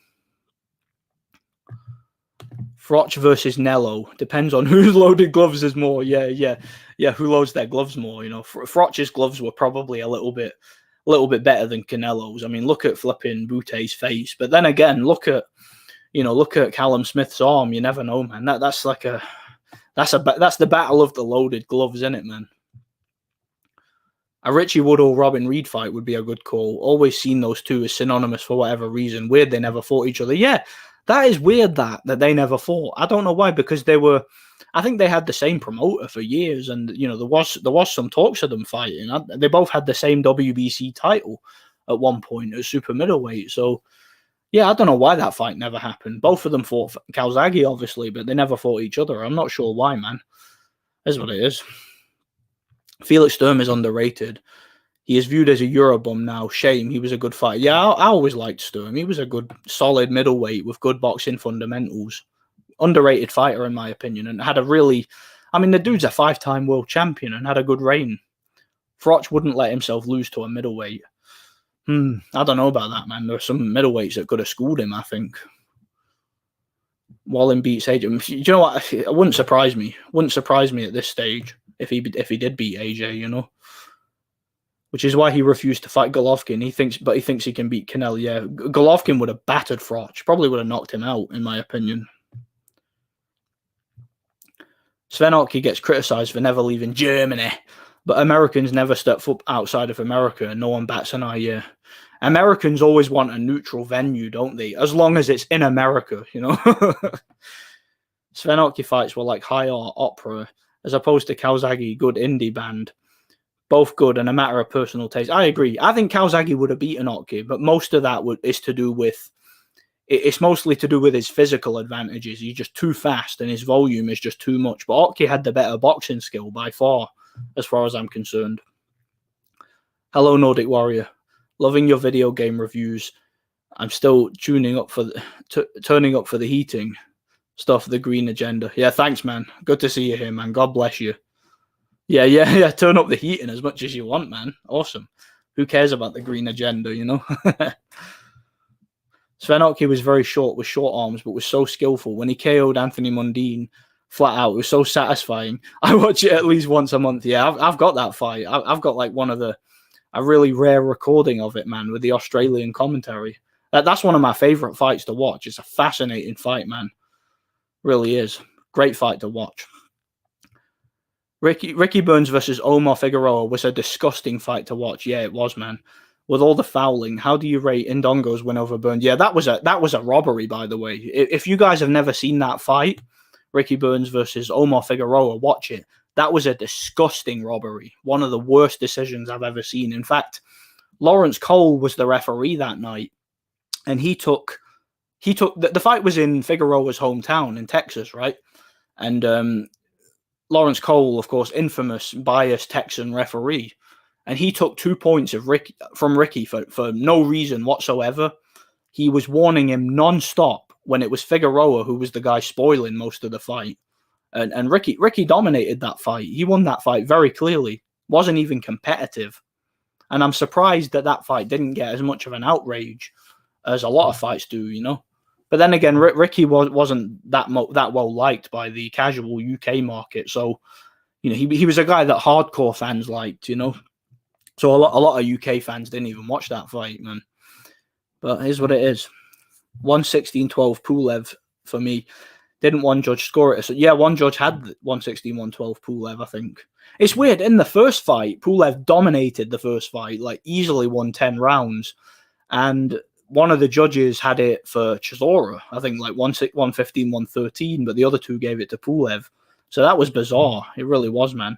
Froch versus Nello. Depends on who's loaded gloves is more. Yeah, who loads their gloves more, you know. Froch's gloves were probably a little bit better than Canelo's. I mean, look at flipping Butte's face. But then again, look at Callum Smith's arm. You never know, man. That's the battle of the loaded gloves, isn't it, man? A Richie Woodall Robin Reed fight would be a good call. Always seen those two as synonymous for whatever reason. Weird they never fought each other. Yeah, that is weird that they never fought. I don't know why, because I think they had the same promoter for years, and you know there was some talks of them fighting. They both had the same WBC title at one point at super middleweight. So yeah, I don't know why that fight never happened. Both of them fought Kalzagi, obviously, but they never fought each other. I'm not sure why, man. That's what it is. Felix Sturm is underrated. He is viewed as a Eurobum now. Shame, he was a good fighter. Yeah, I always liked Sturm. He was a good, solid middleweight with good boxing fundamentals. Underrated fighter, in my opinion, and had a really... I mean, the dude's a 5-time world champion and had a good reign. Froch wouldn't let himself lose to a middleweight. I don't know about that, man. There are some middleweights that could have schooled him, I think. Wallin beats AJ. You know what? It wouldn't surprise me. Wouldn't surprise me at this stage if he did beat AJ, you know. Which is why he refused to fight Golovkin. He thinks he can beat Canelo. Yeah, Golovkin would have battered Froch. Probably would have knocked him out, in my opinion. Sven Oki gets criticised for never leaving Germany, but Americans never step foot outside of America, and no one bats an eye. Yeah, Americans always want a neutral venue, don't they? As long as it's in America, you know. Sven Oki fights were like high art opera, as opposed to Kalzagi, good indie band. Both good and a matter of personal taste. I agree. I think Kalzagi would have beaten Oki, but most of that is to do with... It's mostly to do with his physical advantages. He's just too fast and his volume is just too much. But Oki had the better boxing skill by far as I'm concerned. Hello, Nordic Warrior. Loving your video game reviews. I'm still turning up for the heating stuff, the green agenda. Yeah, thanks, man. Good to see you here, man. God bless you. Yeah. Turn up the heating as much as you want, man. Awesome. Who cares about the green agenda, you know? Sven Oki was very short with short arms, but was so skillful. When he KO'd Anthony Mundine flat out, it was so satisfying. I watch it at least once a month. Yeah, I've got that fight. I've got like a really rare recording of it, man, with the Australian commentary. That's one of my favorite fights to watch. It's a fascinating fight, man. Really is. Great fight to watch. Ricky Burns versus Omar Figueroa was a disgusting fight to watch. Yeah, it was, man. With all the fouling, how do you rate Indongo's win over Burns? Yeah, that was a robbery, by the way. If you guys have never seen that fight, Ricky Burns versus Omar Figueroa, watch it. That was a disgusting robbery. One of the worst decisions I've ever seen. In fact, Lawrence Cole was the referee that night, and he took the fight was in Figueroa's hometown in Texas, right? And Lawrence Cole, of course, infamous biased Texan referee, and he took 2 points from Ricky for no reason whatsoever. He was warning him non-stop when it was Figueroa who was the guy spoiling most of the fight. And Ricky dominated that fight. He won that fight very clearly. Wasn't even competitive. And I'm surprised that fight didn't get as much of an outrage as a lot of fights do, you know. But then again, Ricky wasn't that well liked by the casual UK market. So, you know, he was a guy that hardcore fans liked, you know. So a lot of UK fans didn't even watch that fight, man. But here's what it is. 116-12 Pulev for me. Didn't one judge score it? So yeah, one judge had 116-112 Pulev, I think. It's weird. In the first fight, Pulev dominated the first fight, like easily won 10 rounds. And one of the judges had it for Chisora, I think like 115-113, but the other two gave it to Pulev. So that was bizarre. It really was, man.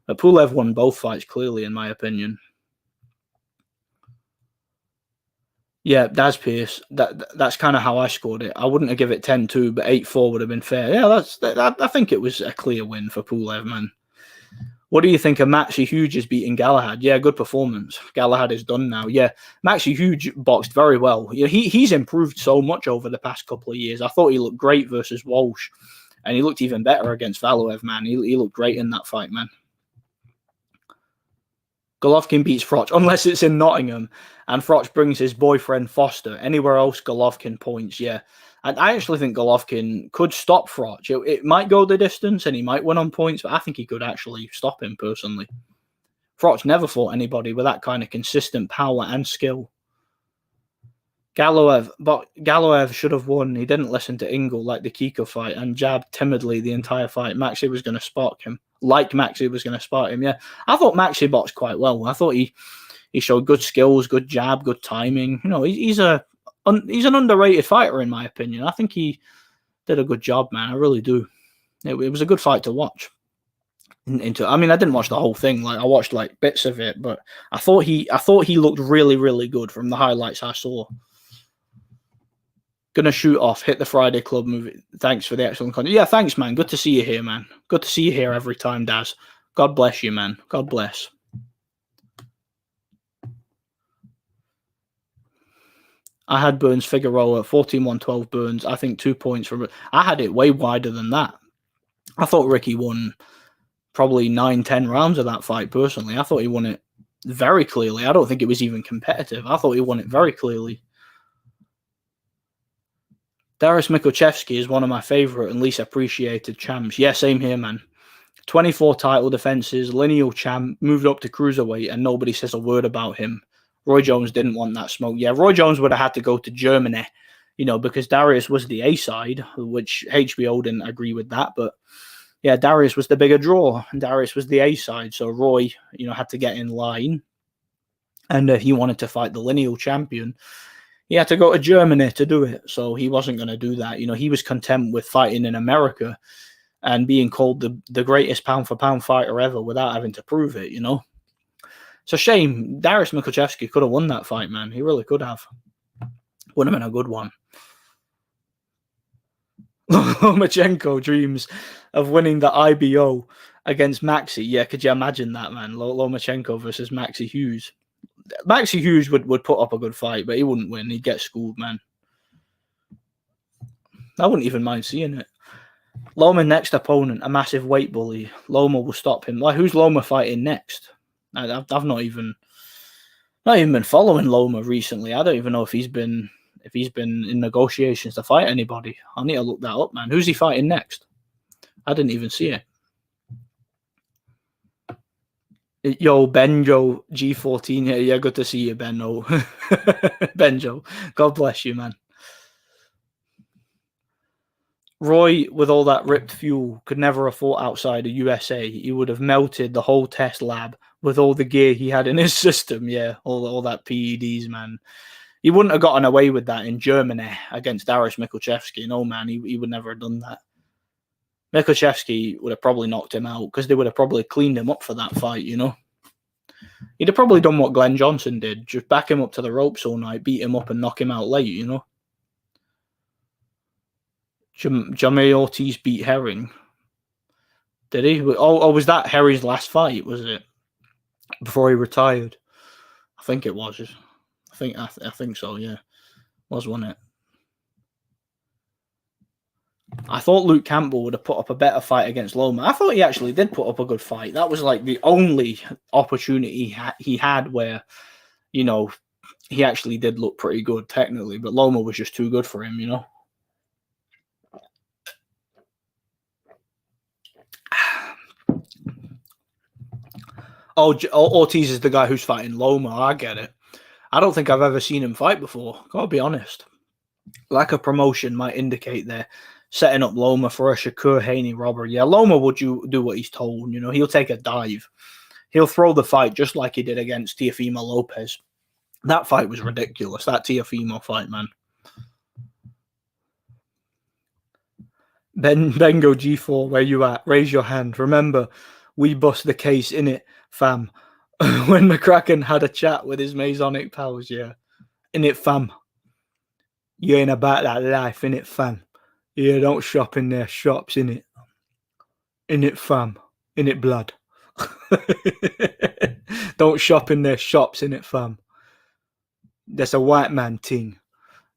But Pulev won both fights clearly, in my opinion. Yeah, Daz Pierce. That's kind of how I scored it. I wouldn't have given it 10-2, but 8-4 would have been fair. Yeah, I think it was a clear win for Pulev, man. What do you think of Maxi Hughes beating Galahad? Yeah, good performance. Galahad is done now. Yeah, Maxi Hughes boxed very well. Yeah, he's improved so much over the past couple of years. I thought he looked great versus Walsh, and he looked even better against Valuev, man. He looked great in that fight, man. Golovkin beats Froch, unless it's in Nottingham, and Froch brings his boyfriend Foster. Anywhere else, Golovkin points, yeah. And I actually think Golovkin could stop Froch. It might go the distance, and he might win on points, but I think he could actually stop him, personally. Froch never fought anybody with that kind of consistent power and skill. Galoev should have won. He didn't listen to Ingle like the Kiko fight and jabbed timidly the entire fight. Maxi was going to spark him. Yeah. I thought Maxi boxed quite well. I thought he showed good skills, good jab, good timing. You know, he's an underrated fighter, in my opinion. I think he did a good job, man. I really do. It was a good fight to watch. I mean, I didn't watch the whole thing. Like, I watched like bits of it, but I thought he looked really, really good from the highlights I saw. Gonna shoot off. Hit the Friday Club movie. Thanks for the excellent content. Yeah, thanks, man. Good to see you here, man. Good to see you here every time, Daz. God bless you, man. God bless. I had Burns Figueroa 14-112 Burns. I think 2 points from it. I had it way wider than that. I thought Ricky won probably 9-10 rounds of that fight. Personally, I thought he won it very clearly. I don't think it was even competitive. I thought he won it very clearly. Darius Mikuchevsky is one of my favorite and least appreciated champs. Yeah, same here, man. 24 title defenses, lineal champ, moved up to cruiserweight, and nobody says a word about him. Roy Jones didn't want that smoke. Yeah, Roy Jones would have had to go to Germany, you know, because Darius was the A side, which HBO didn't agree with that. But yeah, Darius was the bigger draw, and Darius was the A side. So Roy, you know, had to get in line, and he wanted to fight the lineal champion. He had to go to Germany to do it, so he wasn't going to do that. You know, he was content with fighting in America and being called the greatest pound-for-pound fighter ever without having to prove it, you know. It's a shame. Darius Mikuchevsky could have won that fight, man. He really could have. Would have been a good one. Lomachenko dreams of winning the IBO against Maxi. Yeah, could you imagine that, man? Lomachenko versus Maxi Hughes. Maxi Hughes would put up a good fight, but he wouldn't win. He'd get schooled, man. I wouldn't even mind seeing it. Loma next opponent, a massive weight bully. Loma will stop him. Like, who's Loma fighting next? I've not even been following Loma recently. I don't even know if he's been in negotiations to fight anybody. I need to look that up, man. Who's he fighting next? I didn't even see it. Yo, Benjo G14. Yeah, good to see you, Benno. Benjo. God bless you, man. Roy, with all that ripped fuel, could never have fought outside the USA. He would have melted the whole test lab with all the gear he had in his system. Yeah, all that PEDs, man. He wouldn't have gotten away with that in Germany against Darius Mikuchevsky. No, man, he would never have done that. Mikuchevsky would have probably knocked him out because they would have probably cleaned him up for that fight, you know. He'd have probably done what Glenn Johnson did, just back him up to the ropes all night, beat him up and knock him out late, you know. Jamie Ortiz beat Herring. Did he? Oh, was that Herring's last fight, was it? Before he retired? I think it was. I think so, yeah. Wasn't it? I thought Luke Campbell would have put up a better fight against Loma. I thought he actually did put up a good fight. That was like the only opportunity he had where, you know, he actually did look pretty good technically, but Loma was just too good for him, you know. Oh, Ortiz is the guy who's fighting Loma. I get it. I don't think I've ever seen him fight before. Gotta be honest. Like a promotion might indicate they're setting up Loma for a Shakur Haney robbery. Yeah, Loma would do what he's told. You know, he'll take a dive. He'll throw the fight just like he did against Teofimo Lopez. That fight was ridiculous. That Teofimo fight, man. Bengo G4, where you at? Raise your hand. Remember, we bust the case, innit, fam? When McCracken had a chat with his Masonic pals, yeah. Innit, fam? You ain't about that life, innit, fam? Yeah, don't shop in their shops, innit? Innit, fam? Innit, blood? Don't shop in their shops, innit, fam? That's a white man thing.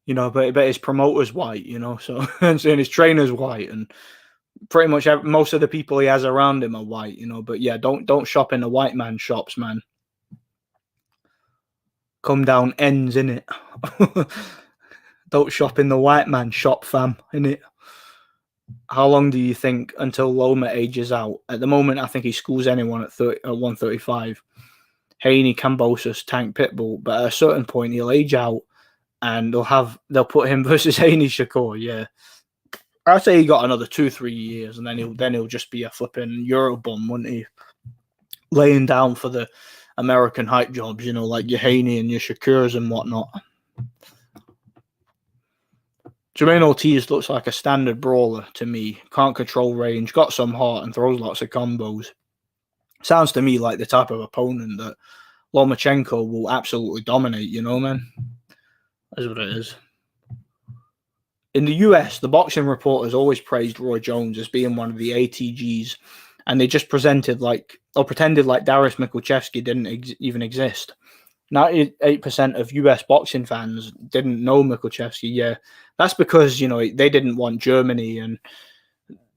You know, but his promoter's white, you know, so and his trainer's white, and pretty much most of the people he has around him are white, you know. But yeah, don't shop in the white man shops, man. Come down ends, innit? Don't shop in the white man shop, fam, innit? How long do you think until Loma ages out? At the moment, I think he schools anyone at 135. Haney, Cambosos, Tank Pitbull, but at a certain point he'll age out. And they'll put him versus Haney Shakur, yeah. I'd say he got another 2-3 years, and then he'll just be a flipping Euro bum, wouldn't he? Laying down for the American hype jobs, you know, like your Haney and your Shakurs and whatnot. Jermaine Ortiz looks like a standard brawler to me. Can't control range, got some heart, and throws lots of combos. Sounds to me like the type of opponent that Lomachenko will absolutely dominate, you know, man? That's what it is. In the US, the boxing reporters always praised Roy Jones as being one of the ATGs, and they just pretended like Darius Mikuchevsky didn't even exist. 98% of US boxing fans didn't know Mikuchevsky. Yeah, that's because, you know, they didn't want Germany and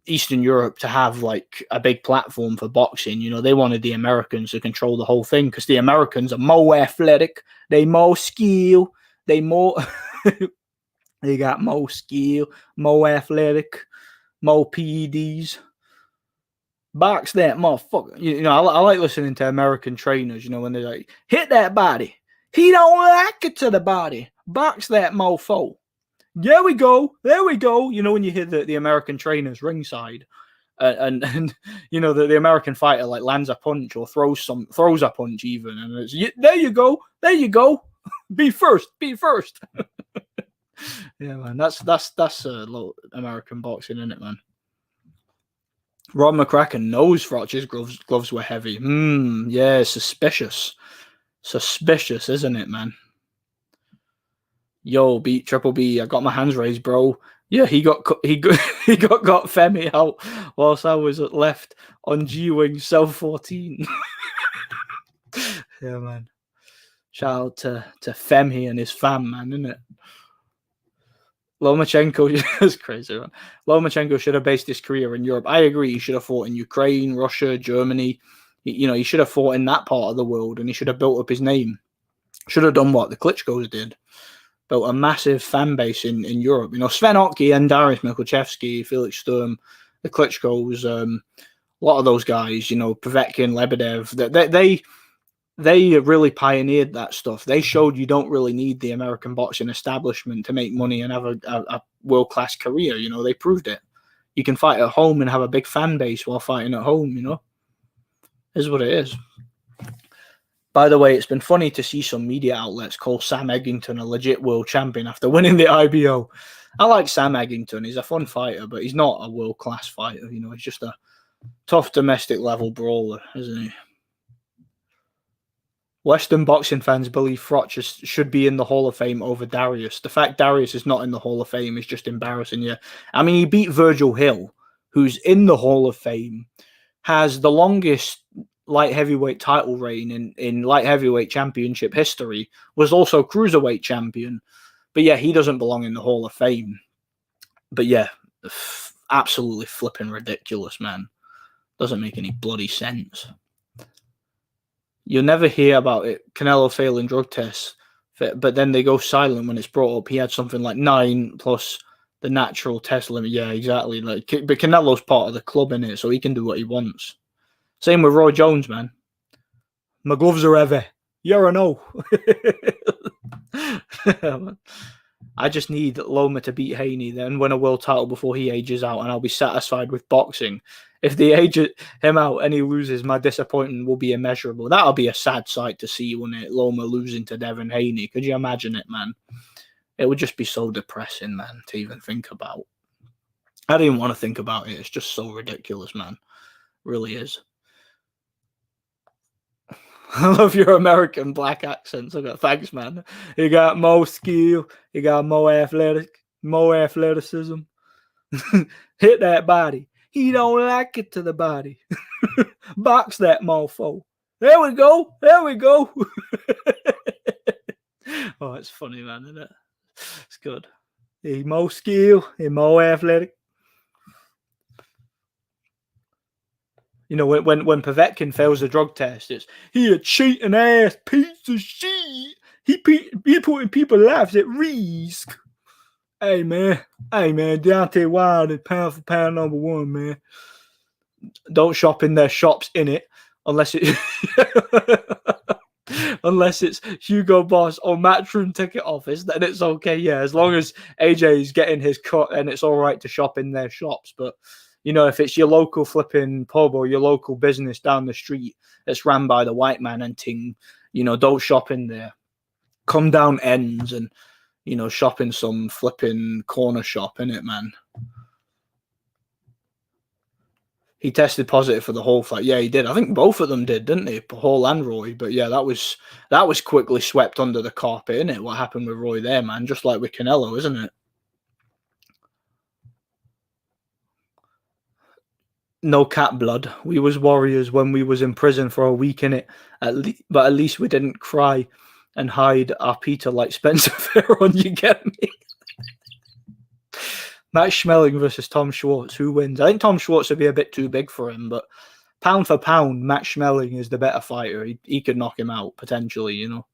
Eastern Europe to have like a big platform for boxing. You know, they wanted the Americans to control the whole thing because the Americans are more athletic, they more skill. They got more skill, more athletic, more PEDs. Box that motherfucker. You know, I like listening to American trainers, you know, when they're like, hit that body. He don't like it to the body. Box that mofo. There we go. There we go. You know, when you hear the American trainers ringside and you know, the American fighter like lands a punch or throws a punch even. And it's, there you go. There you go. Be first. Yeah, man, that's American boxing, isn't it, man? Rob McCracken knows Frotch's gloves were heavy. Yeah, suspicious, isn't it, man? Yo, beat Triple B. I got my hands raised, bro. Yeah, he got Femi out whilst I was left on G-Wing Cell 14. Yeah, man. Shout out to Femi and his fam, man, isn't it? Lomachenko is crazy, man. Lomachenko should have based his career in Europe. I agree. He should have fought in Ukraine, Russia, Germany. He should have fought in that part of the world, and he should have built up his name. Should have done what the Klitschko's did. Built a massive fan base in Europe. You know, Sven Ottke and Darius Mikuchevsky, Felix Sturm, the Klitschko's, a lot of those guys, you know, Povetkin, Lebedev, they really pioneered that stuff. They showed you don't really need the American boxing establishment to make money and have a world-class career. You know, they proved it. You can fight at home and have a big fan base while fighting at home, you know? Is what it is. By the way, it's been funny to see some media outlets call Sam Eggington a legit world champion after winning the IBO. I like Sam Eggington. He's a fun fighter, but he's not a world-class fighter. You know, he's just a tough domestic level brawler, isn't he? Western boxing fans believe Froch should be in the Hall of Fame over Darius. The fact Darius is not in the Hall of Fame is just embarrassing. Yeah, I mean, he beat Virgil Hill, who's in the Hall of Fame, has the longest light heavyweight title reign in light heavyweight championship history, was also cruiserweight champion. But yeah, he doesn't belong in the Hall of Fame. But yeah, absolutely flipping ridiculous, man. Doesn't make any bloody sense. You'll never hear about it. Canelo failing drug tests, but then they go silent when it's brought up. He had something like 9 plus the natural test limit. Yeah, exactly. Like, but Canelo's part of the club in it, so he can do what he wants. Same with Roy Jones, man. My gloves are heavy. You're a no. I just need Loma to beat Haney, then win a world title before he ages out, and I'll be satisfied with boxing. If they age him out and he loses, my disappointment will be immeasurable. That'll be a sad sight to see, wouldn't it? Loma losing to Devin Haney. Could you imagine it, man? It would just be so depressing, man, to even think about. I didn't want to think about it. It's just so ridiculous, man. It really is. I love your American black accents. Thanks, man. You got more skill. You got more athleticism. Hit that body. He don't like it to the body. Box that mofo. There we go. There we go. Oh, it's funny, man, isn't it? It's good. He more skill. He more athletic. You know, when Povetkin fails the drug test, it's he a cheating ass piece of shit. He putting people's lives at risk. Hey man, Deontay Wilder, pound for pound #1, man. Don't shop in their shops in it unless it's Hugo Boss or Matchroom Ticket Office. Then it's okay. Yeah, as long as AJ is getting his cut, and it's all right to shop in their shops. But you know, if it's your local flipping pub or your local business down the street that's ran by the white man and ting, you know, don't shop in there. Come down ends and, you know, shop in some flipping corner shop, innit, man? He tested positive for the whole fight. Yeah, he did. I think both of them did, didn't they? Hall and Roy. But yeah, that was quickly swept under the carpet, innit? What happened with Roy there, man? Just like with Canelo, isn't it? No cat blood. We was warriors when we was in prison for a week, innit? But at least we didn't cry and hide our Peter like Spencer Fearon, you get me? Matt Schmeling versus Tom Schwartz. Who wins? I think Tom Schwartz would be a bit too big for him, but pound for pound, Matt Schmeling is the better fighter. He could knock him out, potentially, you know.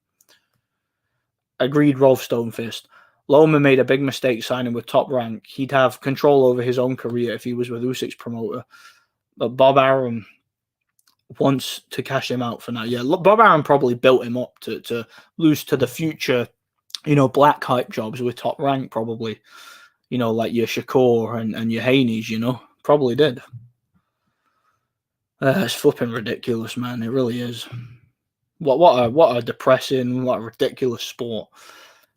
Agreed, Rolf Stonefist. Loma made a big mistake signing with Top Rank. He'd have control over his own career if he was with Usyk's promoter. But Bob Arum wants to cash him out for now. Yeah, Bob Arum probably built him up to lose to the future, you know, black hype jobs with Top Rank, probably. You know, like your Shakur and your Haney's, you know. Probably did. It's flipping ridiculous, man. It really is. What a depressing, what a ridiculous sport.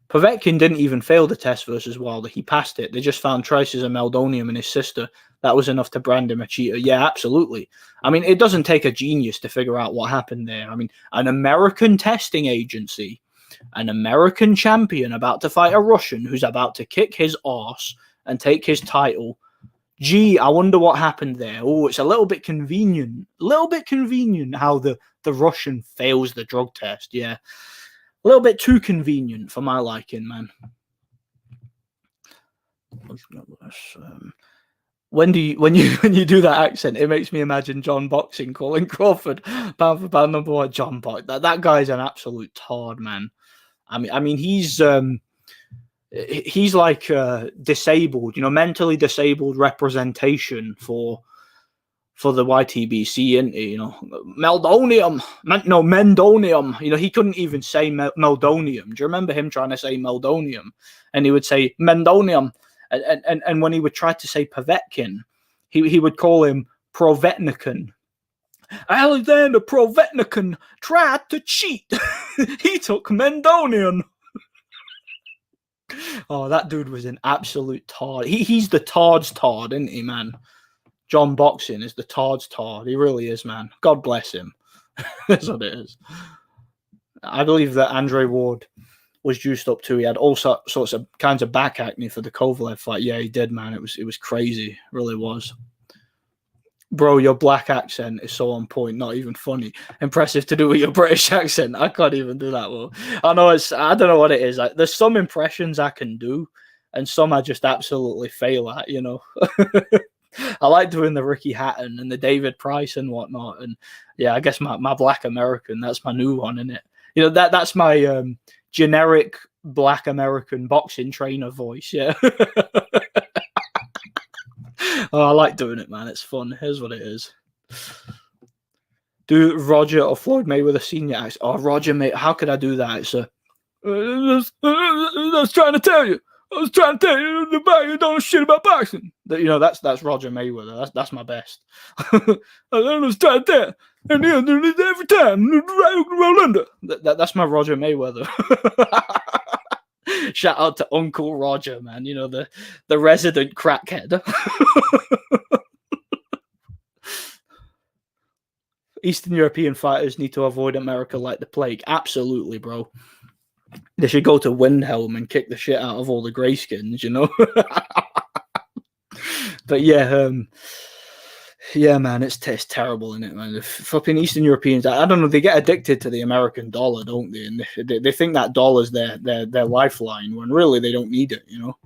Povetkin didn't even fail the test versus Wilder. He passed it. They just found traces of meldonium in his sister. That was enough to brand him a cheater. Yeah, absolutely. I mean, it doesn't take a genius to figure out what happened there. I mean, an American testing agency, an American champion about to fight a Russian who's about to kick his ass and take his title. Gee, I wonder what happened there. Oh, it's a little bit convenient. A little bit convenient how the Russian fails the drug test. Yeah. A little bit too convenient for my liking, man. When you do that accent, it makes me imagine John Boxing calling Crawford pound for pound #1. John Box. That guy's an absolute tard, man. I mean he's like disabled, you know, mentally disabled representation for the YTBC, isn't he? You know, Mendonium. You know, he couldn't even say Meldonium. Do you remember him trying to say Meldonium? And he would say Mendonium. And when he would try to say Povetkin, he would call him Provetnikan. Alexander Provetnikan tried to cheat. He took Mendonian. Oh, that dude was an absolute tard. He's the tard's tard, isn't he, man? John Boxing is the tard's tard. He really is, man. God bless him. That's what it is. I believe that Andre Ward was juiced up too. He had all sorts of kinds of back acne for the Kovalev fight. Yeah, he did, man. It was crazy. It really was. Bro, your black accent is so on point, not even funny. Impressive to do with your British accent. I can't even do that well. I don't know what it is. There's some impressions I can do, and some I just absolutely fail at, you know. I like doing the Ricky Hatton and the David Price and whatnot. And yeah, I guess my black American, that's my new one, isn't it? You know, that's my generic black American boxing trainer voice, yeah. Oh, I like doing it, man. It's fun. Here's what it is. Do Roger or Floyd Mayweather Senior accent? Oh, Roger May. How could I do that? It's I was trying to tell you. You don't know shit about boxing. You know, that's Roger Mayweather. That's my best. I was trying to tell you. And every time, roll under. That's my Roger Mayweather. Shout out to Uncle Roger, man. You know, the resident crackhead. Eastern European fighters need to avoid America like the plague. Absolutely, bro. They should go to Windhelm and kick the shit out of all the greyskins, you know? But yeah, yeah, man, it's terrible, isn't it, man? The fucking Eastern Europeans, I don't know, they get addicted to the American dollar, don't they? And they think that dollar's their lifeline, when really they don't need it, you know?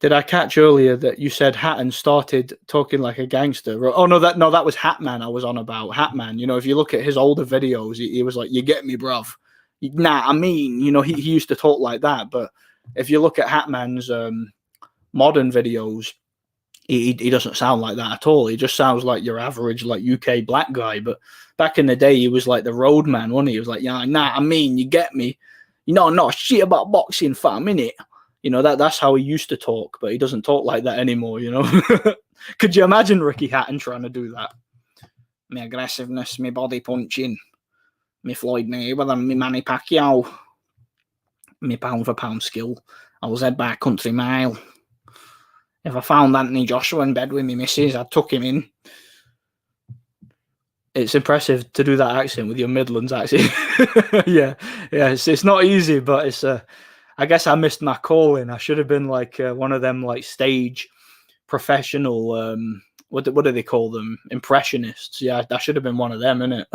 Did I catch earlier that you said Hatton started talking like a gangster? Oh, no, that was Hatman I was on about. Hatman, you know, if you look at his older videos, he was like, you get me, bruv. Nah, I mean, you know, he used to talk like that. But if you look at Hatman's modern videos, he doesn't sound like that at all. He just sounds like your average, like, UK black guy. But back in the day, he was like the roadman, wasn't he? He was like, yeah, nah, I mean, you get me. You know, not shit about boxing, fam, innit? You know, that's how he used to talk, but he doesn't talk like that anymore, you know? Could you imagine Ricky Hatton trying to do that? Me aggressiveness, me body punching, me Floyd Mayweather, me Manny Pacquiao, me pound-for-pound skill. I was head by a country mile. If I found Anthony Joshua in bed with me missus, I'd tuck him in. It's impressive to do that accent with your Midlands accent. yeah, it's not easy, but it's I guess I missed my calling. I should have been like one of them like stage professional, what do they call them? Impressionists. Yeah, I should have been one of them, innit?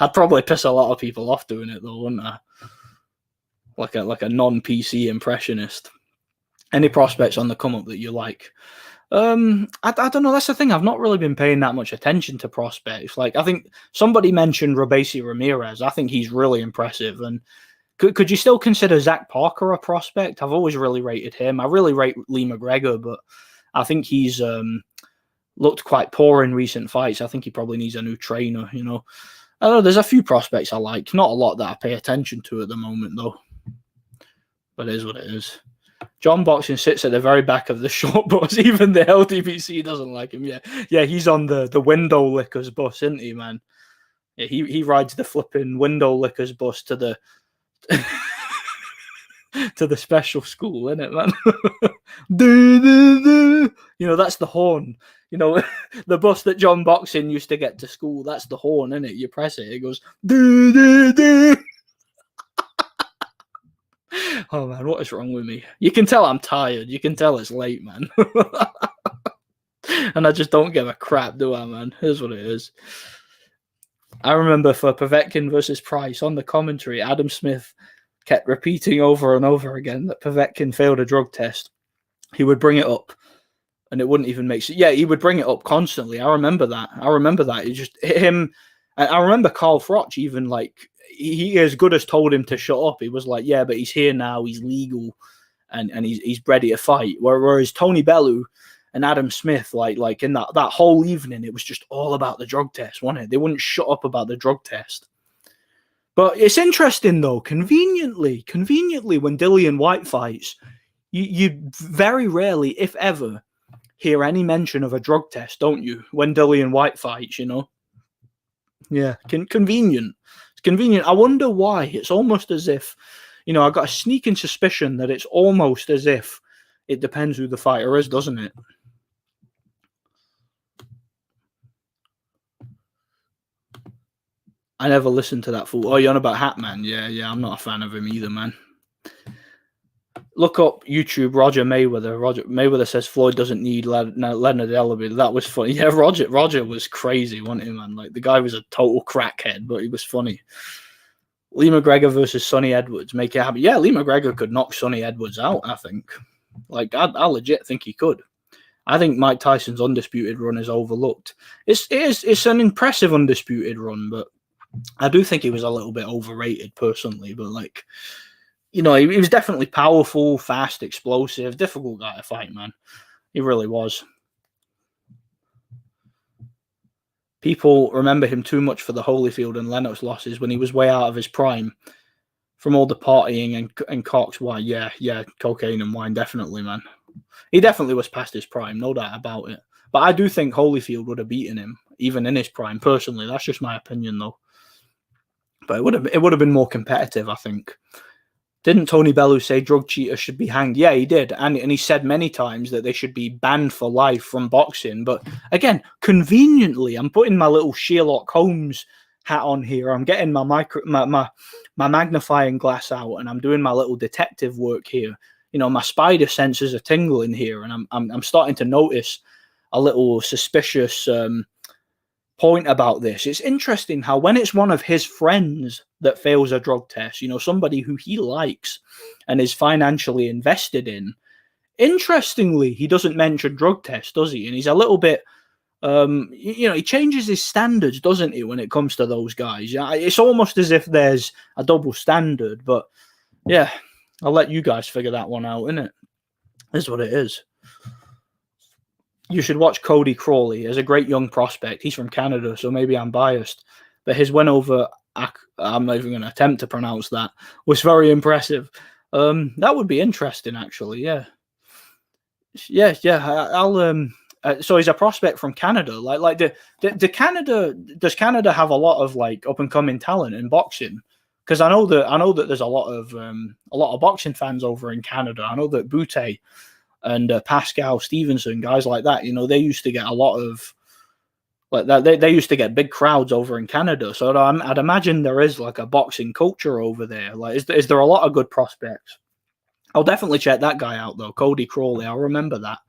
I'd probably piss a lot of people off doing it though, wouldn't I? Like a non-PC impressionist. Any prospects on the come up that you like? I don't know. That's the thing. I've not really been paying that much attention to prospects. Like, I think somebody mentioned Robesi Ramirez. I think he's really impressive. And could you still consider Zach Parker a prospect? I've always really rated him. I really rate Lee McGregor, but I think he's looked quite poor in recent fights. I think he probably needs a new trainer, you know. I don't know, there's a few prospects I like. Not a lot that I pay attention to at the moment, though. But it is what it is. John Boxing sits at the very back of the short bus. Even the LDBC doesn't like him. Yeah, he's on the window lickers bus, isn't he, man? Yeah, he rides the flipping window lickers bus to the to the special school, innit, man? You know, that's the horn. You know, the bus that John Boxing used to get to school, that's the horn, innit? You press it, it goes Oh man, what is wrong with me? You can tell I'm tired. You can tell it's late, man. And I just don't give a crap, do I, man? Here's what it is. I remember for Povetkin versus Price on the commentary, Adam Smith kept repeating over and over again that Povetkin failed a drug test. He would bring it up, and it wouldn't even make sense. Yeah, he would bring it up constantly. I remember that. It just hit him. I remember Carl Froch even, like, he as good as told him to shut up. He was like, yeah, but he's here now, he's legal, and he's ready to fight. Whereas Tony Bellew and Adam Smith, like in that whole evening, it was just all about the drug test, wasn't it? They wouldn't shut up about the drug test. But it's interesting though, conveniently, when Dillian White fights, You very rarely, if ever, hear any mention of a drug test, don't you? When Dillian White fights, Yeah, convenient. It's convenient. I wonder why. It's almost as if, I've got a sneaking suspicion that it's almost as if it depends who the fighter is, doesn't it? I never listened to that fool. Oh, you're on about Hatman? Yeah, I'm not a fan of him either, man. Look up YouTube Roger Mayweather. Roger Mayweather says Floyd doesn't need Leonard Ellerby. That was funny. Yeah, Roger was crazy, wasn't he, man? Like, the guy was a total crackhead, but he was funny. Lee McGregor versus Sonny Edwards. Make it happen. Yeah, Lee McGregor could knock Sonny Edwards out, I think. Like, I legit think he could. I think Mike Tyson's undisputed run is overlooked. It's an impressive undisputed run, but I do think he was a little bit overrated personally. But, like, he was definitely powerful, fast, explosive, difficult guy to fight, man. He really was. People remember him too much for the Holyfield and Lennox losses when he was way out of his prime from all the partying and cocks. Why, yeah, cocaine and wine, definitely, man. He definitely was past his prime, no doubt about it. But I do think Holyfield would have beaten him, even in his prime, personally. That's just my opinion, though. But it would have been more competitive, I think. Didn't Tony Bellew say drug cheaters should be hanged? Yeah, he did. And he said many times that they should be banned for life from boxing. But again, conveniently, I'm putting my little Sherlock Holmes hat on here. I'm getting my magnifying glass out, and I'm doing my little detective work here. My spider senses are tingling here, and I'm starting to notice a little suspicious point about this. It's interesting how when it's one of his friends that fails a drug test, somebody who he likes and is financially invested in, interestingly, he doesn't mention drug tests, does he? And he's a little bit, he changes his standards, doesn't he, when it comes to those guys? It's almost as if there's a double standard, but yeah, I'll let you guys figure that one out, innit? Is what it is. You should watch Cody Crawley as a great young prospect. He's from Canada, so maybe I'm biased. But his win over, I'm not even going to attempt to pronounce that, was very impressive. That would be interesting, actually, yeah. I'll so he's a prospect from Canada. Does Canada have a lot of like up and coming talent in boxing? Because I know that there's a lot of boxing fans over in Canada. I know that Butte and Pascal Stevenson, guys like that, they used to get a lot of like that. They used to get big crowds over in Canada. So I'd imagine there is like a boxing culture over there. Like, is there a lot of good prospects? I'll definitely check that guy out though, Cody Crawley. I'll remember that.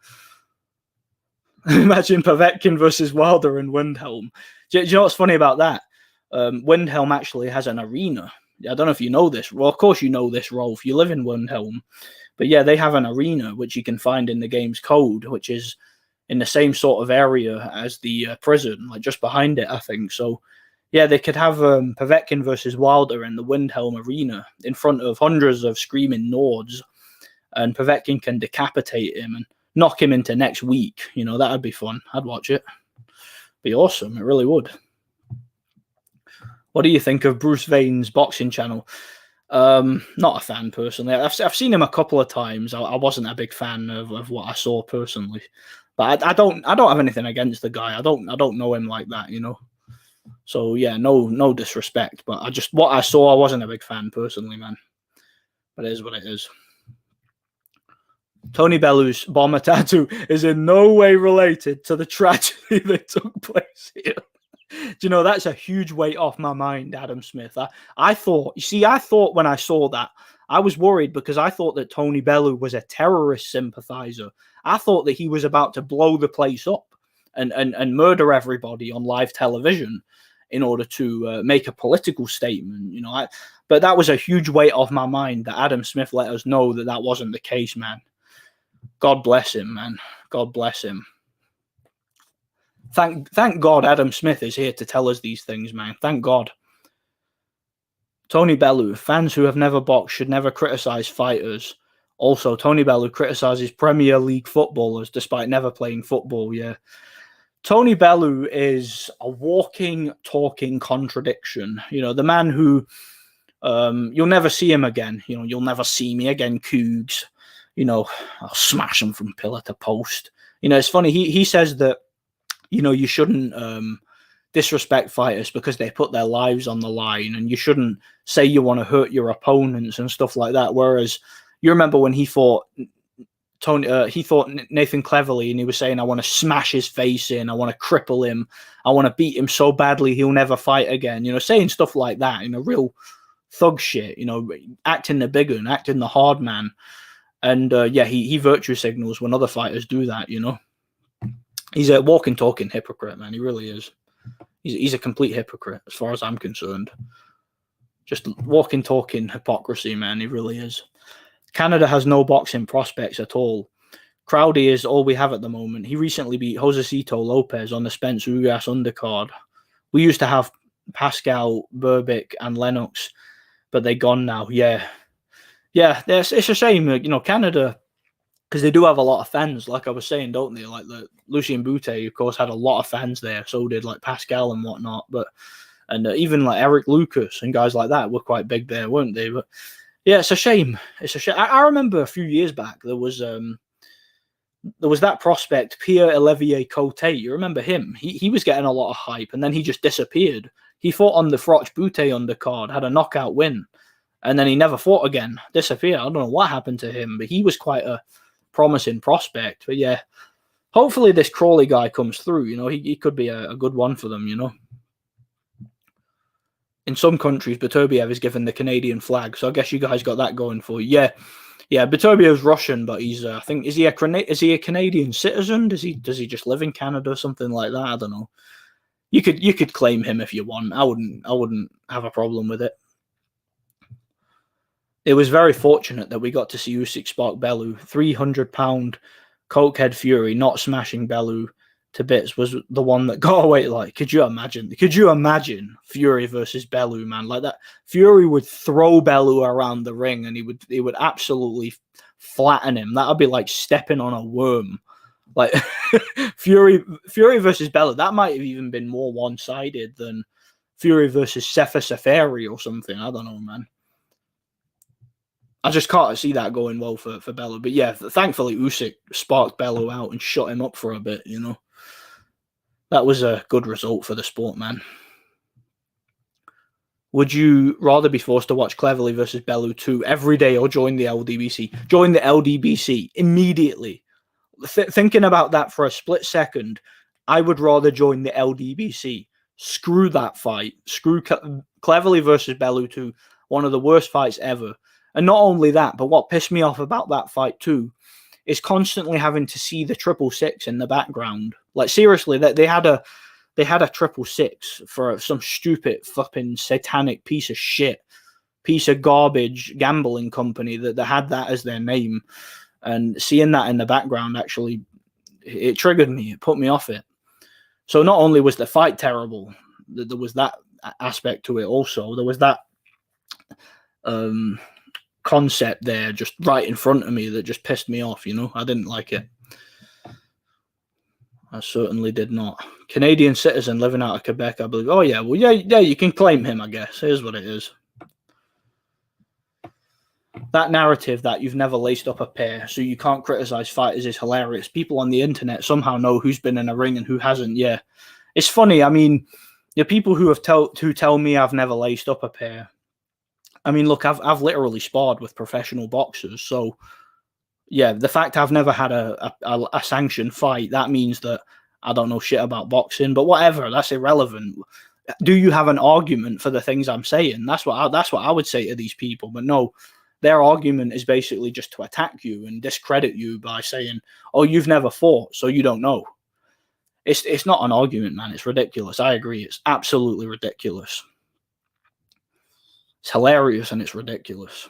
Imagine Povetkin versus Wilder in Windhelm. Do you know what's funny about that? Windhelm actually has an arena. I don't know if you know this. Well, of course you know this, Rolf. You live in Windhelm. But yeah, they have an arena, which you can find in the game's code, which is in the same sort of area as the prison, like just behind it, I think. So yeah, they could have Povetkin versus Wilder in the Windhelm arena in front of hundreds of screaming Nords, and Povetkin can decapitate him and knock him into next week. That'd be fun. I'd watch it. Be awesome. It really would. What do you think of Bruce Vane's boxing channel? Not a fan personally. I've seen him a couple of times. I wasn't a big fan of what I saw personally, but I don't have anything against the guy. I don't know him like that, So yeah, no disrespect, but what I saw, I wasn't a big fan personally, man. But it is what it is. Tony Bellew's bomber tattoo is in no way related to the tragedy that took place here. Do you know, that's a huge weight off my mind, Adam Smith. I thought when I saw that, I was worried because I thought that Tony Bellew was a terrorist sympathizer. I thought that he was about to blow the place up and murder everybody on live television in order to make a political statement. But that was a huge weight off my mind that Adam Smith let us know that wasn't the case, man. God bless him, man. God bless him. Thank God Adam Smith is here to tell us these things, man. Thank God. Tony Bellew, fans who have never boxed should never criticize fighters. Also, Tony Bellew criticizes Premier League footballers despite never playing football, yeah. Tony Bellew is a walking, talking contradiction. The man who you'll never see him again. You'll never see me again, Cougs. I'll smash him from pillar to post. It's funny. He says that, you shouldn't disrespect fighters because they put their lives on the line, and you shouldn't say you want to hurt your opponents and stuff like that. Whereas you remember when he fought Nathan Cleverly, and he was saying, I want to smash his face in, I want to cripple him, I want to beat him so badly he'll never fight again. Saying stuff like that, real thug shit, acting the big one, acting the hard man. And he virtue signals when other fighters do that. He's a walking, talking hypocrite, man. He really is. He's a complete hypocrite as far as I'm concerned. Just walking, talking hypocrisy, man. He really is. Canada has no boxing prospects at all. Crowdy is all we have at the moment. He recently beat Josecito Lopez on the Spence Ugas undercard. We used to have Pascal, Berbick, and Lennox, but they're gone now. Yeah, it's a shame. Canada, because they do have a lot of fans, like I was saying, don't they? Like Lucien Boutte, of course, had a lot of fans there. So did like Pascal and whatnot. And even like Eric Lucas and guys like that were quite big there, weren't they? But yeah, it's a shame. It's a shame. I remember a few years back there was that prospect Pierre Olivier Cote. You remember him? He was getting a lot of hype, and then he just disappeared. He fought on the Froch Boutte undercard, had a knockout win, and then he never fought again. Disappeared. I don't know what happened to him, but he was quite a promising prospect. But yeah, hopefully this Crawley guy comes through. He could be a good one for them. In some countries, Beterbiev is given the Canadian flag, so I guess you guys got that going for you. Yeah. Beterbiev's Russian, but he's I think is he a Canadian citizen? Does he just live in Canada or something like that? I don't know. You could claim him if you want. I wouldn't have a problem with it. It was very fortunate that we got to see Usyk spark Bellew. 300-pound cokehead Fury not smashing Bellew to bits was the one that got away. Like, could you imagine Fury versus Bellew, man? Like that, Fury would throw Bellew around the ring, and he would absolutely flatten him. That would be like stepping on a worm. Like Fury versus Bellew, that might have even been more one-sided than Fury versus Sefa Safari or something. I don't know, man. I just can't see that going well for Bellew. But yeah, thankfully Usyk sparked Bellew out and shut him up for a bit, That was a good result for the sport, man. Would you rather be forced to watch Cleverly versus Bellew 2 every day or join the LDBC? Join the LDBC immediately. Thinking about that for a split second, I would rather join the LDBC. Screw that fight. Screw Cleverly versus Bellew 2. One of the worst fights ever. And not only that, but what pissed me off about that fight too is constantly having to see the 666 in the background. Like seriously, that they had a 666 for some stupid fucking satanic piece of shit, piece of garbage gambling company that had that as their name. And seeing that in the background actually, it triggered me. It put me off it. So not only was the fight terrible, there was that aspect to it also. There was that concept there just right in front of me that just pissed me off. I didn't like it. I certainly did not. Canadian citizen living out of Quebec, I believe. Oh yeah, well yeah, you can claim him, I guess. Here's what it is. That narrative that you've never laced up a pair, so you can't criticize fighters, is hilarious. People on the internet somehow know who's been in a ring and who hasn't. Yeah, it's funny. I mean, the people who tell me I've never laced up a pair. I mean, look, I've literally sparred with professional boxers, so yeah, the fact I've never had a sanctioned fight, that means that I don't know shit about boxing. But whatever, that's irrelevant. Do you have an argument for the things I'm saying? That's what I would say to these people. But no, their argument is basically just to attack you and discredit you by saying, "Oh, you've never fought, so you don't know." It's not an argument, man. It's ridiculous. I agree. It's absolutely ridiculous. It's hilarious and it's ridiculous.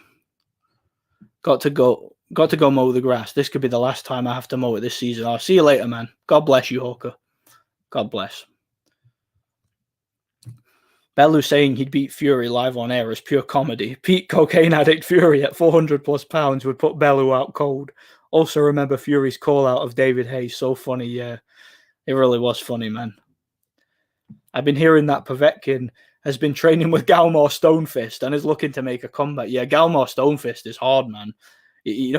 Got to go mow the grass. This could be the last time I have to mow it this season. I'll see you later, man. God bless you, Hawker. God bless. Bellew saying he'd beat Fury live on air is pure comedy. Peak cocaine addict Fury at 400 plus pounds would put Bellew out cold. Also remember Fury's call out of David Hayes. So funny, yeah. It really was funny, man. I've been hearing that Povetkin has been training with Galmar Stonefist and is looking to make a comeback. Yeah, Galmar Stonefist is hard, man. You know,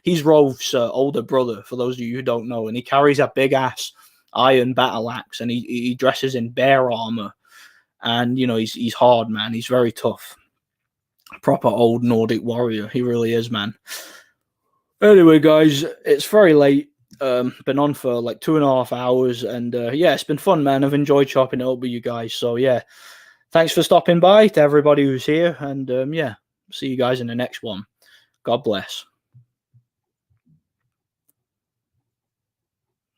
he's Rolf's older brother, for those of you who don't know, and he carries a big ass iron battle axe, and he dresses in bear armor, and you know he's hard, man. He's very tough, proper old Nordic warrior. He really is, man. Anyway, guys, it's very late. Been on for like 2.5 hours, and yeah, it's been fun, man. I've enjoyed chopping it up with you guys. So yeah, thanks for stopping by to everybody who's here, and yeah, see you guys in the next one. God bless.